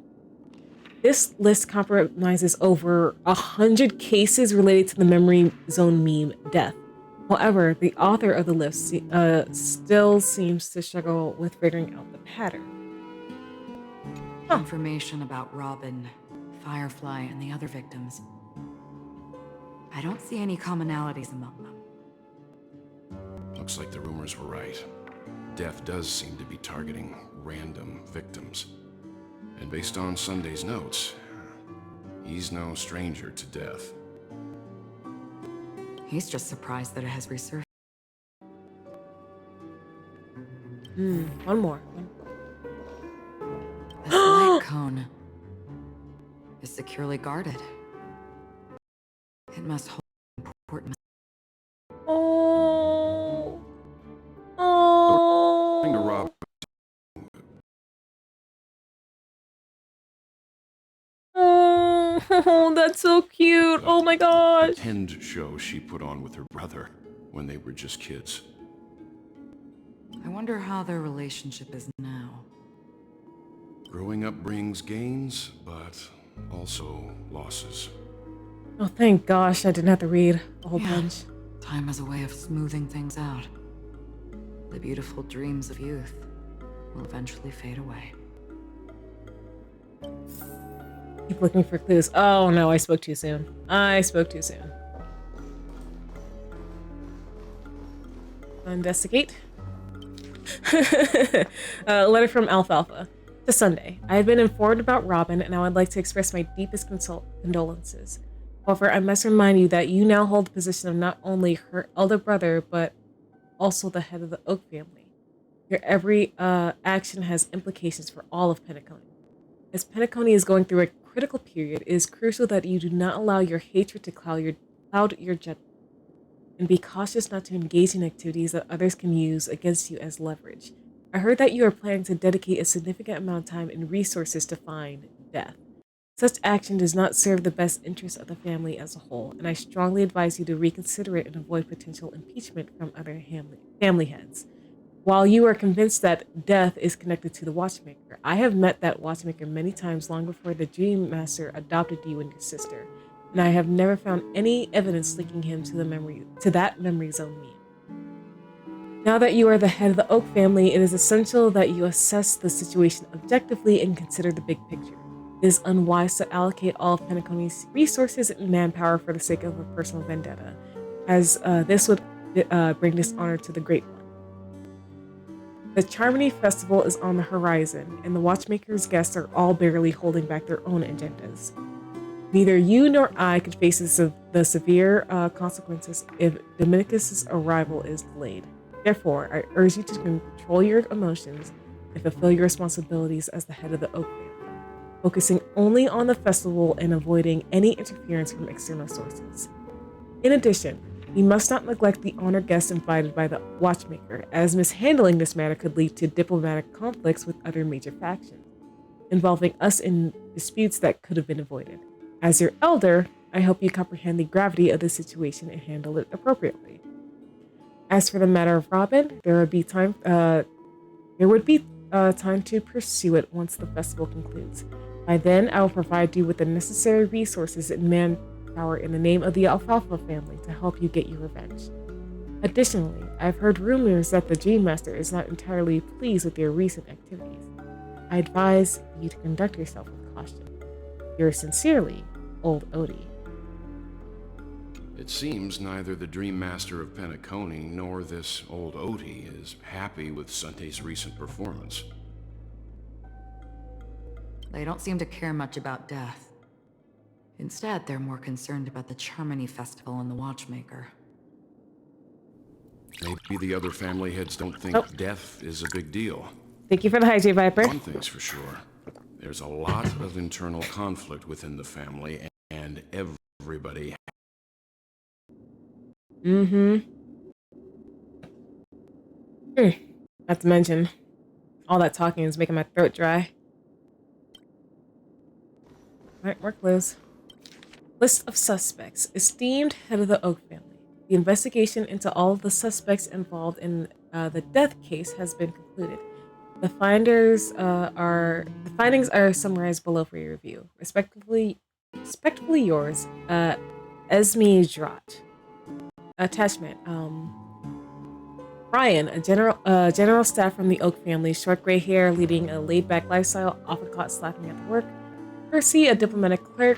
This list compromises over 100 cases related to the memory zone meme death. However, the author of the list still seems to struggle with figuring out the pattern. Information about Robin, Firefly, and the other victims. I don't see any commonalities among them. Looks like the rumors were right. Death does seem to be targeting random victims. And based on Sunday's notes, he's no stranger to death. He's just surprised that it has resurfaced. One more. This light cone is securely guarded. It must hold important. Oh. Trying to rob. Oh, that's so cute. Oh my gosh. Tend show she put on with her brother when they were just kids. I wonder how their relationship is now. Growing up brings gains, but also losses. Oh, thank gosh I didn't have to read a whole bunch. Time has a way of smoothing things out. The beautiful dreams of youth will eventually fade away. Keep looking for clues. Oh no, I spoke too soon. I spoke too soon. Investigate. A letter from Alfalfa. To Sunday, I have been informed about Robin, and I would like to express my deepest condolences. However, I must remind you that you now hold the position of not only her elder brother, but also the head of the Oak family. Your every action has implications for all of Penacony. As Penacony is going through a critical period, it is crucial that you do not allow your hatred to cloud your judgment, and be cautious not to engage in activities that others can use against you as leverage. I heard that you are planning to dedicate a significant amount of time and resources to find Death. Such action does not serve the best interests of the family as a whole, and I strongly advise you to reconsider it and avoid potential impeachment from other family heads. While you are convinced that Death is connected to the Watchmaker, I have met that Watchmaker many times long before the Dream Master adopted you and your sister, and I have never found any evidence linking him to that memory zone meme. Now that you are the head of the Oak family, it is essential that you assess the situation objectively and consider the big picture. It is unwise to allocate all of Penacony's resources and manpower for the sake of a personal vendetta, as this would bring dishonor to the Great One. The Charmony Festival is on the horizon, and the Watchmaker's guests are all barely holding back their own agendas. Neither you nor I could face the severe consequences if Dominicus' arrival is delayed. Therefore, I urge you to control your emotions and fulfill your responsibilities as the head of the Oak family, focusing only on the festival and avoiding any interference from external sources. In addition, you must not neglect the honored guests invited by the Watchmaker, as mishandling this matter could lead to diplomatic conflicts with other major factions, involving us in disputes that could have been avoided. As your elder, I hope you comprehend the gravity of the situation and handle it appropriately. As for the matter of Robin, there would be time to pursue it once the festival concludes. By then, I will provide you with the necessary resources and manpower in the name of the Alfalfa family to help you get your revenge. Additionally, I've heard rumors that the Dream Master is not entirely pleased with your recent activities. I advise you to conduct yourself with caution. Yours sincerely, Old Odie. It seems neither the Dream Master of Penacony nor this old Odie is happy with Sunday's recent performance. They don't seem to care much about Death. Instead, they're more concerned about the Charmony Festival and the Watchmaker. Maybe the other family heads don't think Death is a big deal. Thank you for the hi, J Viper. One thing's for sure. There's a lot of internal conflict within the family, and everybody... Not to mention, all that talking is making my throat dry. Alright, we're close. List of suspects. Esteemed head of the Oak family. The investigation into all of the suspects involved in the death case has been concluded. The findings are summarized below for your review. Respectfully yours, Esme Drat. Attachment. Ryan, a general staff from the Oak family, short gray hair, leading a laid-back lifestyle, often caught slacking at work. Percy, a diplomatic clerk,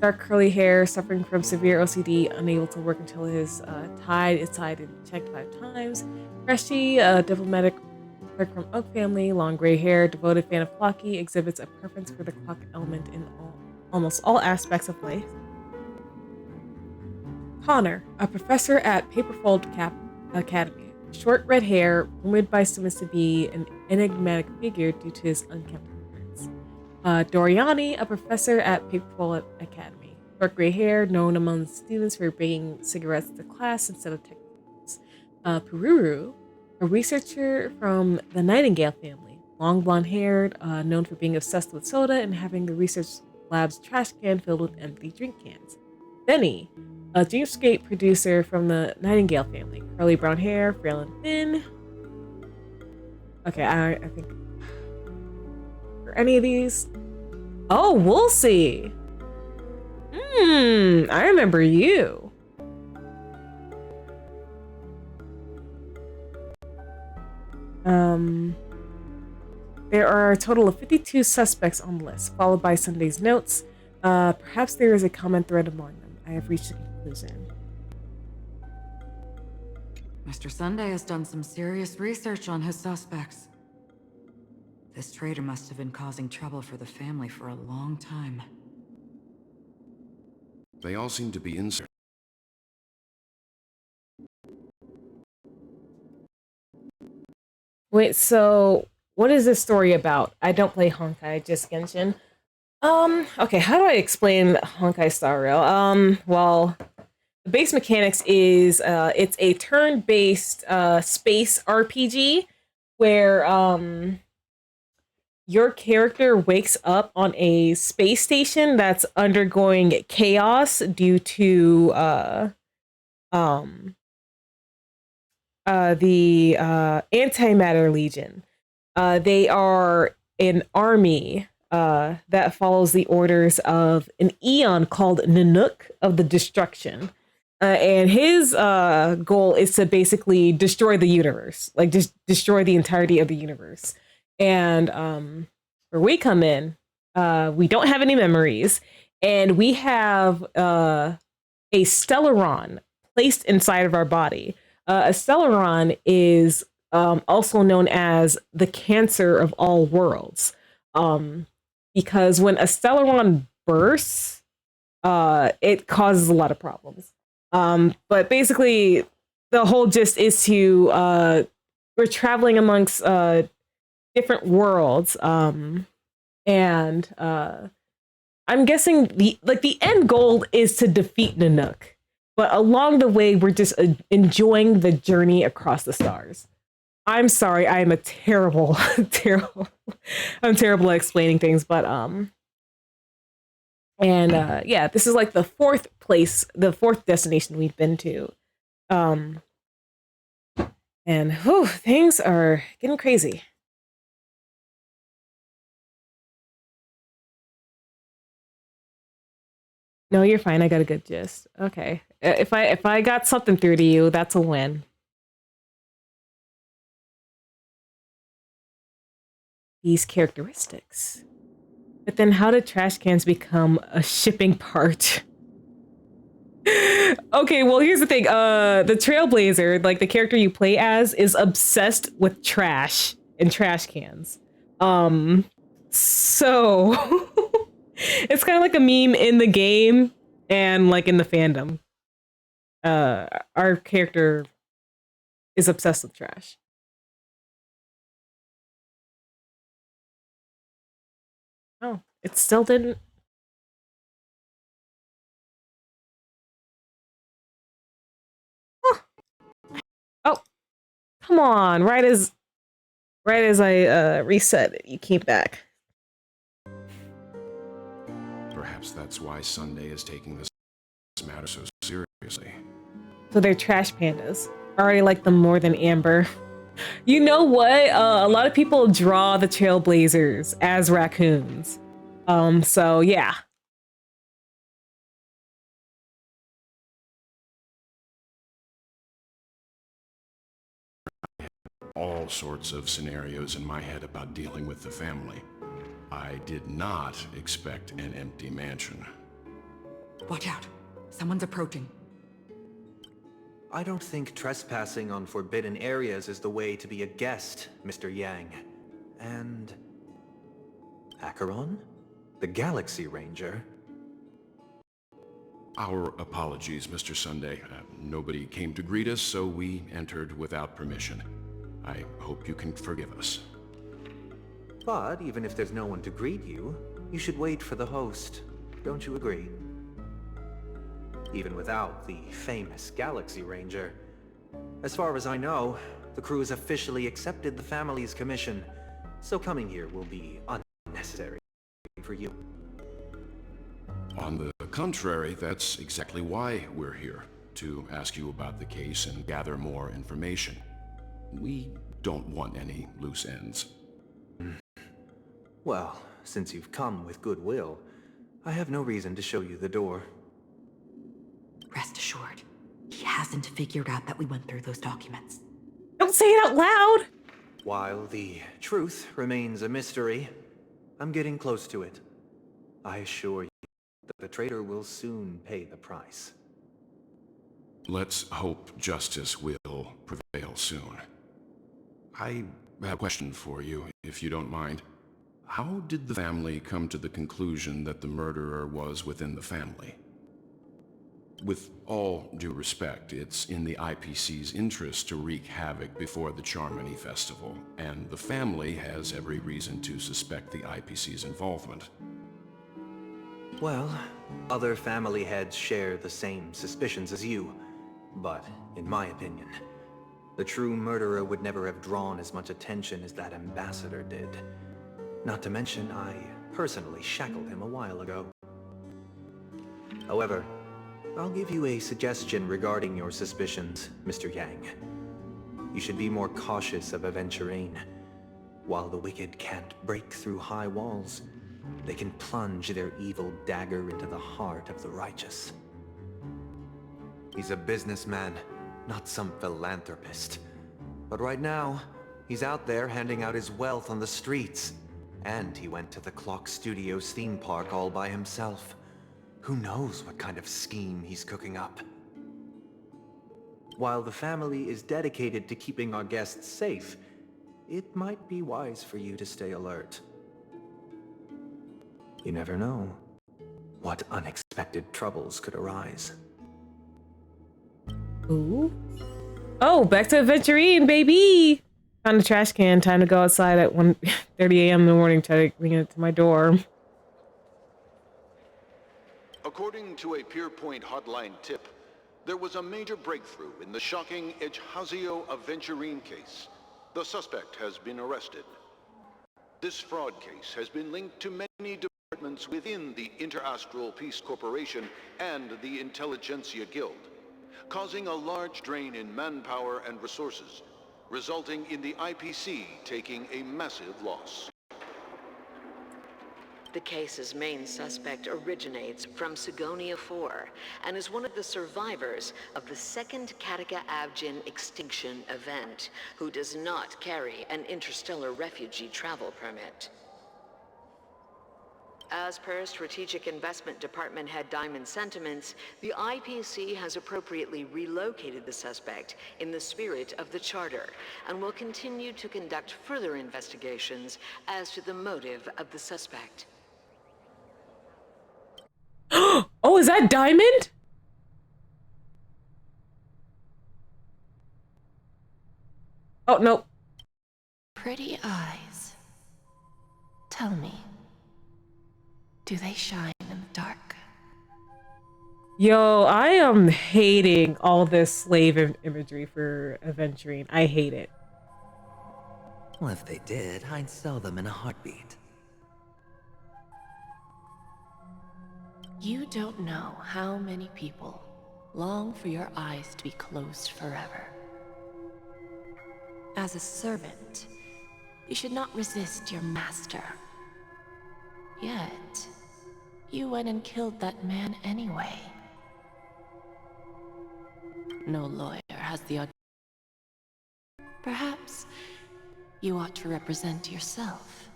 dark curly hair, suffering from severe OCD, unable to work until his tie is tied and checked 5 times. Freshy, a diplomatic clerk from Oak family, long gray hair, devoted fan of clocky, exhibits a preference for the clock element in almost all aspects of life. Connor, a professor at Paperfold Academy, short red hair, rumored by students to be an enigmatic figure due to his unkempt appearance. Doriani, a professor at Paperfold Academy, short gray hair, known among students for bringing cigarettes to class instead of textbooks. Pururu, a researcher from the Nightingale family, long blonde-haired, known for being obsessed with soda and having the research lab's trash can filled with empty drink cans. Benny, a Dreamscape producer from the Nightingale family, curly brown hair, frail and thin. Okay, I think for any of these. Oh, Woolsey. I remember you. There are a total of 52 suspects on the list, followed by Sunday's notes. Perhaps there is a common thread among them. I have reached a conclusion. Mr. Sunday has done some serious research on his suspects. This traitor must have been causing trouble for the family for a long time. They all seem to be insane. Wait, so what is this story about? I don't play Honkai, just Genshin. Okay, how do I explain Honkai Star Rail? Well, the base mechanics is it's a turn-based space RPG where your character wakes up on a space station that's undergoing chaos due to the Antimatter Legion. They are an army that follows the orders of an Eon called Nanook of the Destruction. And his goal is to basically destroy the universe, like just destroy the entirety of the universe. And where we come in, we don't have any memories, and we have a Stellaron placed inside of our body. A Stellaron is also known as the cancer of all worlds, because when a Stellaron bursts, it causes a lot of problems. But basically, the whole gist is to we're traveling amongst different worlds, and I'm guessing the end goal is to defeat Nanook. But along the way, we're just enjoying the journey across the stars. I'm sorry, I am a terrible, I'm terrible at explaining things, but yeah, this is like the fourth destination we've been to, and whew, things are getting crazy. No, you're fine. I got a good gist. Okay, if I got something through to you, that's a win. These characteristics. But then how did trash cans become a shipping part? Okay, well, here's the thing. The Trailblazer, like the character you play as, is obsessed with trash and trash cans. So it's kind of like a meme in the game and like in the fandom. Our character is obsessed with trash. Oh, it still didn't. Huh. Oh, come on! Right as I reset it, you came back. Perhaps that's why Sunday is taking this matter so seriously. So they're trash pandas. I already like them more than Amber. You know what? A lot of people draw the Trailblazers as raccoons. So yeah. All sorts of scenarios in my head about dealing with the family. I did not expect an empty mansion. Watch out. Someone's approaching. I don't think trespassing on forbidden areas is the way to be a guest, Mr. Yang. And... Acheron? The Galaxy Ranger? Our apologies, Mr. Sunday. Nobody came to greet us, so we entered without permission. I hope you can forgive us. But even if there's no one to greet you, you should wait for the host. Don't you agree? Even without the famous Galaxy Ranger. As far as I know, the crew has officially accepted the family's commission, so coming here will be unnecessary for you. On the contrary, that's exactly why we're here, to ask you about the case and gather more information. We don't want any loose ends. Well, since you've come with goodwill, I have no reason to show you the door. Rest assured, he hasn't figured out that we went through those documents. Don't say it out loud! While the truth remains a mystery, I'm getting close to it. I assure you that the traitor will soon pay the price. Let's hope justice will prevail soon. I I have a question for you, if you don't mind. How did the family come to the conclusion that the murderer was within the family? With all due respect, it's in the IPC's interest to wreak havoc before the Charmony Festival, and the family has every reason to suspect the IPC's involvement. Well, other family heads share the same suspicions as you, but in my opinion, the true murderer would never have drawn as much attention as that ambassador did. Not to mention, I personally shackled him a while ago. However, I'll give you a suggestion regarding your suspicions, Mr. Yang. You should be more cautious of Aventurine. While the wicked can't break through high walls, they can plunge their evil dagger into the heart of the righteous. He's a businessman, not some philanthropist. But right now, he's out there handing out his wealth on the streets. And he went to the Clock Studios theme park all by himself. Who knows what kind of scheme he's cooking up? While the family is dedicated to keeping our guests safe, it might be wise for you to stay alert. You never know what unexpected troubles could arise. Ooh. Oh, back to Aventurine, baby! Found a trash can. Time to go outside at 1:30 a.m. in the morning. Try to bring it to my door. According to a Pierpoint hotline tip, there was a major breakthrough in the shocking Ejhazio Aventurine case. The suspect has been arrested. This fraud case has been linked to many departments within the Interastral Peace Corporation and the Intelligentsia Guild, causing a large drain in manpower and resources, resulting in the IPC taking a massive loss. The case's main suspect originates from Sigonia 4 and is one of the survivors of the second Kataka Abjin extinction event, who does not carry an interstellar refugee travel permit. As per Strategic Investment Department Head Diamond's sentiments, the IPC has appropriately relocated the suspect in the spirit of the Charter and will continue to conduct further investigations as to the motive of the suspect. Oh, is that Diamond? Oh, no. Pretty eyes. Tell me, do they shine in the dark? Yo, I am hating all this slave imagery for Aventurine. I hate it. Well, if they did, I'd sell them in a heartbeat. You don't know how many people long for your eyes to be closed forever. As a servant, you should not resist your master. Yet, you went and killed that man anyway. No lawyer has the audacity. Perhaps you ought to represent yourself.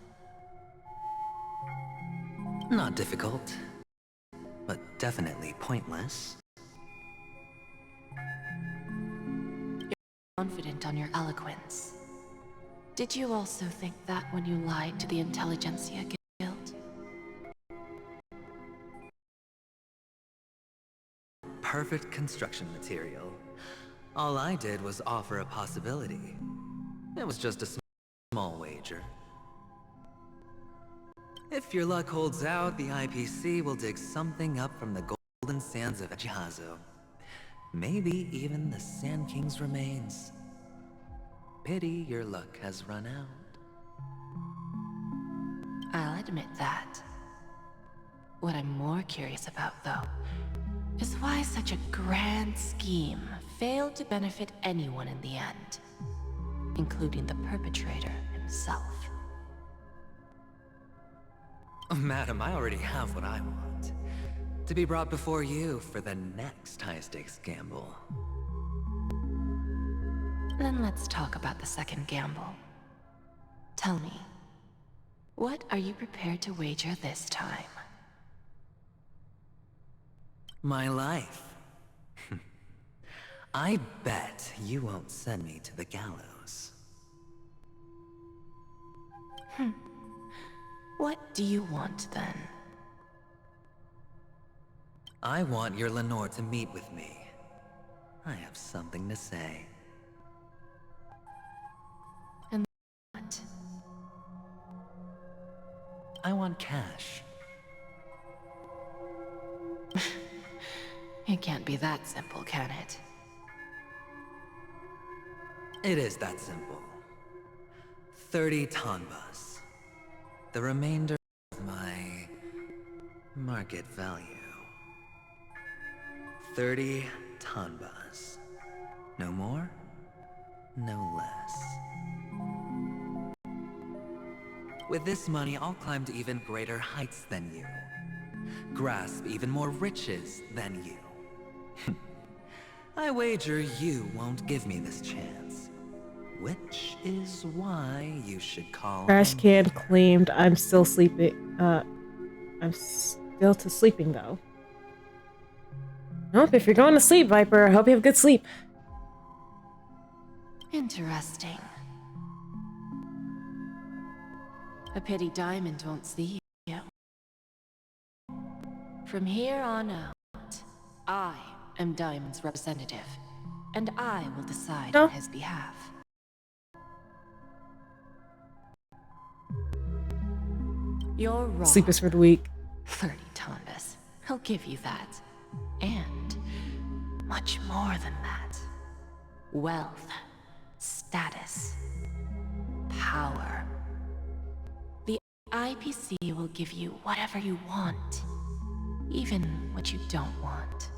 Not difficult, but definitely pointless. You're confident on your eloquence. Did you also think that when you lied to the Intelligentsia Guild? Perfect construction material. All I did was offer a possibility. It was just a small wager. If your luck holds out, the IPC will dig something up from the golden sands of Ejhazio. Maybe even the Sand King's remains. Pity your luck has run out. I'll admit that. What I'm more curious about, though, is why such a grand scheme failed to benefit anyone in the end, including the perpetrator himself. Madam, I already have what I want. To be brought before you for the next high-stakes gamble. Then let's talk about the second gamble. Tell me, what are you prepared to wager this time? My life. I bet you won't send me to the gallows. What do you want, then? I want your Lenore to meet with me. I have something to say. And what? I want cash. It can't be that simple, can it? It is that simple. 30 tanbas. The remainder of my market value. 30 tanbas. No more, no less. With this money, I'll climb to even greater heights than you. Grasp even more riches than you. I wager you won't give me this chance. Which is why you should call Trash on can claimed. I'm still sleeping. I'm still to sleeping though. Nope, if you're going to sleep, Viper, I hope you have good sleep. Interesting. A pity Diamond won't see you. From here on out, I am Diamond's representative, and I will decide on his behalf. You're wrong. Sleep is for the weak. 30 tandas. I'll give you that. And much more than that. Wealth, status, power. The IPC will give you whatever you want, even what you don't want.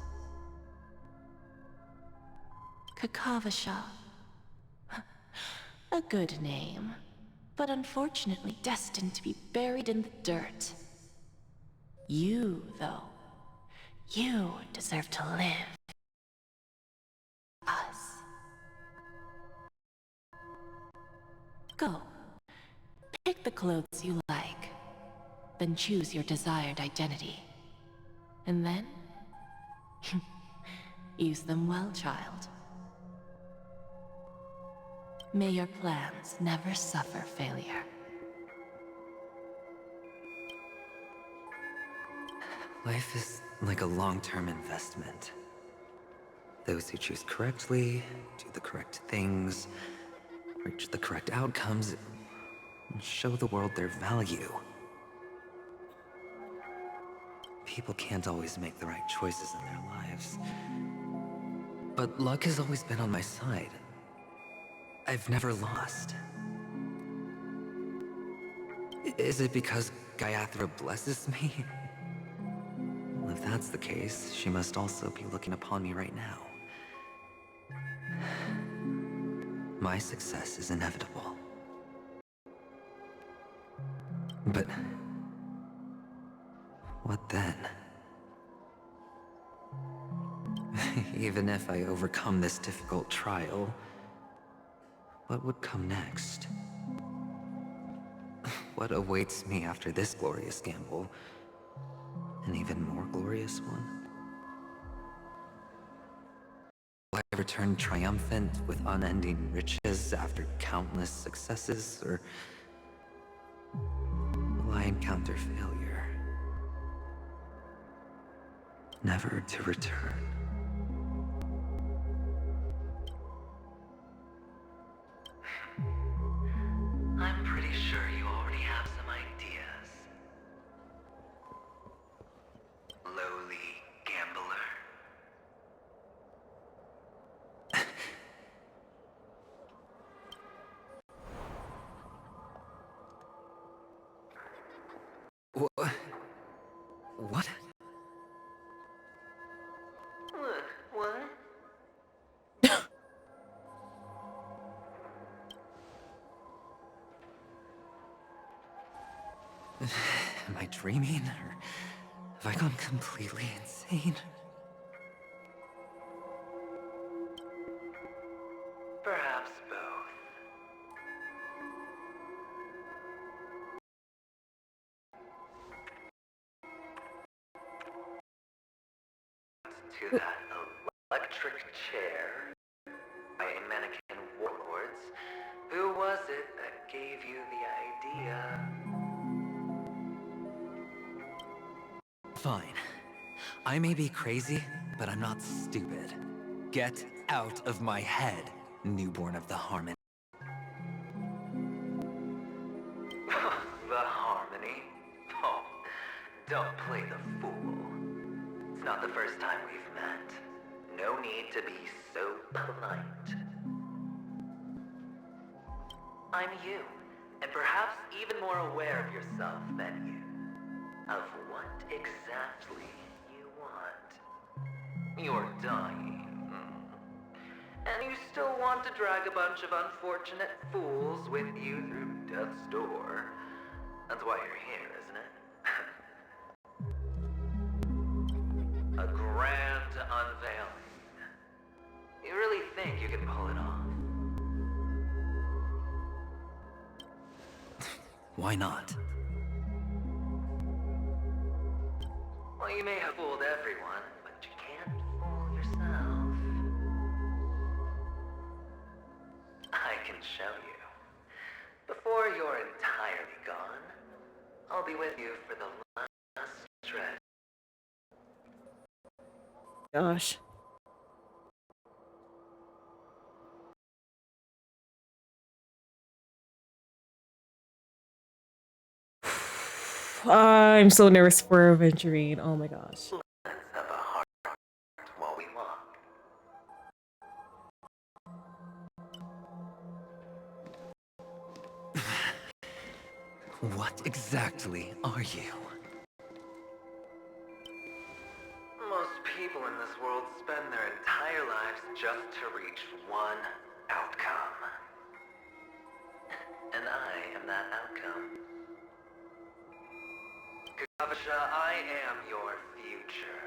Kakavasha. A good name, but unfortunately destined to be buried in the dirt. You, though, you deserve to live. Us. Go. Pick the clothes you like. Then choose your desired identity. And then... use them well, child. May your plans never suffer failure. Life is like a long-term investment. Those who choose correctly, do the correct things, reach the correct outcomes, and show the world their value. People can't always make the right choices in their lives. But luck has always been on my side. I've never lost. Is it because Gayathra blesses me? Well, if that's the case, she must also be looking upon me right now. My success is inevitable. But what then? Even if I overcome this difficult trial, what would come next? What awaits me after this glorious gamble? An even more glorious one? Will I return triumphant with unending riches after countless successes, or will I encounter failure, never to return? I'm pretty sure you already have some ideas. Lowly gambler. What? What? Am I dreaming, or have I gone completely insane? Perhaps both. To that electric chair by mannequin warlords. Who was it that gave you the idea Fine. I may be crazy, but I'm not stupid. Get out of my head, newborn of the Harmony. The Harmony? Oh, don't play the fool. It's not the first time we've met. No need to be so polite. I'm you, and perhaps even more aware of yourself than you. Of what exactly you want. You're dying. And you still want to drag a bunch of unfortunate fools with you through death's door. That's why you're here, isn't it? A grand unveiling. You really think you can pull it off? Why not? Well, you may have fooled everyone, but you can't fool yourself. I can show you. Before you're entirely gone, I'll be with you for the last trek. Gosh. I'm so nervous for Aventurine. Oh my gosh. Let's have a heart while we walk. What exactly are you? Most people in this world spend their entire lives just to reach one outcome. And I am that outcome. Kakavasha, I am your future.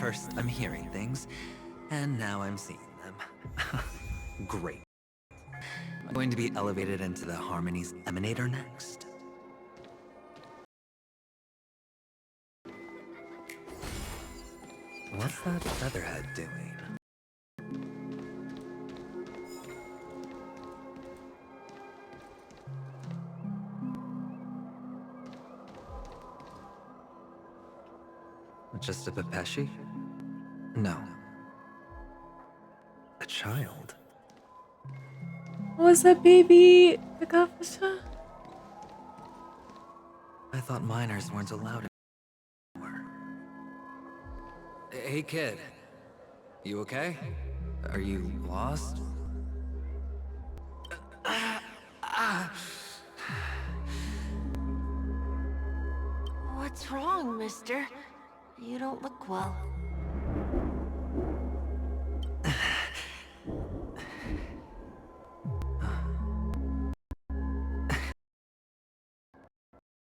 First, I'm hearing things, and now I'm seeing them. Great. I'm going to be elevated into the Harmony's Emanator next. What's that featherhead doing? Just a Pepeshi? No. A child? Was that baby Kakavasha? I thought minors weren't allowed anymore. Hey kid, you okay? Are you lost? What's wrong, mister? You don't look well.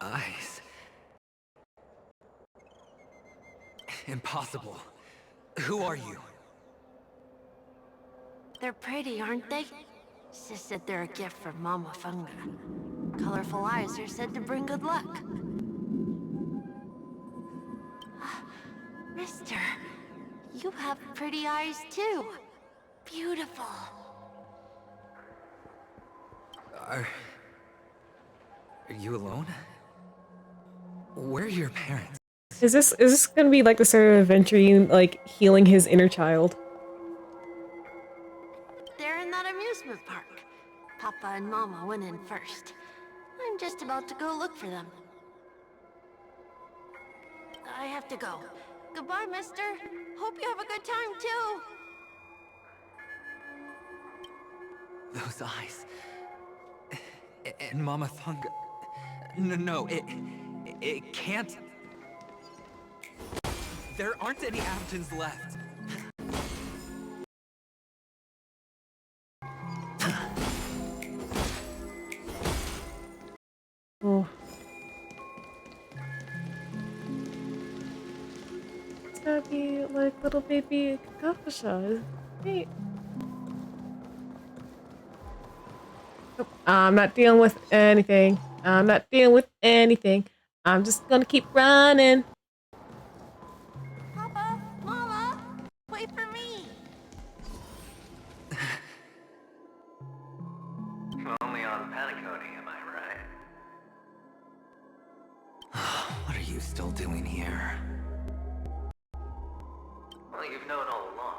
Eyes. Impossible. Who are you? They're pretty, aren't they? Sis said they're a gift from Mama Funga. Colorful eyes are said to bring good luck. Mister, you have pretty eyes too. Beautiful. Are you alone? Where are your parents? Is this gonna be like the start of Aventurine, like healing his inner child? They're in that amusement park. Papa and Mama went in first. I'm just about to go look for them. I have to go. Goodbye, mister. Hope you have a good time, too. Those eyes. And Mama Thunga. No, it can't. There aren't any Avtons left. Oh. It's gotta be like little baby Kakavasha. Wait. Nope. I'm not dealing with anything. I'm not dealing with anything. I'm just gonna keep running. Papa, Mama, wait for me. Only on Penacony, am I right? you still doing here? Well, you've known all along.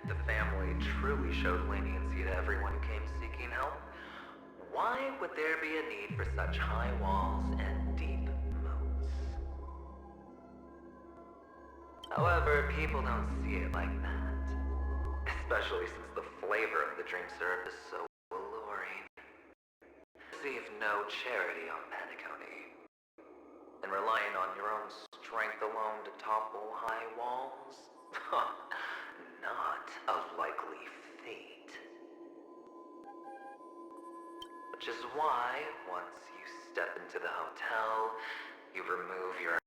The family truly showed leniency to everyone who came seeking help. Why would there be a need for such high walls and deep moats? However, people don't see it like that. Especially since the flavor of the drink served is so alluring. Receive no charity on Penacony. And relying on your own strength alone to topple high walls? Not a likely fate. Which is why, once you step into the hotel, you remove your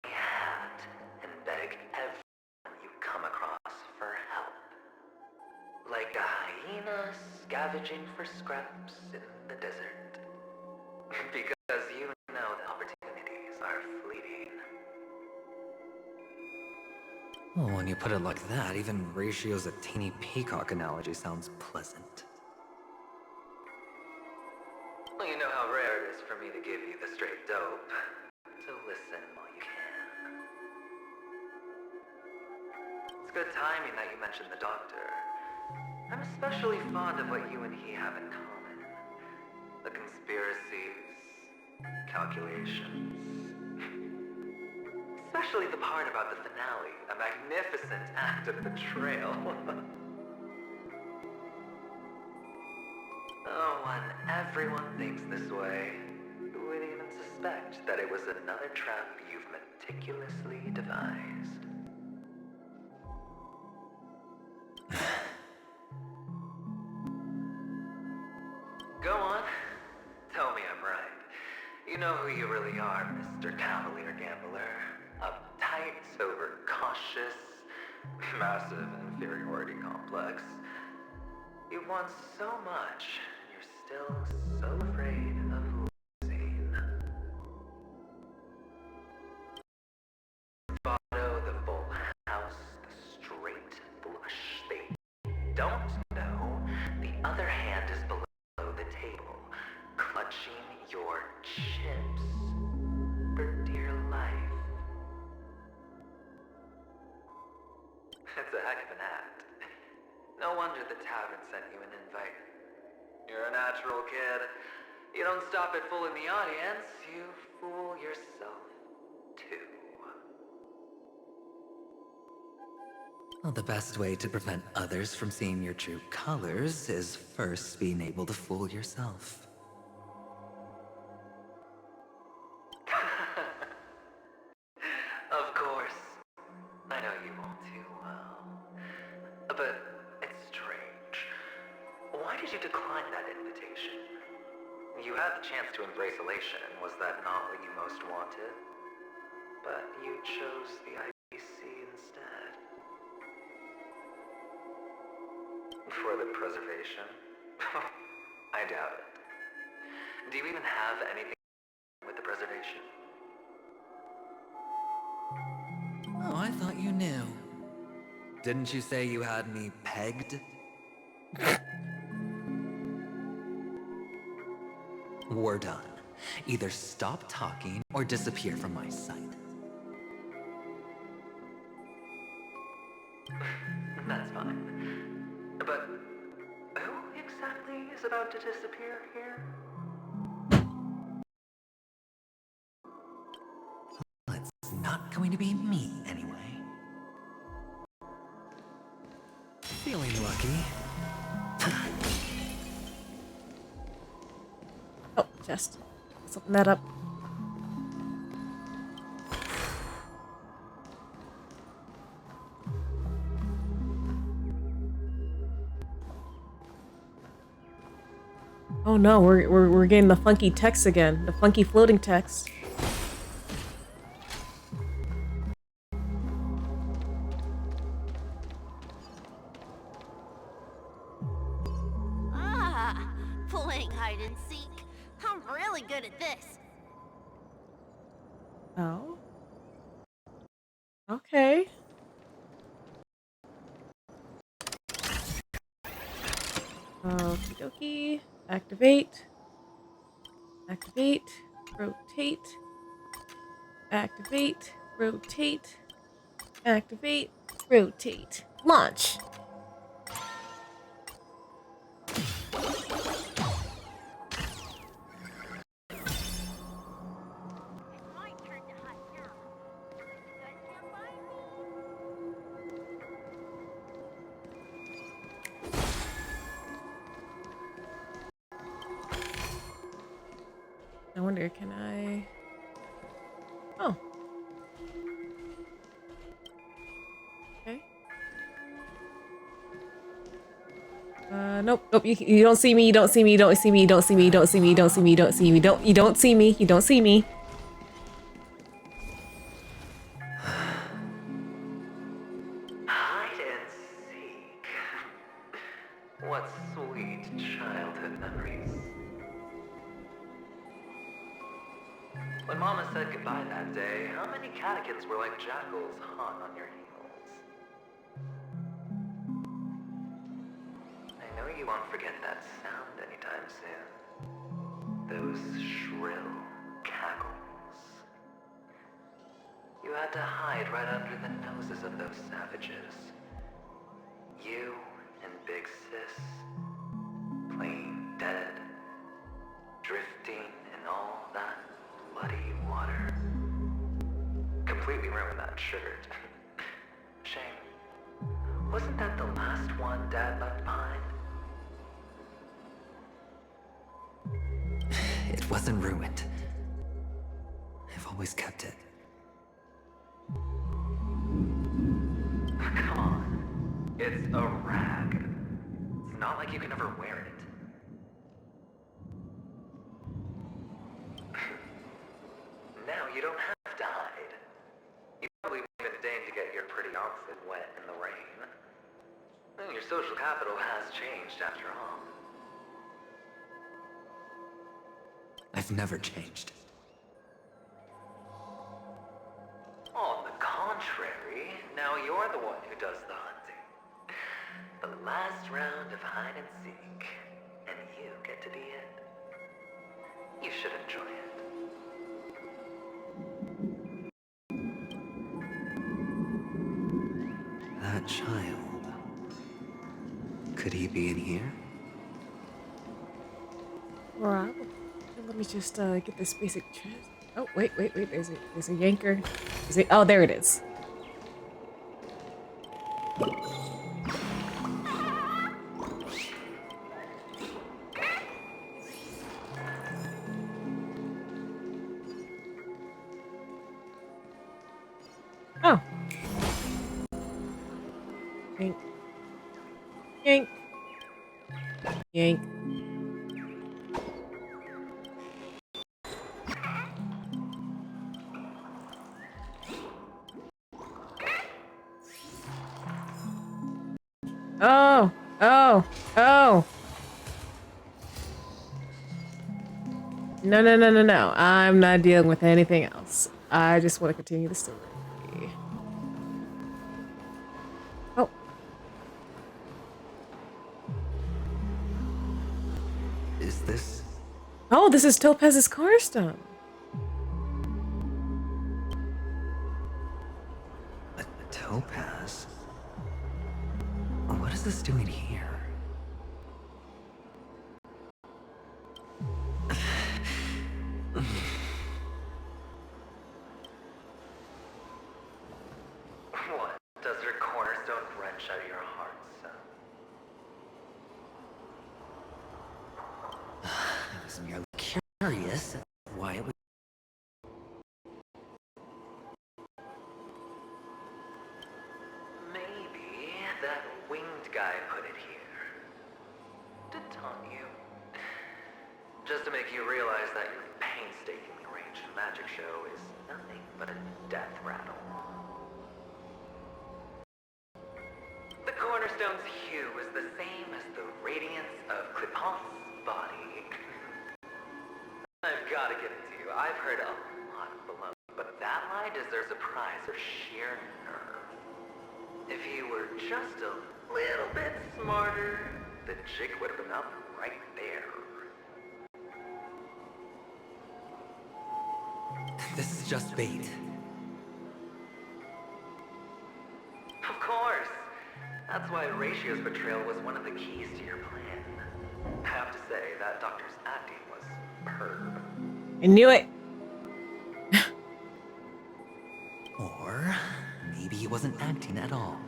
hat and beg everyone you come across for help. Like a hyena scavenging for scraps in the desert. Because you know the opportunities are fleeting. Well, when you put it like that, even Ratio's a teeny peacock analogy sounds pleasant. Well, you know how rare it is for me to give you the straight dope. So listen while you can. It's good timing that you mentioned the doctor. I'm especially fond of what you and he have in common. The conspiracies, calculations. Especially the part about the finale, a magnificent act of betrayal. Oh, when everyone thinks this way, who would even suspect that it was another trap you've meticulously devised? Go on. Tell me I'm right. You know who you really are, Mr. Cavalier Gambler. Uptight, overcautious, massive inferiority complex. You want so much, and you're still so afraid of losing. Votto, the full house, the straight flush. They don't know the other hand is below the table, clutching your chips for dear life. It's a heck of an act. No wonder the tavern sent you an invite. You're a natural kid. You don't stop at fooling the audience, you fool yourself too. Well, the best way to prevent others from seeing your true colors is first being able to fool yourself. Of course. I know you all too well. But it's strange. Why did you decline that invitation? You had the chance to embrace elation. Was that not what you most wanted? But you chose the IPC instead. For the preservation? I doubt it. Do you even have anything with the preservation? Oh, I thought you knew. Didn't you say you had me pegged? We're done. Either stop talking or disappear from my sight. That's fine. But who exactly is about to disappear here? It's not going to be me anyway. Feeling lucky. Oh, just let's open that up. Oh no, we're getting the funky text again, the funky floating text. Ah, playing hide and seek. I'm really good at this. Oh. Okay. Okie dokie. Activate. Activate. Rotate. Activate, rotate, activate, rotate, launch. I wonder, can I... Oh. Okay. Nope, nope, you don't see me, you don't see me, you don't see me, you don't see me, you don't see me, you don't see me, you don't see me, you don't see me, you don't see me. Hide and seek. What sweet childhood memories. When Mama said goodbye that day, how many catechins were like jackals hot on your heels? I know you won't forget that sound anytime soon. Those shrill cackles. You had to hide right under the noses of those savages. You and Big Sis, playing dead, drifting in all that bloody water. Completely ruined that shirt. Shame. Wasn't that the last one Dad left behind? It wasn't ruined. I've always kept it. Come on. It's a rag. It's not like you can ever wear it. Now you don't have to hide. You probably won't even deign to get your pretty outfit wet in the rain. And your social capital has changed after all. I've never changed. On the contrary, now you're the one who does the hunting. The last round of hide and seek, and you get to be it. You should enjoy it. That child. Could he be in here? Alright. Let me just get this basic chest. Oh, wait. There's a yanker. Oh, there it is. Oh. Yank. Yank. Yank. Oh. No. I'm not dealing with anything else. I just want to continue the story. Oh. Is this? Oh, this is Topaz's cornerstone. A topaz? What is this doing here? What? Does your cornerstone wrench out your heart, son? I was merely curious why it would. Maybe that winged guy put it here. To taunt you. Just to make you realize that your painstakingly arranged magic show is nothing but a death rattle. The cornerstone's hue is the same as the radiance of Clipant's body. I've got to give it to you. I've heard a lot of baloney, but that lie deserves a prize for sheer nerve. If you were just a little bit smarter, the jig would have been up right there. This is just bait. Of course. That's why Ratio's betrayal was one of the keys to your plan. I have to say, that doctor's acting was superb. I knew it. Or maybe he wasn't acting at all.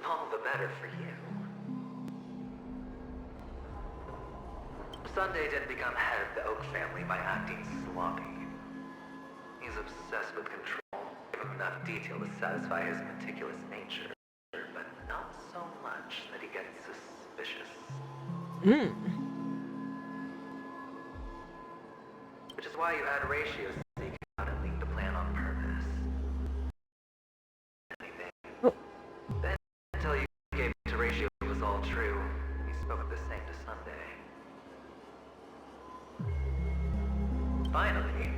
All the better for you. Sunday didn't become head of the Oak family by acting sloppy. He's obsessed with control, give him enough detail to satisfy his meticulous nature, but not so much that he gets suspicious. Which is why you had Ratio sneak out and leak the plan on purpose. Then, until you gave it to Ratio it was all true, you spoke the same to Sunday. Finally,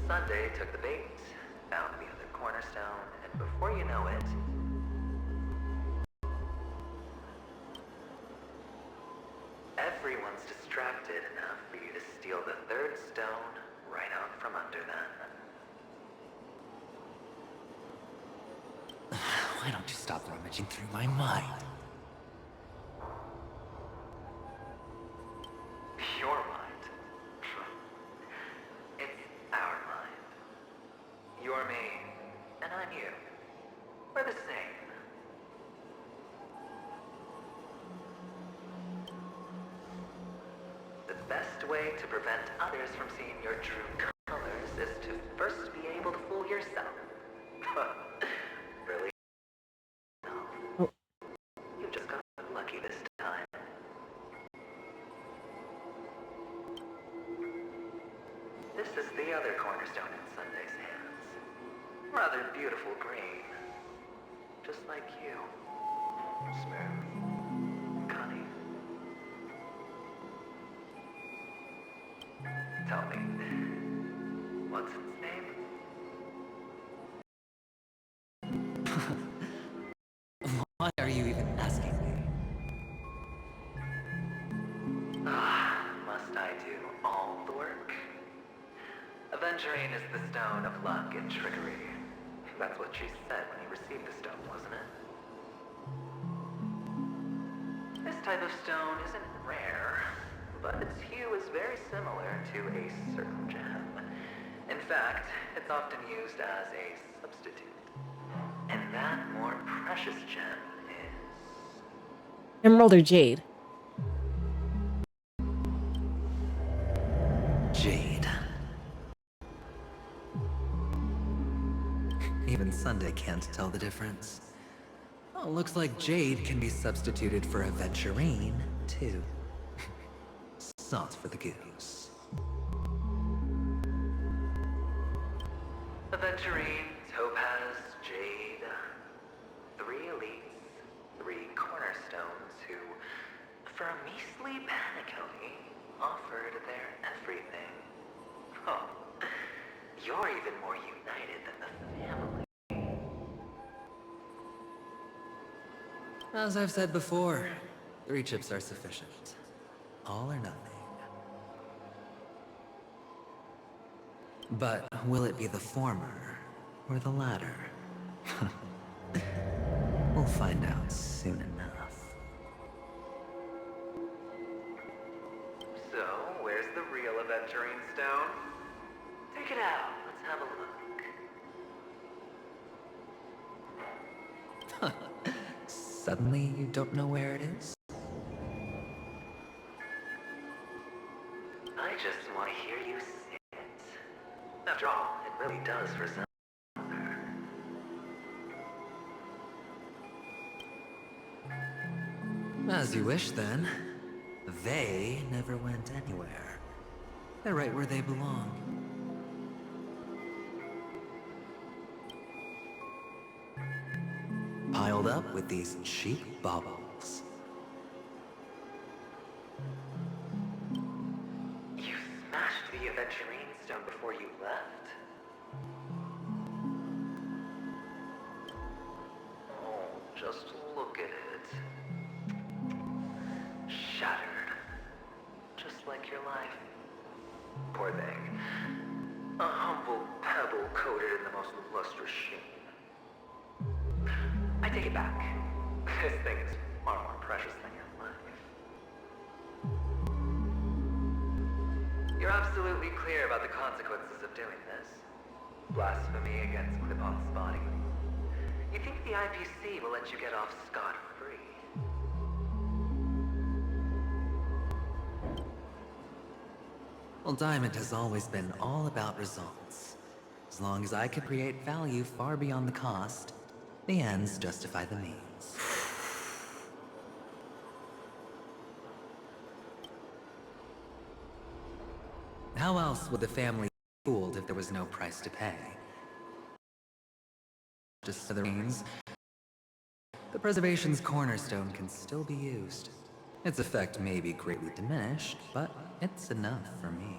Sunday took the bait, found the other cornerstone, and before you know it, everyone's distracted enough for you to steal the third stone right out from under them. Why don't you stop rummaging through my mind? Your mind. It's our mind. You're me, and I'm you. We're the same. The best way to prevent others from seeing your true colors is to first be able to fool yourself. Really? No. You just got lucky this time. This is the other cornerstone in Sunday's hands. Rather beautiful green. Just like you. Smooth. Cunning. Tell me, what's its name? Why are you even asking me? Must I do all the work? Aventurine is the stone of luck and trickery. That's what she said when you received the stone, wasn't it? This type of stone isn't rare, but its hue is very similar to a certain gem. In fact, it's often used as a substitute. And that more precious gem is... Emerald or jade? Jade. Even Sunday can't tell the difference. Oh, looks like jade can be substituted for aventurine, too. Salt for the goose. Aventurine, topaz, jade. 3 elites, 3 cornerstones who, for a measly Penacony, offered their everything. Oh, you're even more united than the family. As I've said before, 3 chips are sufficient. All or nothing. But will it be the former or the latter? We'll find out soon enough. So, where's the real Aventurine stone? Take it out, let's have a look. Suddenly you don't know where it is? I just want to hear you say it. After all, it really does resemble her. As you wish, then. They never went anywhere. They're right where they belong. Piled up with these cheap baubles. You smashed the Aventurine stone before you left? Oh, just look at it. Shattered. Just like your life. poor thing. A humble pebble coated in the most lustrous sheen. I take it back. This thing is far more precious than your life. You're absolutely clear about the consequences of doing this. Blasphemy against Clipoth's body. You think the IPC will let you get off scot-free? Well, Diamond has always been all about results. As long as I could create value far beyond the cost, the ends justify the means. How else would the family be fooled if there was no price to pay? Just to the means, the preservation's cornerstone can still be used. Its effect may be greatly diminished, but it's enough for me.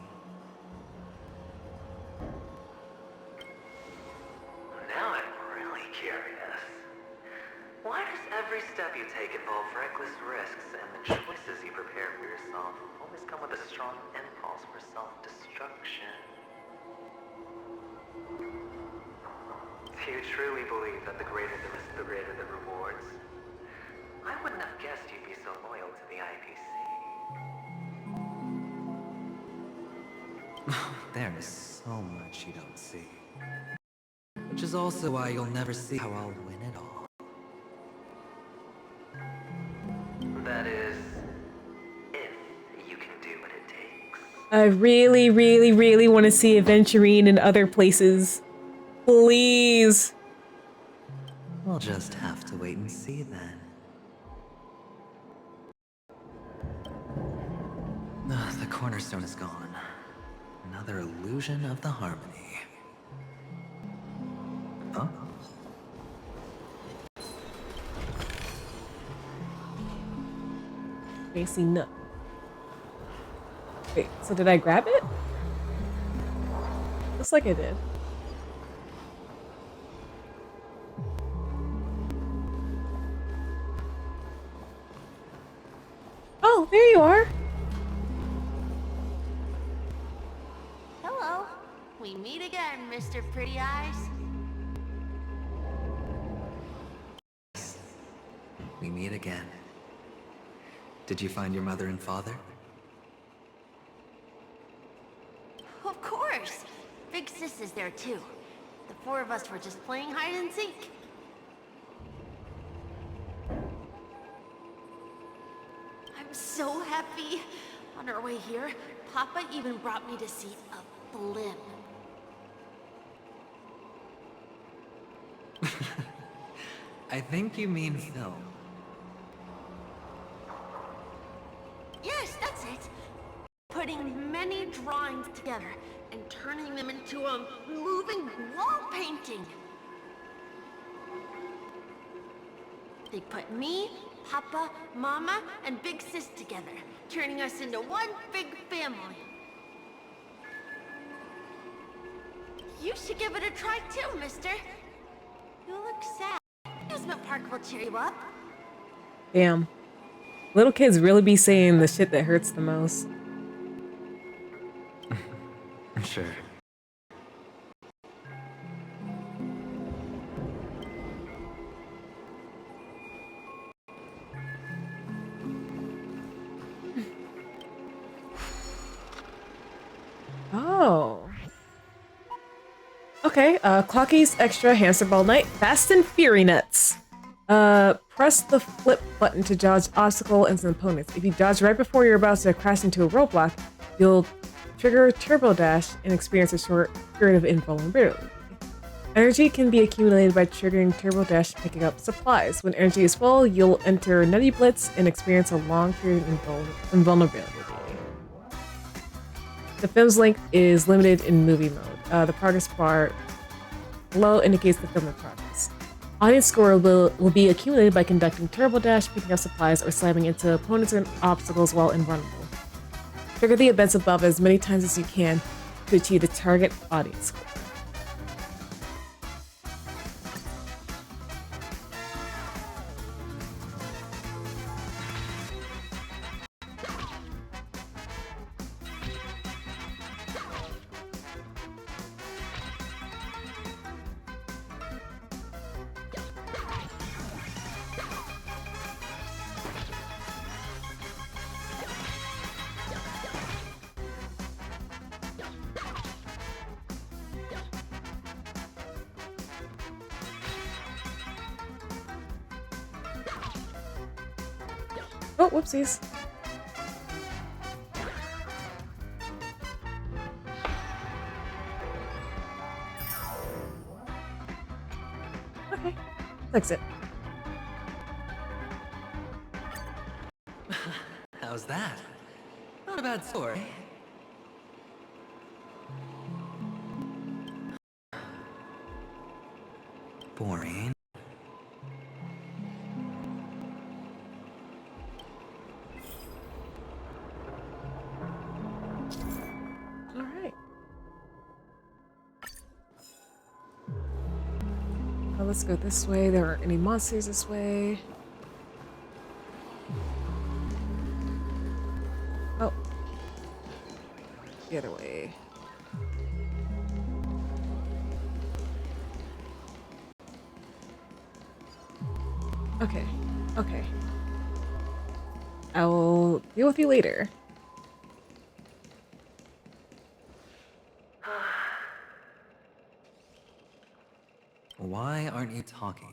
Now I'm really curious. Why does every step you take involve reckless risks, and the choices you prepare for yourself always come with a strong impulse for self-destruction? Do you truly believe that the greater the risk, the greater the rewards? I wouldn't have guessed you'd be so loyal to the IPC. There is so much you don't see. Which is also why you'll never see how I'll win it all. That is, if you can do what it takes. I really, really, really want to see Aventurine in other places. Please. We'll just have to wait and see then. The cornerstone is gone. Another illusion of the harmony. Huh? Tracy Nut. Wait, so did I grab it? Looks like I did. Oh, there you are. Hello. We meet again, Mr. Pretty Eyes. We meet again. Did you find your mother and father? Of course. Big Sis is there too. The four of us were just playing hide and seek. I'm so happy. On our way here, Papa even brought me to see a blimp. I think you mean film. Yes, that's it. Putting many drawings together and turning them into a moving wall painting. They put me, Papa, Mama, and Big Sis together, turning us into one big family. You should give it a try too, mister. You look sad. Amusement park will cheer you up. Damn. Little kids really be saying the shit that hurts the most. Sure. Oh. Okay, Clocky's Extra Hamster Ball Night. Fast and Fury Nuts. Press the flip button to dodge obstacle and some opponents. If you dodge right before you're about to crash into a roadblock, you'll trigger Turbo Dash and experience a short period of invulnerability. Energy can be accumulated by triggering Turbo Dash picking up supplies. When energy is full, you'll enter Nutty Blitz and experience a long period of invulnerability. The film's length is limited in movie mode. The progress bar below indicates the film in progress. Audience score will be accumulated by conducting Turbo Dash, picking up supplies, or slamming into opponents and obstacles while invulnerable. Trigger the events above as many times as you can to achieve the target audience score. Oh, whoopsies. Okay. Exit. How's that? Not a bad story. Boring. Alright. Well, let's go this way. There aren't any monsters this way. Oh. The other way. Okay. Okay. I will deal with you later. Why aren't you talking?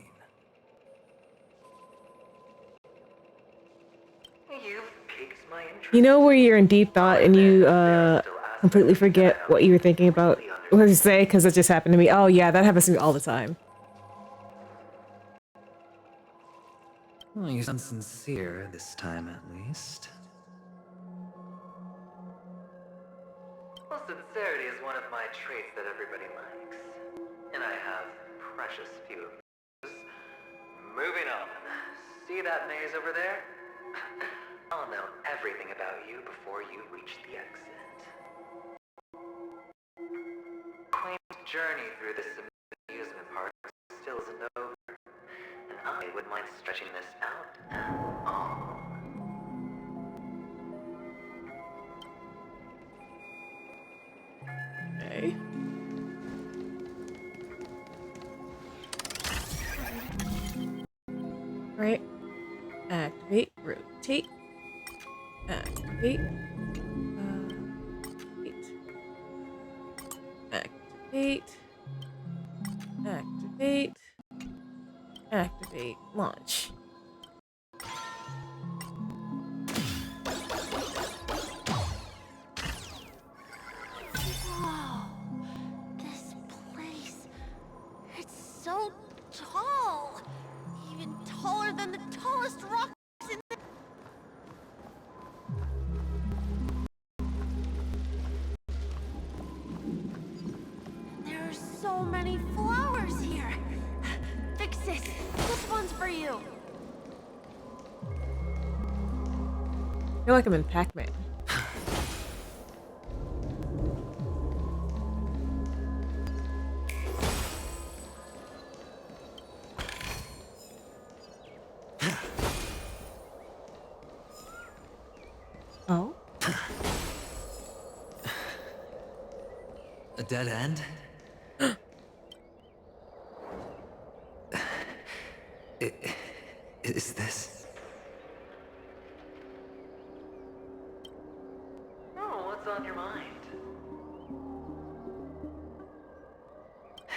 You've piqued my interest. You know where you're in deep thought and you completely forget what you were thinking about what to say because it just happened to me. Oh yeah, that happens to me all the time. Well, you sound sincere this time, at least. Well, sincerity is one of my traits that everybody likes. And I have precious few of those. Moving on. See that maze over there? I'll know everything about you before you reach the exit. Quaint journey through this amusement park still isn't over. And I wouldn't mind stretching this out and on. Okay. Right. Activate, rotate. Activate. Activate. Activate. Activate. Launch. Whoa. This place. It's so tall. Even taller than the tallest rocks in the... There are so many flowers here. Fixis, this one's for you. I feel like I'm in Pac-Man. Oh? A dead end? Is this... Oh, what's on your mind?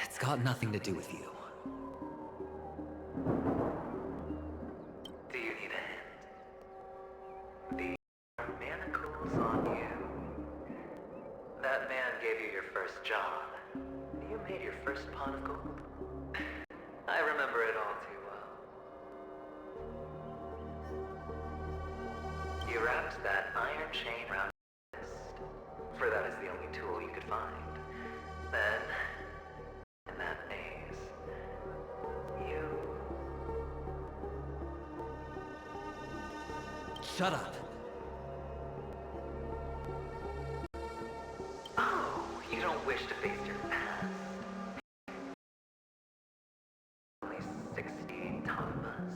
It's got nothing to do with you. Do you need a hint? The manacles on you. That man gave you your first job. You made your first pot of gold. I remember it all too well. You wrapped that iron chain around your wrist, for that is the only tool you could find. Then, in that maze, you... Shut up. Oh, you don't wish to face your past. Only 68 ton of us.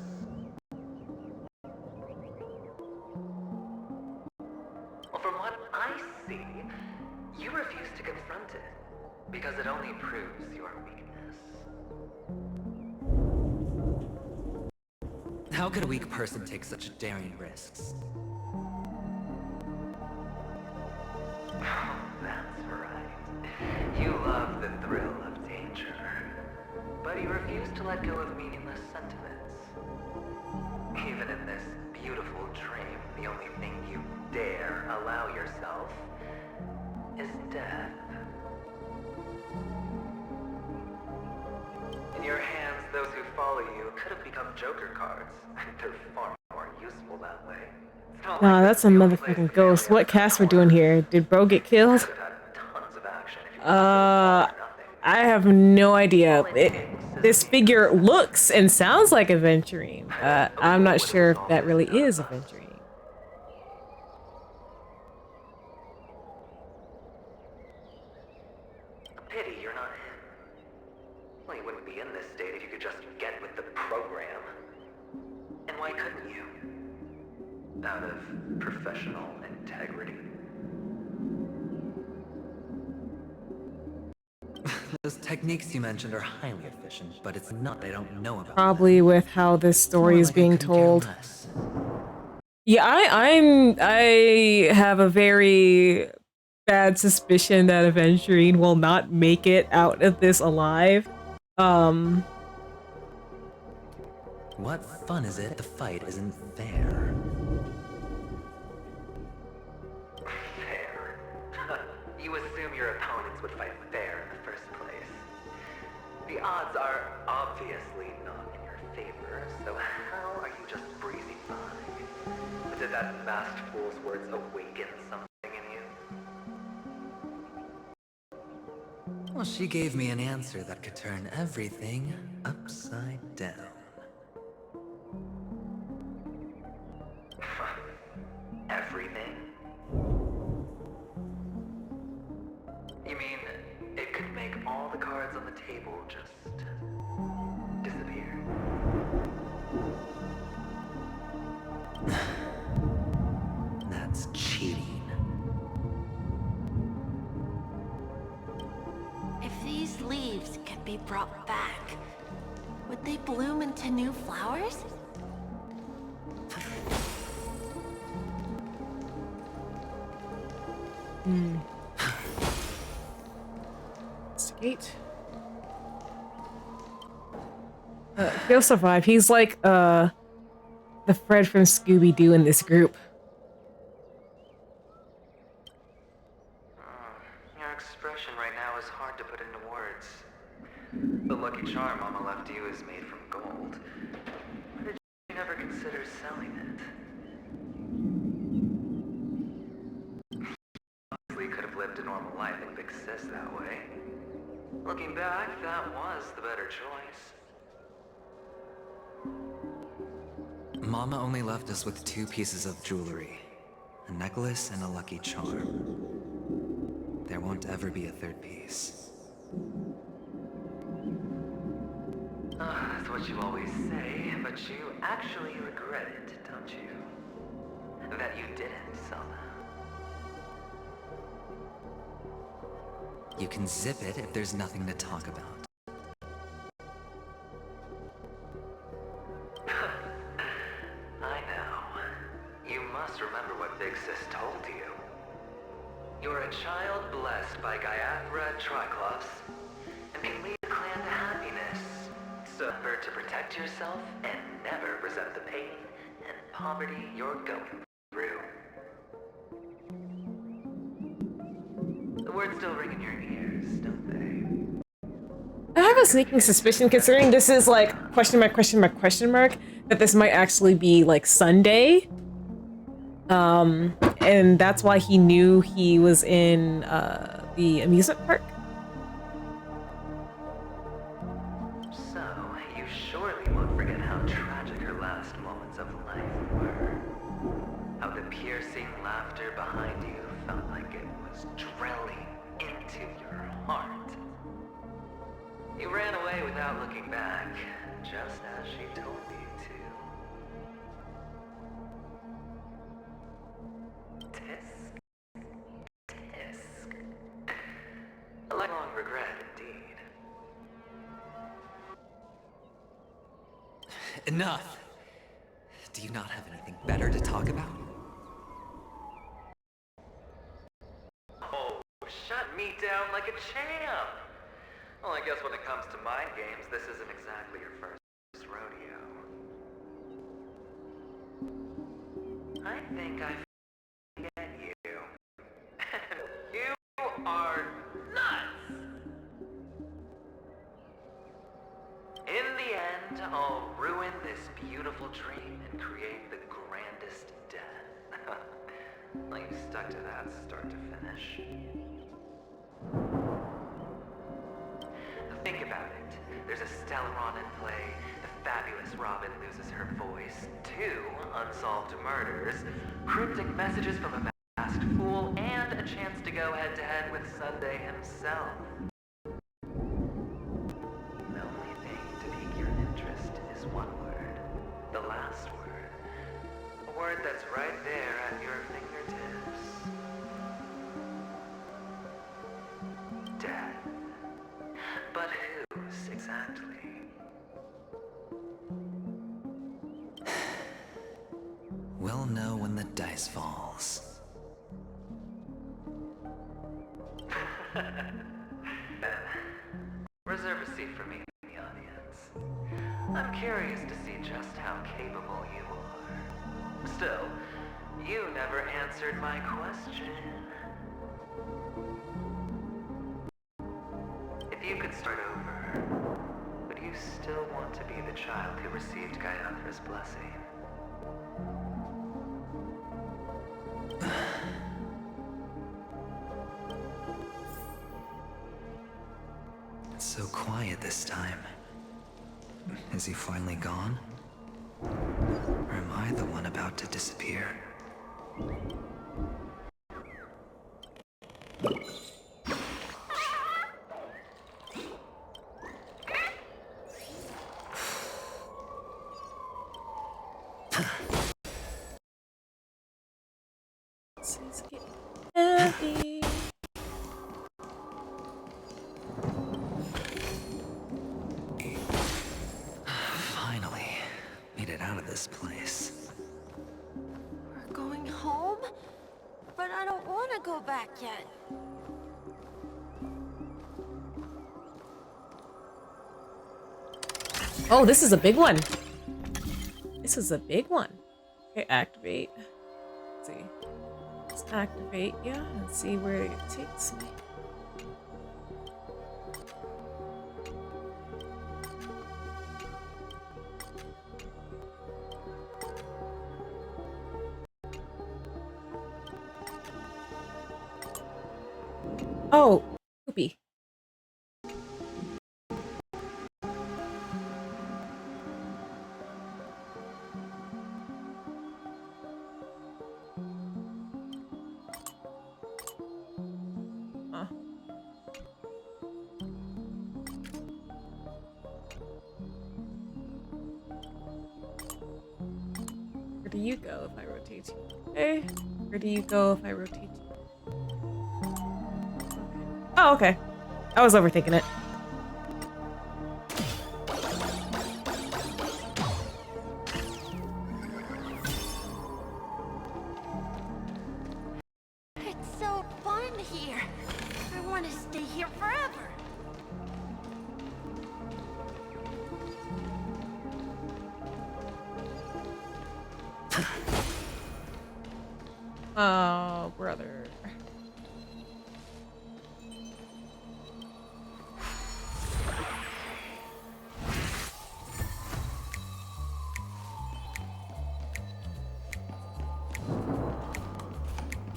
Well, from what I see, you refuse to confront it, because it only proves your weakness. How could a weak person take such daring risks? That's right. You love the thrill of danger. But you refuse to let go of meaningless sentiments. Even in this beautiful dream the only thing you dare allow yourself is death. In your hands, those who follow you could have become Joker cards. They're far more useful that way. It's not Nah, like that's a motherfucking ghost. What cast we're doing here? Did bro get killed? tons of action if you I have no idea. This figure looks and sounds like Aventurine, but I'm not sure if that really is Aventurine. pity you're not him. Well, you wouldn't be in this state if you could just get with the program. And why couldn't you? Out of professional integrity. Those techniques you mentioned are highly efficient, but it's not that I don't know about Probably with how this story more is like I being couldn't care told. less. Yeah, I have a very bad suspicion that Aventurine will not make it out of this alive. What fun is it? The fight isn't fair. Fair? You assume your opponents would fight fair in the first place. The odds are obviously not in your favor, so how are you just breezing by? Did that masked fool's words awaken something in you? Well, she gave me an answer that could turn everything upside down. Everything? You mean it could make all the cards on the table just disappear? That's cheating. If these leaves could be brought back, would they bloom into new flowers? Skate. He'll survive. He's like the Fred from Scooby-Doo in this group. Your expression right now is hard to put into words. The lucky charm Mama left you is made from gold. Why did you never consider selling it? Honestly, could have lived a normal life and big sis that way. Looking back, that was the better choice. Mama only left us with 2 pieces of jewelry. A necklace and a lucky charm. There won't ever be a 3rd piece. That's what you always say, but you actually regret it, don't you? That you didn't sell them. You can zip it if there's nothing to talk about. I know. You must remember what Big Sis told you. You're a child blessed by Gaiathra Triclops, and can lead the clan to happiness. So remember to protect yourself and never resent the pain and poverty you're going through. The words still ring in your ears, don't they? I have a sneaking suspicion, considering this is like question mark, that this might actually be like Sunday. And that's why he knew he was in the amusement park. So, you surely won't forget how tragic her last moments of life were. How the piercing laughter behind you felt like it was drilling into your heart. You ran away without looking back, just as she told you to. Tisk. Tisk. A lifelong regret, indeed. Enough! Do you not have anything better to talk about? Oh, shut me down like a champ! Well, I guess when it comes to mind games, this isn't exactly your first rodeo. I think I get you. You are nuts! In the end, I'll ruin this beautiful dream and create the grandest death. Well, you stuck to that start to finish. Think about it. There's a Stellaron in play, the fabulous Robin loses her voice, 2 unsolved murders, cryptic messages from a masked fool, and a chance to go head-to-head with Sunday himself. The only thing to pique your interest is one word. The last word. A word that's right there at your fingertips. Death. But whose exactly? We'll know when the dice falls. Reserve a seat for me in the audience. I'm curious to see just how capable you are. Still, you never answered my question. If you could start over, would you still want to be the child who received Gayathra's blessing? It's so quiet this time. Is he finally gone? Or am I the one about to disappear? This is getting heavy. Finally, made it out of this place. We're going home? But I don't want to go back yet. Oh, this is a big one. This is a big one. Okay, activate. Let's see. Let's activate, yeah, and see where it takes me. Oh, poopy. Huh. Where do you go if I rotate you? Okay. Where do you go if I rotate you? Oh, okay. I was overthinking it. It's so fun here. I want to stay here forever. Oh, brother.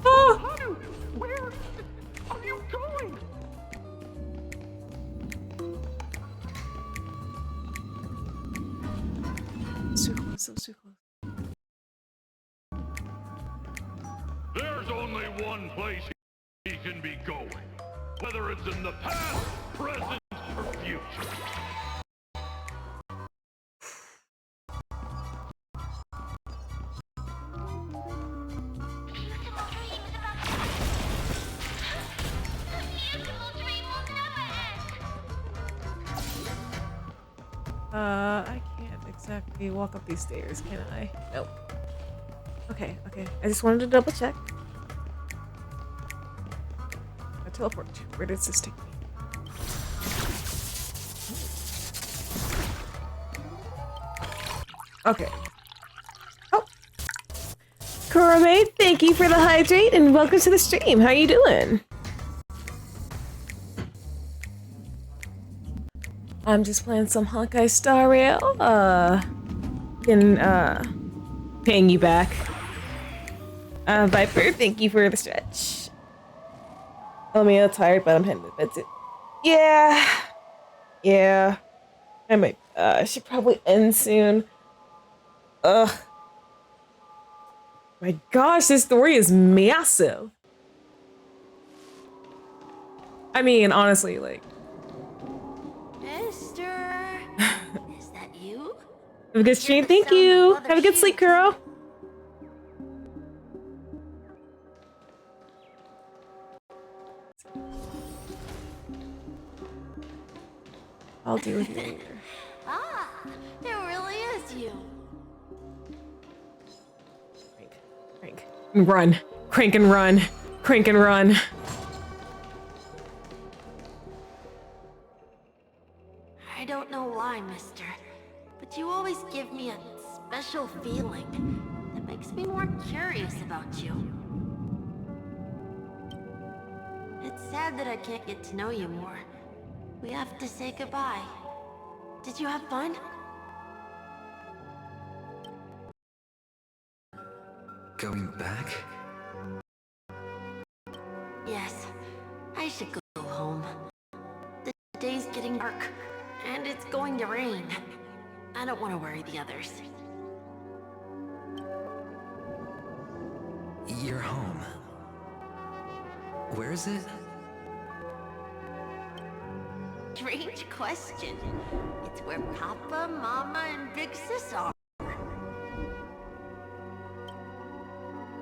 Hanu, where are you going? So close, so close. There's only one place he can be going, whether it's in the past, present, or future. I can't exactly walk up these stairs, can I? Nope. Okay, okay. I just wanted to double check. I teleport. Where does this take me? Okay. Oh! Korome, thank you for the hydrate and welcome to the stream. How you doing? I'm just playing some Honkai Star Rail. Paying you back. Viper, thank you for the stretch. I'm a little tired, but I'm heading to bed soon. Yeah. I might, should probably end soon. Ugh. My gosh, this story is massive. I mean, honestly, like. Mister, is that you? Have a good stream, thank you. Have a good sleep, girl. I'll deal with you later. Ah, it really is you. Crank. And run. Crank and run. Crank and run. I don't know why, mister, but you always give me a special feeling that makes me more curious about you. It's sad that I can't get to know you more. We have to say goodbye. Did you have fun? Going back? Yes, I should go home. The day's getting dark, and it's going to rain. I don't want to worry the others. You're home. Where is it? Strange question. It's where Papa, Mama, and Big Sis are.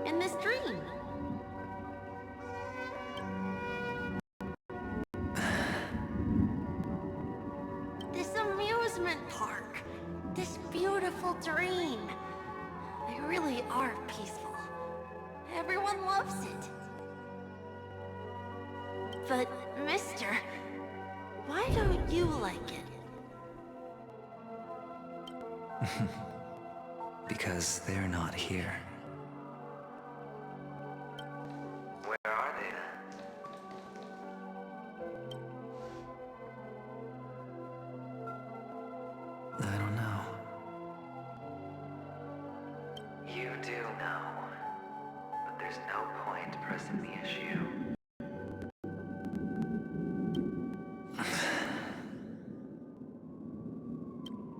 In this dream. This amusement park. This beautiful dream. They really are peaceful. Everyone loves it. But, mister, why don't you like it? Because they're not here. Where are they then? I don't know. You do know. But there's no point pressing the issue.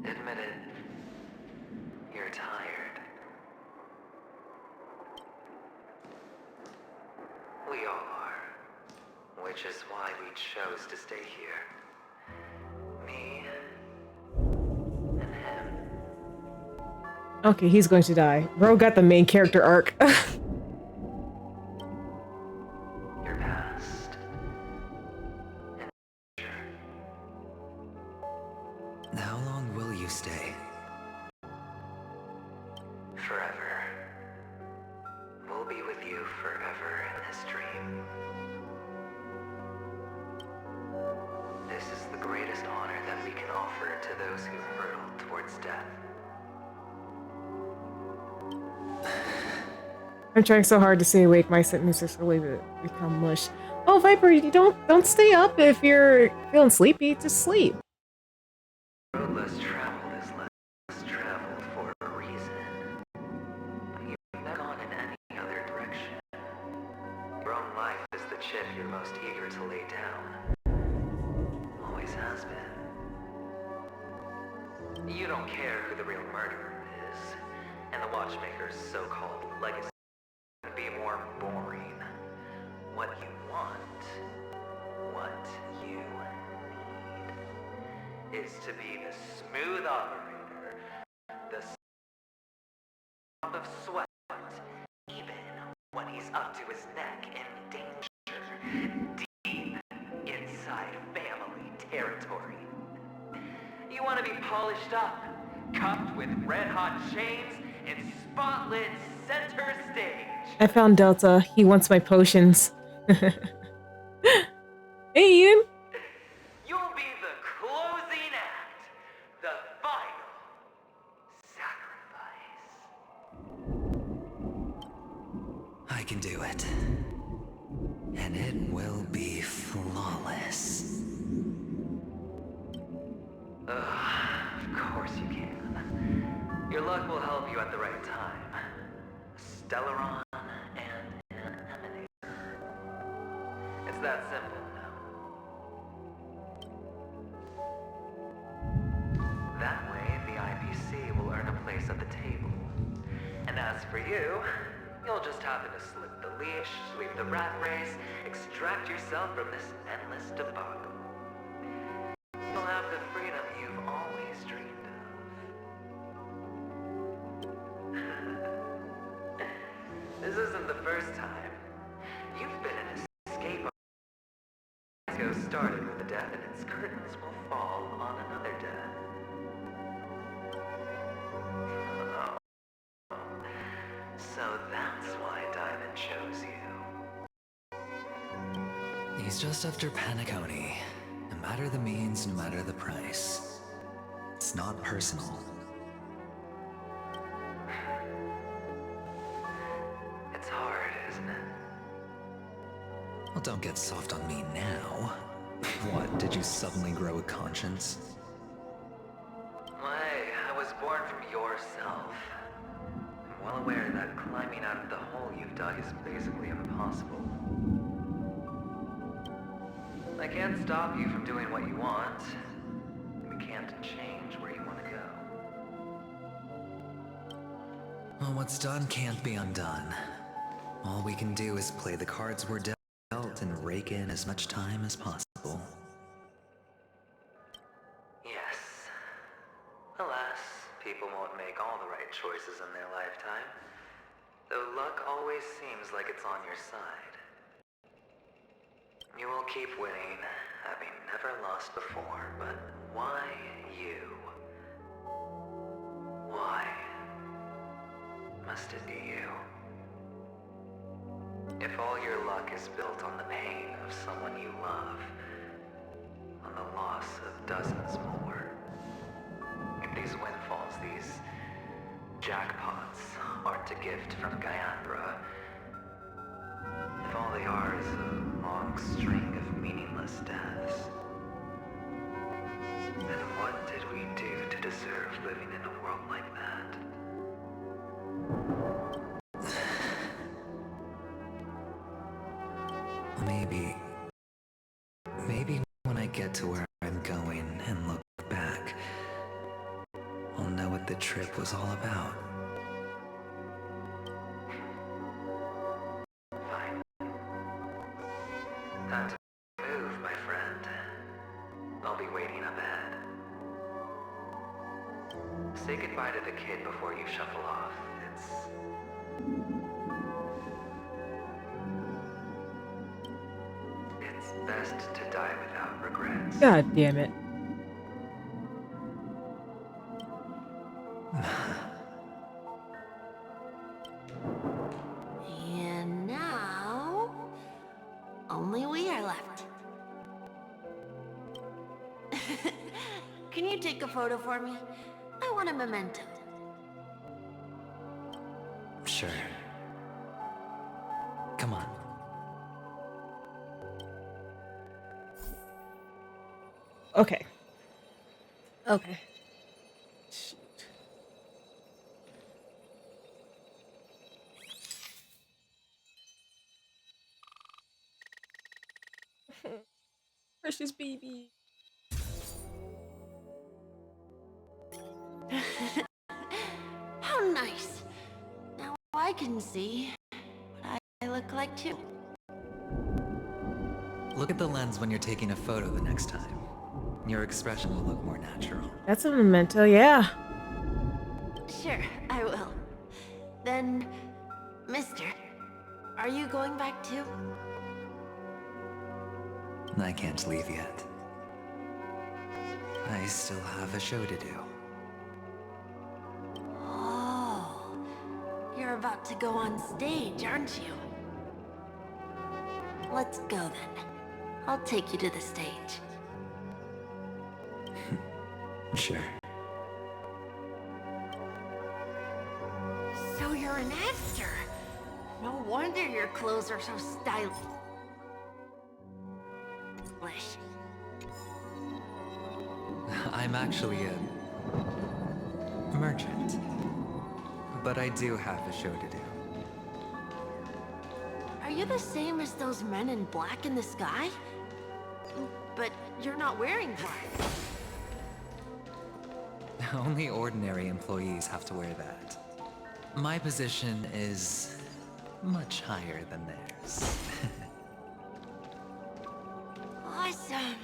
Admit it. You're tired. We all are. Which is why we chose to stay here. Me and him. Okay, he's going to die. Bro got the main character arc. Your past. And future. How long will you stay? Forever. We'll be with you forever in this dream. This is the greatest honor that we can offer to those who hurtled towards death. I'm trying so hard to stay awake. My sentences are going to become mush. Oh, Viper, you don't stay up if you're feeling sleepy. Just sleep. Road less traveled is less traveled for a reason. But you've not gone in any other direction. Your own life is the chip you're most eager to lay down. Always has been. You don't care who the real murderer is, and the Watchmaker's so-called legacy can be more boring. What you want, what you need, is to be the smooth operator, the sound of sweat, even when he's up to his neck in danger, deep inside family territory. You want to be polished up, cuffed with red-hot chains, and spotlit center stage. I found Delta. He wants my potions. Hey, Ian. You'll be the closing act, the final sacrifice. I can do it. And it will be flawless. Of course you can. Your luck will help you at the right time. Stellaron and an emanator. It's that simple. That way, the IPC will earn a place at the table. And as for you, you'll just happen to slip the leash, sweep the rat race, extract yourself from this endless debacle. You'll have the freedom you've always dreamed of. This isn't the first time. You've been an escape artist. Started with a death and its curtains will fall on another death. So that's why Diamond chose you. He's just after Penacony. No matter the means, no matter the price. It's not personal. It's hard, isn't it? Well, don't get soft on me now. What, did you suddenly grow a conscience? Why, I was born from yourself. I'm well aware that climbing out of the hole you've dug is basically impossible. I can't stop you from doing what you want. We can't change where you want to go. Well, what's done can't be undone. All we can do is play the cards we're dealt and rake in as much time as possible. Yes. Alas, people won't make all the right choices in their lifetime. Though luck always seems like it's on your side. You will keep winning, having never lost before, but why you? Why must it be you? If all your luck is built on the pain of someone you love, on the loss of dozens more, if these windfalls, these jackpots, aren't a gift from Gaiandra, if all they are is a long string of meaningless deaths, then what did we do to deserve living in a world like that? Maybe when I get to where I'm going and look back, I'll know what the trip was all about. Fine. Time to move, my friend. I'll be waiting up ahead. Say goodbye to the kid before you shuffle off. It's best to die without regrets. God damn it. And now, only we are left. Can you take a photo for me? I want a memento. Sure. Come on. Okay. Okay. Shoot. Precious baby. How nice. Now I can see what I look like too. Look at the lens when you're taking a photo the next time. Your expression will look more natural. That's a memento, yeah. Sure, I will. Then, mister, are you going back too? I can't leave yet. I still have a show to do. Oh, you're about to go on stage, aren't you? Let's go then. I'll take you to the stage. Sure. So you're an actor? No wonder your clothes are so stylish. I'm actually a merchant. But I do have a show to do. Are you the same as those men in black in the sky? But you're not wearing black. Only ordinary employees have to wear that. My position is much higher than theirs. Awesome.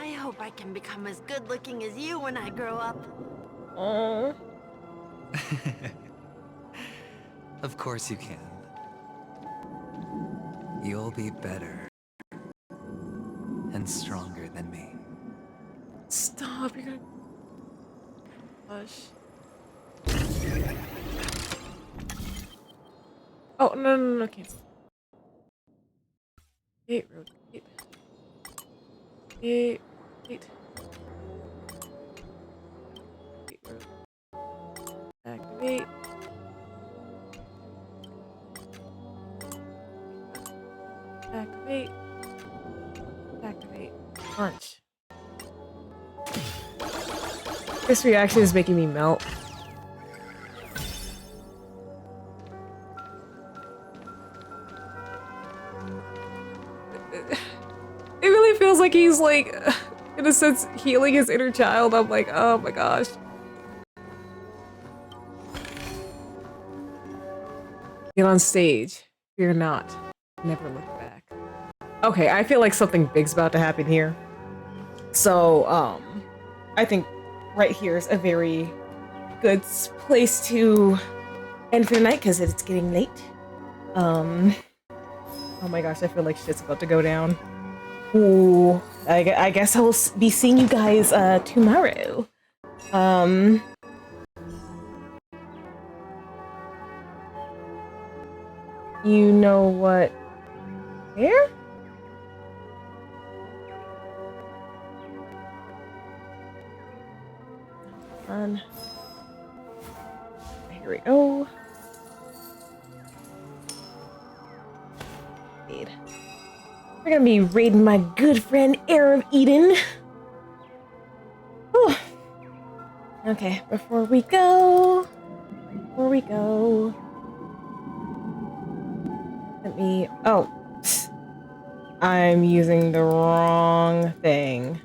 I hope I can become as good looking as you when I grow up. Oh. Of course you can. You'll be better and stronger than me. Stop, you're gonna... Gosh. Oh, no, cancel. Rotate. Activate. Activate. Punch. This reaction is making me melt. It really feels like he's like, in a sense, healing his inner child. I'm like, oh my gosh. Get on stage. Fear not. Never look back. Okay, I feel like something big's about to happen here. So, I think right here is a very good place to end for the night because it's getting late. Oh my gosh, I feel like shit's about to go down. Ooh, I guess I will be seeing you guys tomorrow. You know what? Where? Fun. Here we go. We're gonna be raiding my good friend Heir of Eden. Whew. Okay, before we go, let me, oh, I'm using the wrong thing.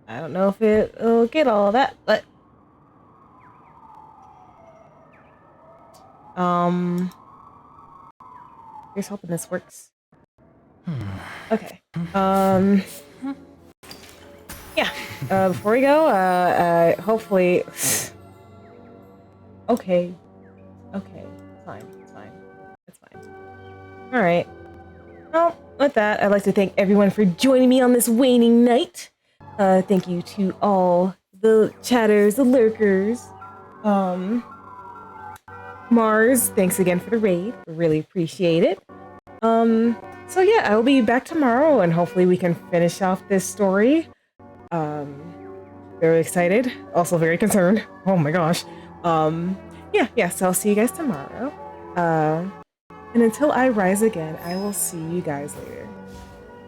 I don't know if it'll get all that, but here's hoping this works. Okay. Yeah. Before we go, hopefully. Okay. It's fine. All right. Well, with that, I'd like to thank everyone for joining me on this waning night. Thank you to all the chatters, the lurkers. Mars, thanks again for the raid. Really appreciate it. So yeah, I will be back tomorrow and hopefully we can finish off this story. Very excited, also very concerned. Oh my gosh. Yeah, so I'll see you guys tomorrow. And until I rise again, I will see you guys later.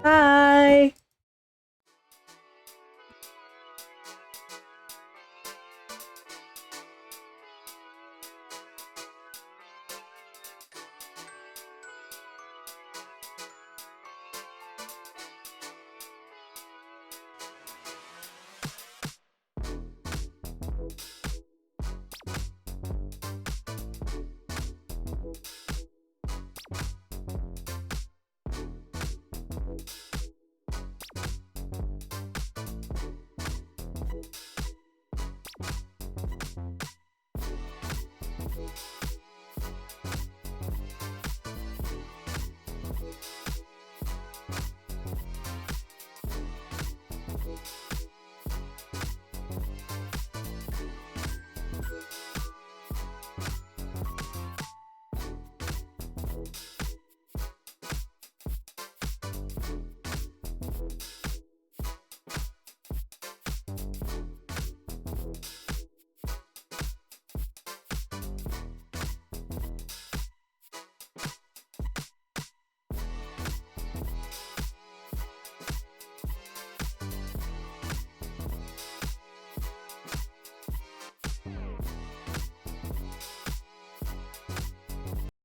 Bye!